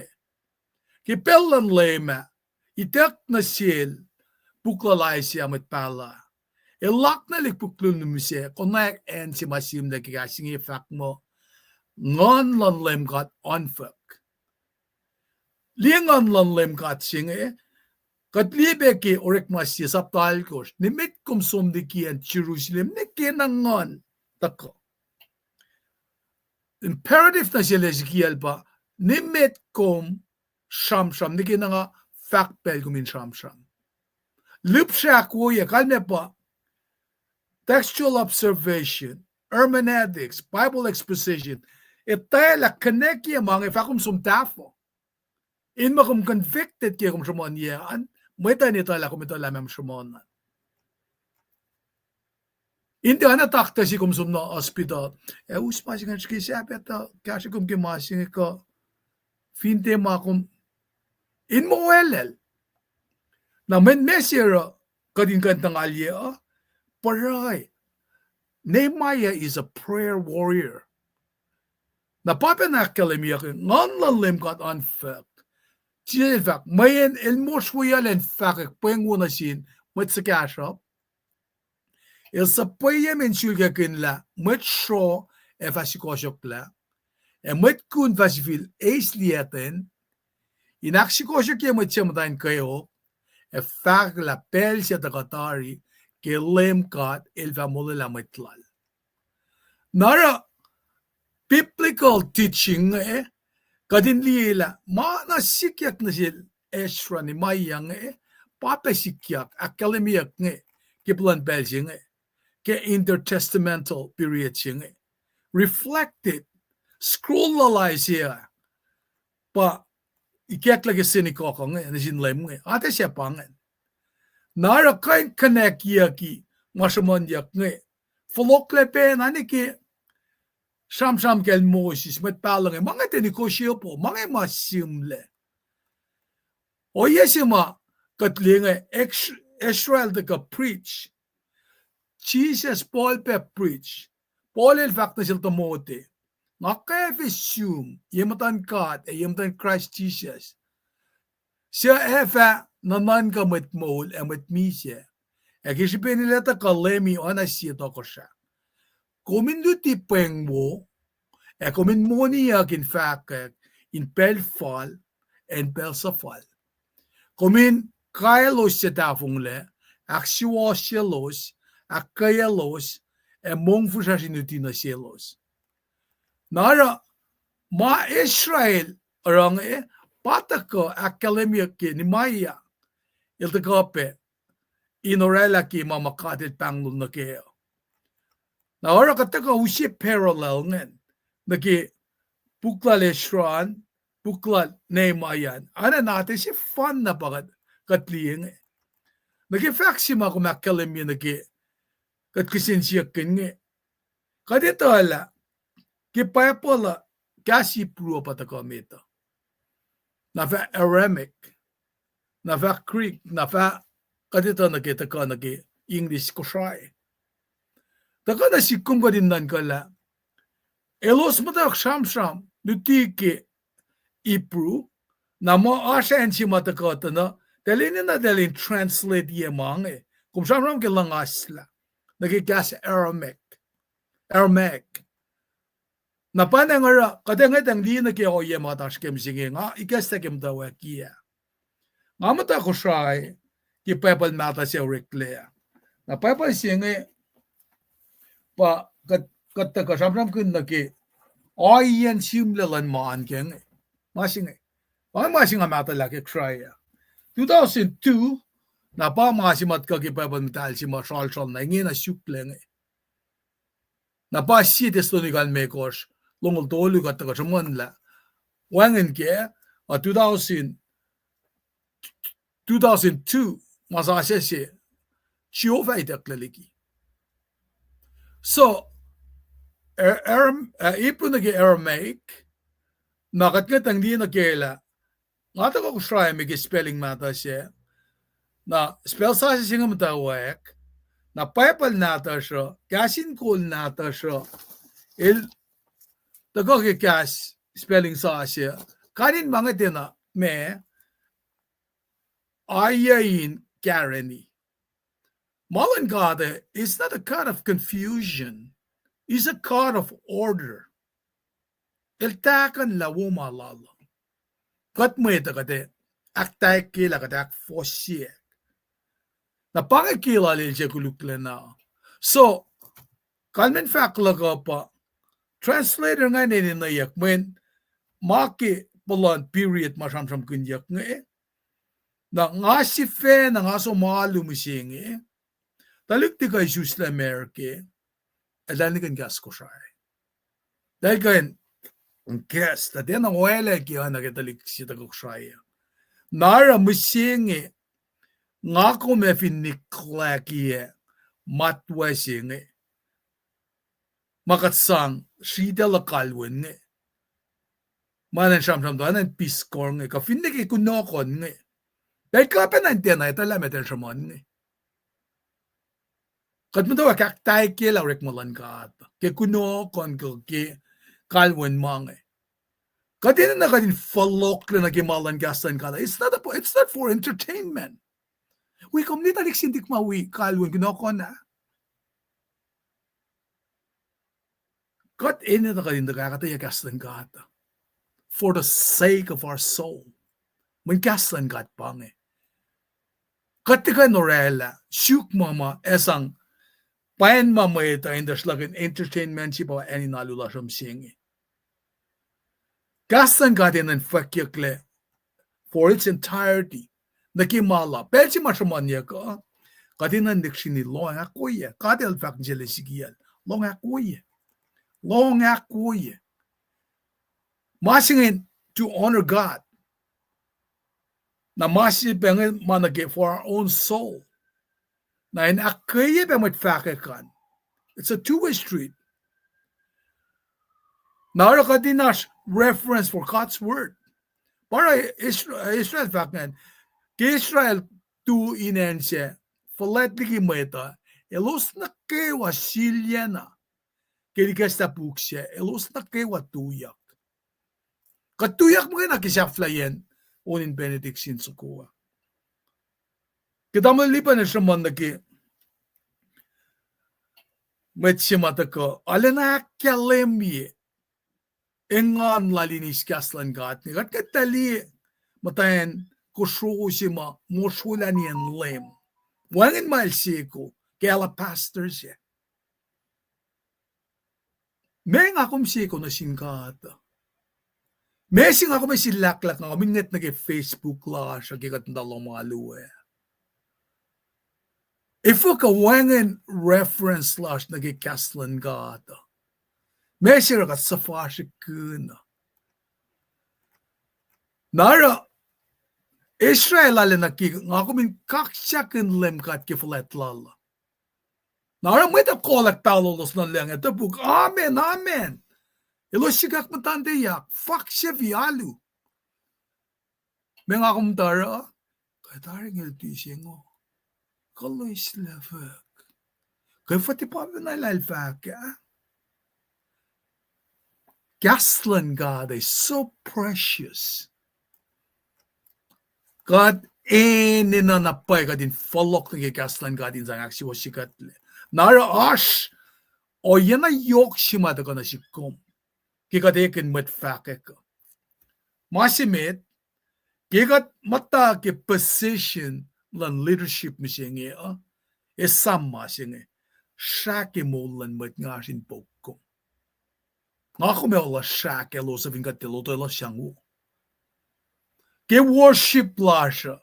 B: ki bellan lema itek na siel buklalay siya met pala. Elak na likpuklun numise konak en si masim na kikasing ifak mo ngon lan lem kat onfak. Liangan lan lem kat singe kat libe ki orek masya saptal kos nimit kum somdikian Jerusalem ne kinangon tako. Imperative na siya Ezekiel ba nimit kum sham ne kinanga fakpel kumin sham. Lupsha kuya kalme pa textual observation, hermeneutics, Bible exposition, itay la connect ya mga ifakum sumtafo. In makum convicted kaya kum sumon yan, mweta nito la kum ito lamang sumon. Hindi ana takta si kum sumno hospital. Uspa si kanski Shabbethai, kasi kum kimasing ko, finte makum, in mo welel. Na men mesira, kadin kantang alya, Paray. Nehemiah is a prayer warrior. Napapanakalimyak ngon lalim kat on fact. Fact, mayan elmoswayal and fact penguna sin met sa kashop. El sa payem en shulga kinla met show e fasikosok la. E met kun fasifil eis liaten. Inaksikosok ya met siyamatain kayo. E fact la pel siya takatari. Ke lem kat elva mula mitlal. Nara biblical teaching kadin lila ma na sikyak na sil Ezra ni mayang papa sikyak akademiyak ke plan belging ke intertestamental period sing reflected scrollalize siya pa ikyak lagi sinikokong na sin lem ate siya pangan. Nara kain connect yaki masamon yak folokle pe nani ki sham kel Moses met palang mga tenikosyo po mga masimle o yesima katlinga Israel de ka preach Jesus Paul pe preach Paul el fact na sil Timothy nakefisum yematan kat yematan Christ Jesus siya efa naman ka met mol met misya. Kisipin nila ta kalemi o na siya to ko siya. Kuminduti pengmo, kumin mo niya in fact in pelfal and pelsafal. Kumin kailos siya tafong le, aksiwa selos, akayelos, mongfu siya sinuti na selos. Nara, ma Israel, orang patako akademia ki ni Maya ilta kape inorela ki mamakatit panglun na kaya. Na ora kataka usi parallel ngen naki bukla Ezra'n bukla Nehemiah ana natin si fun na pakat katliyeng naki faksima ko akademia naki katkisinsiyak kinge kadito ala ki payapola kasi pruwa pataka mito. Nafa Aramaic, nafa Greek, nafa kadito nakita ka nagi English ko siya. Taka na sikum ka din nan kala. Elos matak sham nutiki Hebrew na mo asya en si matakota na dalin na dalin translate yemang Kung sham ke lang asla nagigas Aramaic. Napanangara kadang-kadang di na kaya oye matash kem sige nga ikas ta kem dawa kia. Ngamata ko siya ki pepal mata siya reclare. Na pepal siya nga pa kat ka samsam kun na ki ayan simlalan maan keng masing masing mata laki try 2002 na pa masimat ka ki pepal metal si marshal na ngin na supleng na pa si tesonical makers longol tolu kat ka samon la wangen ke 2002 Maaseiah siya Jehova itaklaliki. So, ipon na Aramaic, nakatngat ang di na kela, nga ko kusraya may spelling mata siya, na spell sa siya nga matawak, na paypal nata siya, kasin cool nata siya, tago kas spelling sa siya, kanin mga tina, may, ayayin kareni. Mullen God is not a God of confusion. He's a God of order. Iltakan lawo malala. Kat mo ito kate, aktay kila kate ak fosye. Na pangakila li siya kulukla na. So, kalmen fakla ka pa, translator nga ninayak when maki pulan period masamsam kunyak nga na nga si fe na nga so malumising talik di kay Jesus na Amerike, dahil ni kan gas ko siya. Dahil kan, ang gas, dati ang wala kaya nakitalik siya ko siya. Nara musingi, nga ko may finikla kaya, matwa siya makatsang, siya lakalwan manan siyam-siyam doon, ang piskor ka finik ikunokon dahil kapan ang tiyanay, talametan siya man kat mo daw aketeya kila rek malan ka ke kuno kon ke kalwen mange kat din na kadin falok na gimalan gastan ka it's not for entertainment we kom nita dik sindik mawi kalwen kuno kon na kat ina na kadin da aketeya gastan ka for the sake of our soul mun gastan ka pange kat ka norela shuk mama esang paen mameta in der slagen entertainment si pa any nalula som singi. Gastan gaden en fakirkle for its entirety. Nakimala. Pelsi mashamanya ka. Kadinan diksini long akoye. Kadel fak jelesigial. Long akoye. Long akoye. Masingin to honor God. Na masi pengen manage for our own soul. Na in aketeya bemit fakekan. It's a two-way street. Nara kadinash reference for God's word. Para Israel faken. Ke Israel tu inense. Falet ligi meta. Elos na kewa silyana. Kelikasta puksya. Elos na kewa tuyak. Katuyak mo na kisaflayen. Unin benediksin sukuwa. Kita maliban na siya man nagi met siya mataka alana kalemye engan lalinis kaslan gat ni kat katali matayen kusho si ma mosulan yan lem wangin malsiko kaya pastor siya may nga kum siko na singkata may sing ako may silaklak na minget na kay Facebook la siya kikat ndalong mga luwe. If we kawangan reference lash nagikaslan gata, mesira kat safashi kuna. Nara Israel ala nakik nga kumin kaksyakin lem kat kifulet lala. Nara may ta kolak talolos na lang ito buk. Amen, amen. Ilo sigak matandayak. Fuck siya vialu. May nga kumtara, kataring iltisya ngo. Kaloy slavak. Kaya fati pa na lalfak, Gaslan God is so precious. God ninanapay ka din falok na gaslan God din sa aksi wasikatle. Nara ash o yan na yok shimata ka na sikom. Kikadekin met fake ka. Masimit Gigat mata ke position lan leadership misinge sama singe shake mo lan met ngasin pokko. Ngako me ola shake elos vinga teloto ela shangu. Ke worship lasha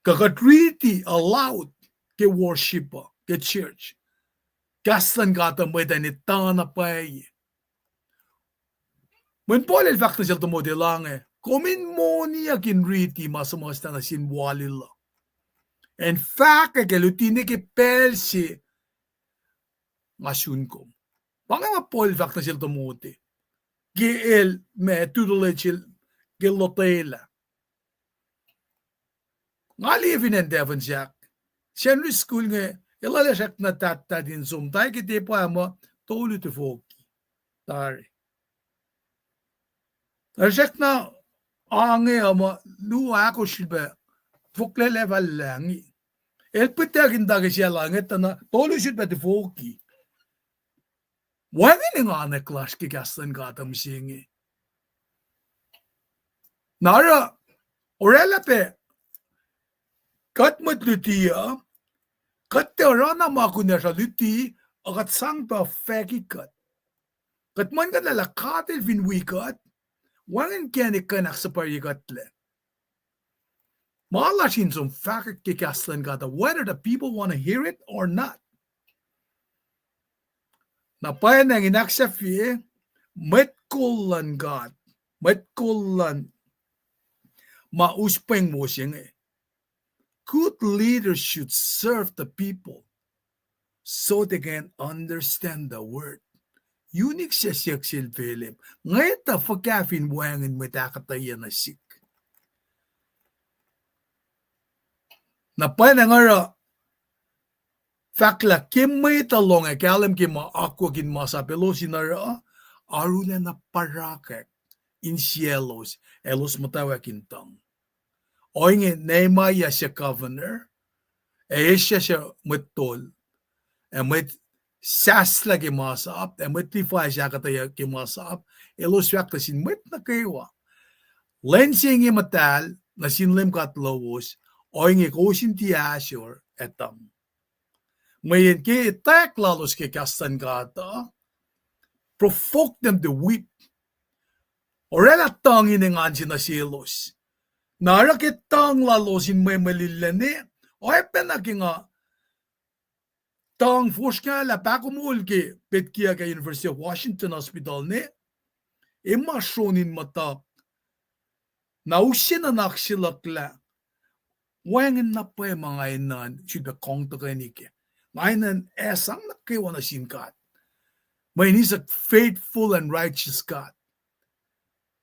B: kagatreaty allowed ke worshiper ke church. Gaslan gata met en itana paye. When Paul el fakta sel tomo de lange, komin monia kin riti masamasta na sin walila. En fact ke lutine ke pelsi masun kom. Pangama Paul fakta sel tomo de. Ge me tudolechil ge lotela. Ngali vinen devon jak. Sen school nge elale jak na tatta din sum tai ke te pa mo tolu te foki. Tari. Arjek na ange ama lu ako shilbe fokle level langi. El putagin daga siya langit na tolu shilbe te foki. Wangin nga ane clash ki gastan gata misingi. Nara orela pe kat matlutia kat te rana makunya sa luti akat sang pa feki kat. Kat man ka lalakatil vinwikat wangin kene kanak sa parigatle. Malashin some fact kikaslan gata whether the people want to hear it or not. Napayan ang inaksafi metkulan God. Metkulan mauspeng mo siyang Good leaders should serve the people so they can understand the word. Unique siya siya Philip. Ngayon ta pagkafin wangin met aketeya na sik. Napayan nga fakla kimay talong kalam kima Akkub kin Ma Sap elos inara arula na parakek in selos elos matawakin tang. Inge Nehemiah siya governor, siya metol, met sasla ki Ma Sap, met Levi siya aketeya ki Ma Sap, elos fakta sin met na kaywa. Lensing matal na sinlim katlawos, inge kosin tiyasyor etam. Ngayon ki tek lalos ki kastan gata, provoke them to weep. Orela tangin ng ansi na selos. Narakitang lalosin may malilane, o penaki nga, tang forskya la pakumul ki petkia ka University of Washington Hospital ne, masyonin matak, nausin na naksilakla, wangin na pa mga inan, siya kong takanike. Ngayon esang nakiwa na sinkat. May he's a faithful and righteous God.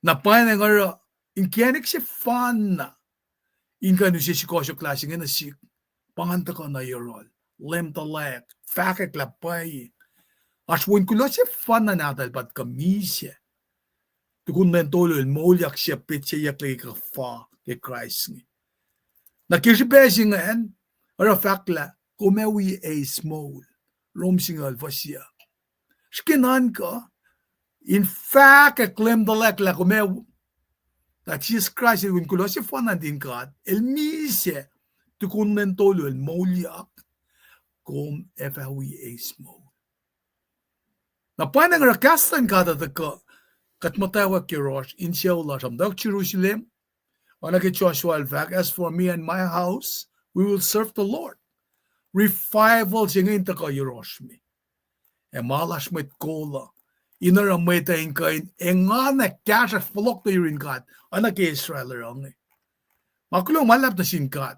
B: Napayan nga inkenik si fan na. Inka nyo siya si Kosyo klase nga na si panganta ko na yorol. Lem talek. Fakek lapay. Aswin ko lang si fan na natal pat kami siya. Tukun na tolo molyak siya pit siya yak lagi ka fa kay Christ nga. Nakisipesi nga yan. Ara fakla. Kumewi a small. Romsingal fa siya. Skinan ka. In fact, claim the lek la kumewi. That Jesus Christ will kulo si fanan din God. El mise. Tukun na tolo el molyak. Kum efawi a small. Napanang rakastan ka da ka. Katmatawa ki Rosh. In siya ula samdak Jerusalem. Anaki Joshua al-Fak. As for me and my house, we will serve the Lord. Revival singin ta ka Yeroshmi. Malas met kola. Inara meta in kain. Engana kasha flok to yurin kat. Anak Israel rang. Makulong malap na sinkat.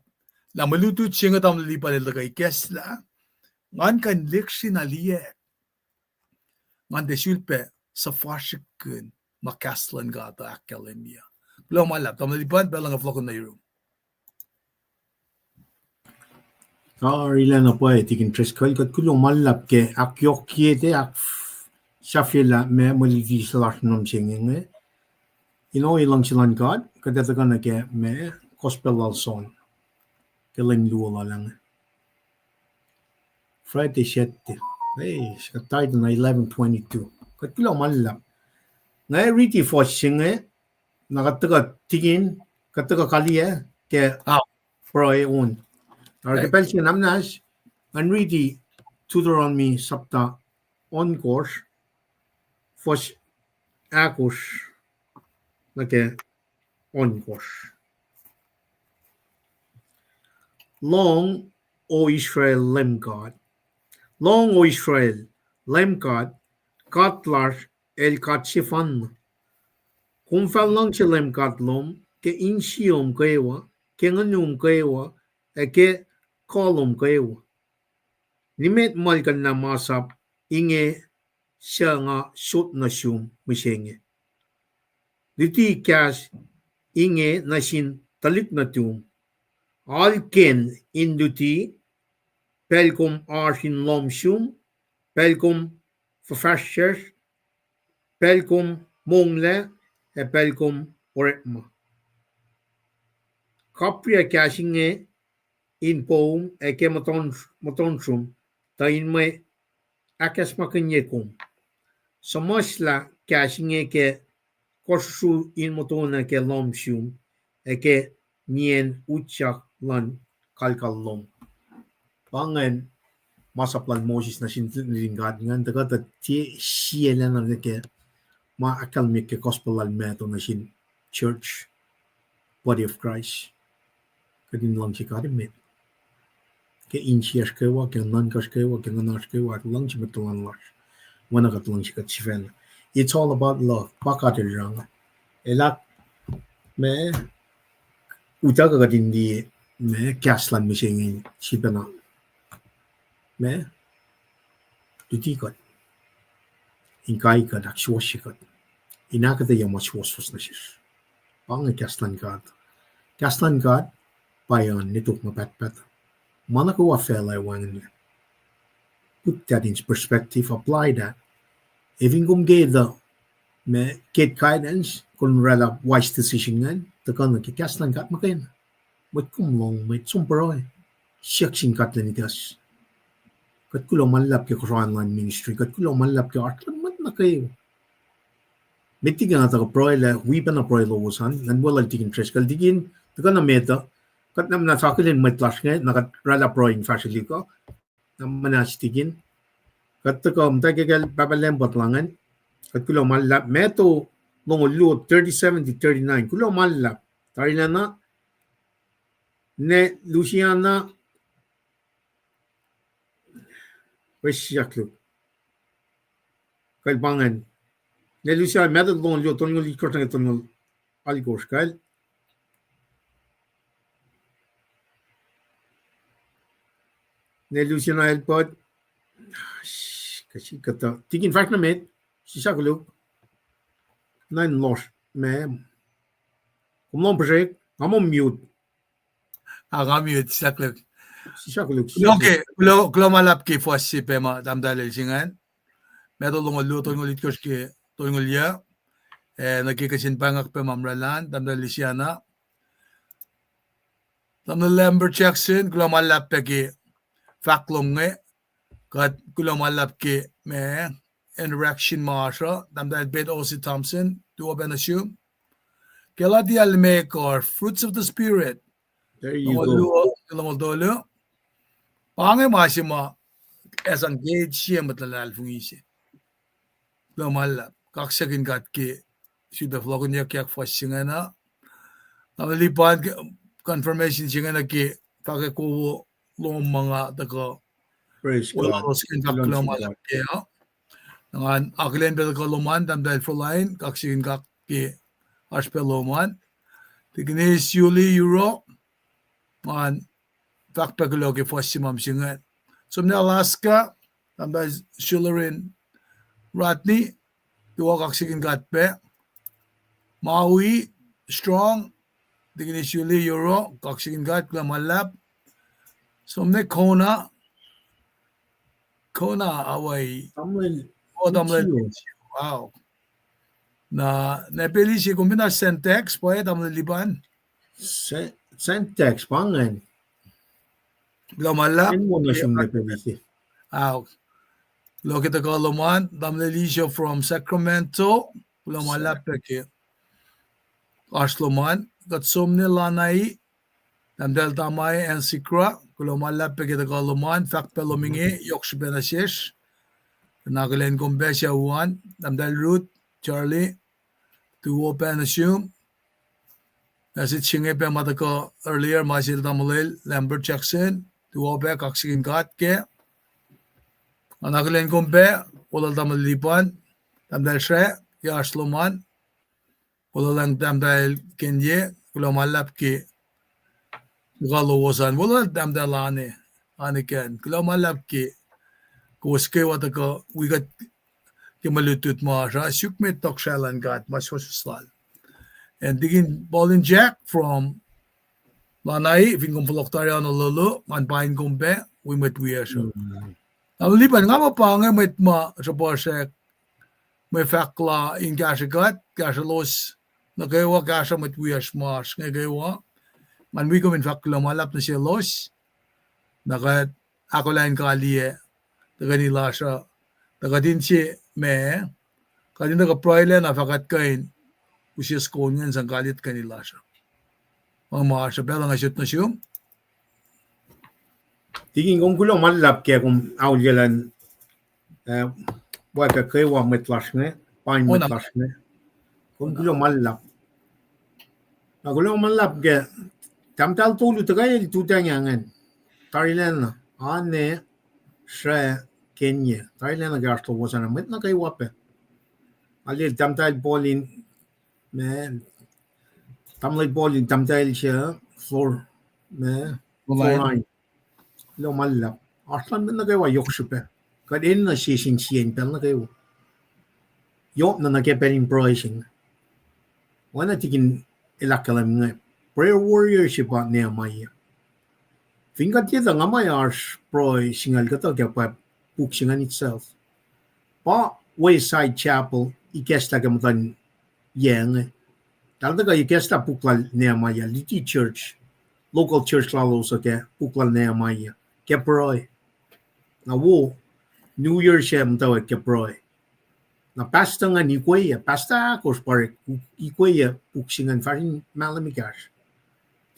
B: La malutut singa tam lipa nila kay kesla. Ngan kan liksi na liye. Ngan desulpe sa fashikun makaslan gata aketeya. Kulong malap tam lipa belang flok na yurin.
A: Ilan na po tikin tres kal kat kulong malap ke akyokye ak safela me maligi slash nom singing ilang silan God kadata kana ke me gospel song keling luola lang Friday 7 skatay na 11:22 kat kulong malap na riti for singe nakataga tingin Katika kalia ke proe un. Archipel si namnas anridi Deuteronomy sapta on course fos akus nake on course. Long, O Israel, Lamb God. Long, O Israel, Lamb God, Katlar el Katsifan. Kung lang si Lamb Katlom, ke insiom kaewa, ke nganum kaewa, ke kolom kaewa. Nimet malkan na Ma Sap, inge siya nga sut na siyum misenge. Diti Kahs, inge na sin talik na tum. Alken induti, pelkom arsin lomsum, pelkom verfashers, pelkom mongle, pelkom oretma. Kapria cashinge in poem eke matonsum, ta in me akasmakanyekum. Samasla cashinge ke korsu in motona ke lomsum, eke nien utsak lan kalkalom. Pangan masaplan Moses na sinlingad ngan taga ta ti siela na ke ma akalmik ke gospel al meto na sin church body of Christ kadin lang si kadimit ke insias ke wa ke nan kas ke wa ke nanas ke wa lang si betulan las wana kat lang si kat sifen. It's all about love pakatil rang elak me utaga kadin di me kaslan misingin sipena me dutikot inkai ka dak shwashikot aketeya mas was nasis pang kaslan God bayan nituk mapatpat mana ko afela wangan put that in perspective apply that even gum geda me get guidance kun rela wise decision ngan takan ki kaslan God makain mat kum long mat sumperoy shakshin katlanigas kat kulo malap ke Quran ministry kat kulo malap ke atlan mat na kayo mitigan ata ko proile wipan na proilo usan nan wala tigin tres kal digin takan na meta kat nam na sakilin mat class nga nakat rala proing facility ko nam manastigin kat ko mtagel papalem botlangan kat kulo malap meto long lu 37 to 39 kulo malap tarila na ne Luciana Wesiyaklu kalbangan ne Lucia meto long lu tonyo likortang tonyo aligos kal ne Luciana elpod kasi kata tigin fact na met sisaklu nine lost me kumlong project amom mute
B: Agamit saklik.
A: sisaklu
B: Okay, kulo malap ki fos si pema damdalel singan. Meto long luto ng litkos ki toingol ya. Nagkikasin pangak pe mamralan damdalel siya. Damdal lember Jackson kulo malap pe ki faklong nge. Kat kulo malap ki me interaction maasha damdalel bet Osi Thompson duwa benasum. Kelita almek or fruits of the spirit.
A: there you go
B: Long dolo. Pange masima as engaged siya matalal fungisi. Lomala kaksagin kat ki should have logon niya kyak fashinga na. Nalilipan confirmation siya na ki pakikuwo long mga taga
A: praise
B: wala
A: God
B: roskin kak lomala kaya. Nangan akilen bel ka loman damdal for line kaksigin kak ki aspel loman. Tignis Yuli Euro man pakpagulo ki fasimam singa. So na Alaska damdal Shularin Ratni, duwa kaksigin gatpe. Maui, strong, diginis Yuli Euro, kaksigin gat, glamalap. Somne Kona, away. Damle, wow. Na nepili si kumbina Sentex, po damle liban.
A: Sentex pangan
B: Glamalap.
A: mo na siyang nepili
B: Look at the Goloman, damle lisyo from Sacramento, glamalap peke. Ashloman, Gatsomne Lanai, Namdel Tamai and Sikra, Kulomala Pegetaluman, Fak Pelomingi, Yokshibenashish, Nagalen Gombesha 1, Namdel Root, Charlie, to open assume, as it Chingepe Matako earlier, Masil Damalil, Lambert Jackson, to open Oxygen Gatke, Nagalen Gombe, Ola Damalipan, Namdel Shre, Yashloman, Ola Lang Damdel Kenye, Kulomalapki. Galowasan wala damdalane aniken klamalapki koske wataka we got kemalutut masha sukmet tokshalan got maswasal and digin ballin jack from lanai vingom poloktarian lolo man pain gombe we met we so liban nga mapanga met ma sa borsek may fakla in gashagat gashalos nagawa gasha met we mas ngagawa man we go in fakla malap na selos nakat ako lang kaliye taga nila siya taga din si me kadin taga proile na fakat kain usias konyan sang kalit kanila siya mga siya pero nga shoot na siya
A: Tingin kong kulo malap kaya kung awjalan waka kaya wa metlasne pain metlasne kung kulo malap na kulo malap kaya tamtal tulu tagay tutanyangan Tarilen ane shre Kenya Tarilen gasto wasana met na kay wape ali tamtal bolin me tamlay bolin tamtal siya floor me floor lo malap aslan met na kay wa yokshupe kadin na sising sien pel na kay yok na nakepelin pricing wana tikin ilakalam nga prayer warrior siya pa Nehemiah Fingat kita nga may ars proy singal kato kaya pa puksingan itself. Pa Wayside Chapel ikesta kamutan yang. Talda ka ikesta puklal Nehemiah liti church. Local church lalo sa kaya puklal Nehemiah. Kaya proy. Na wo New Year siya mtawa kaya proy. Na pasta nga ni kuya. Pasta akos pare ikuya puksingan farin malamikas.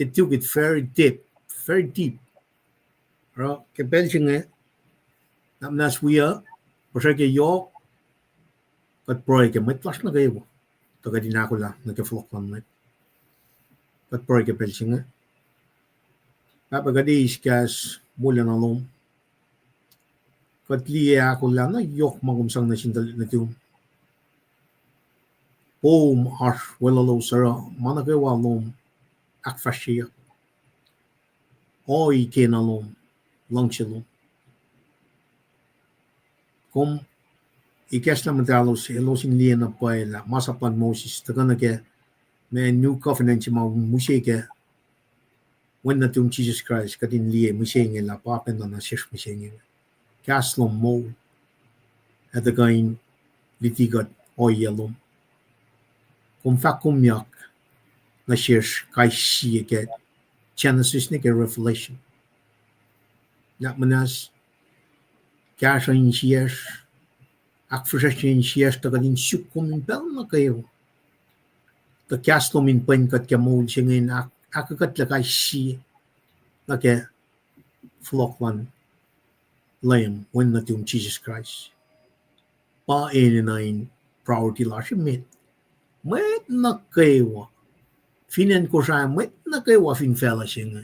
A: It took it very deep. Very deep. Right? Kepelsinge namnas wiya posake yok kat proy ke metlas na kayo taga dinako la nagka-flock lang met kat proy kepelsinge kapag iskas mula na lom kat liya ako lang na yok magumsang na sindal na tiyo Om harsh walalo sara managawa lom akfashiya Oi kenalom langsilom Kom ikes naman talos elosin liyan na paela masapan Moses taga na ke may new covenant si Maaseiah ke when na tung Jesus Christ katin liye Maaseiah la papen na nasyesh Maaseiah kaslom mo at the gain litigat oyelom kom fakumyak na syesh kai siye ke Genesis ni ke Revelation na manas Kasha in siyas akfusasya in siyas taga din sukumin pel na kayo ta kaslo min pen kat kamol singin akakat la kay si na ke flockwan lamb when na yung Jesus Christ pa in priority la siya met na kayo finan ko siya met na kayo fin fella siya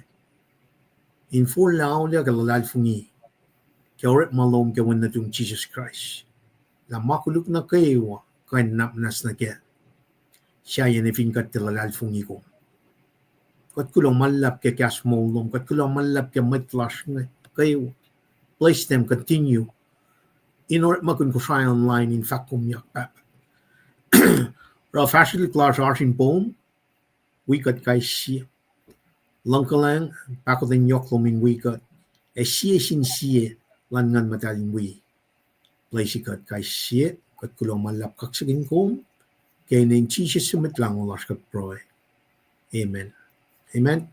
A: in full lao liya kalalal fungi kaya malom kaya when na yung Jesus Christ la makuluk na kayo kaya napnas na kaya siya yan ifin kat talalal fungi ko kat kulang malap kaya kas molom kat kulang malap kaya matlash na kayo place them continue in order makun ko siya online in fact kumyak pa ra facility class arsin poem we kat kay siya langkalang pakotin yok lomin we kat siya sin siya langan mataling we place kat kay siya kat kulang malap kaksagin ko kaya na yung Jesus sumit lang ulas kat proy amen amen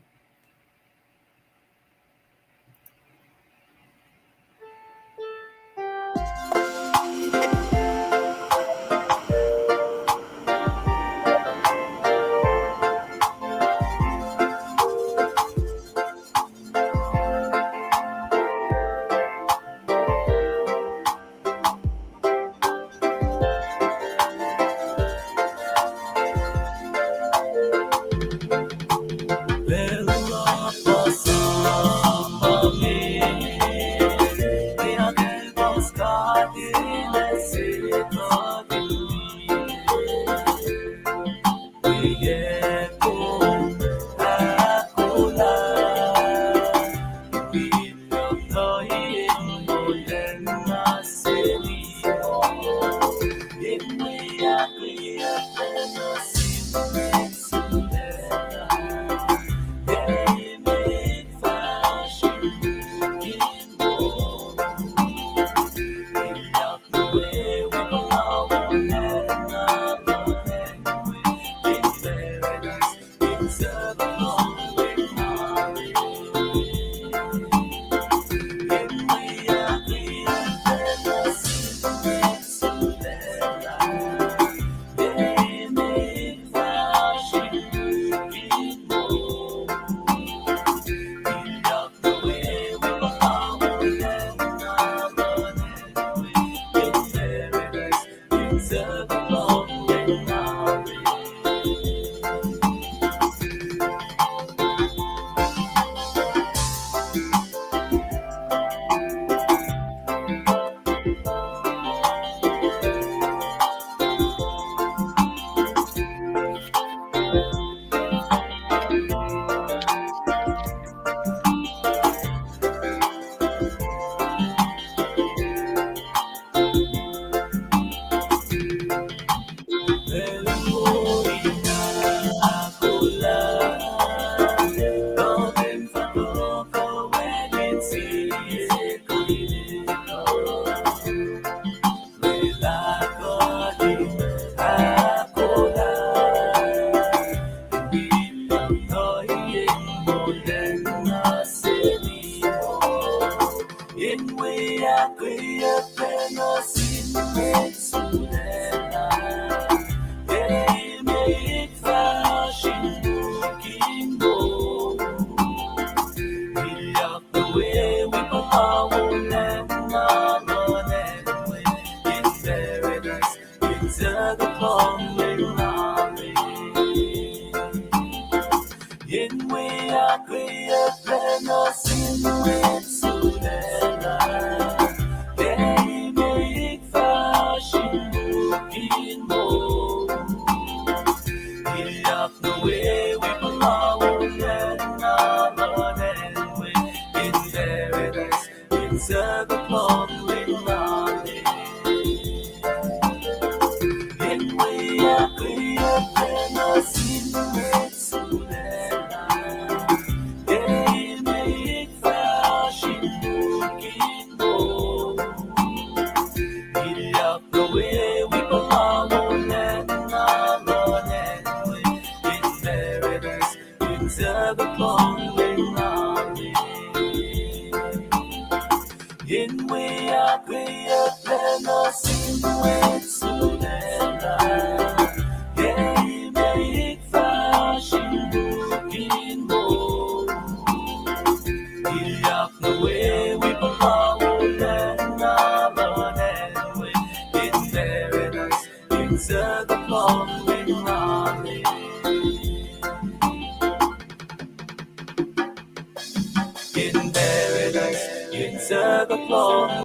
C: the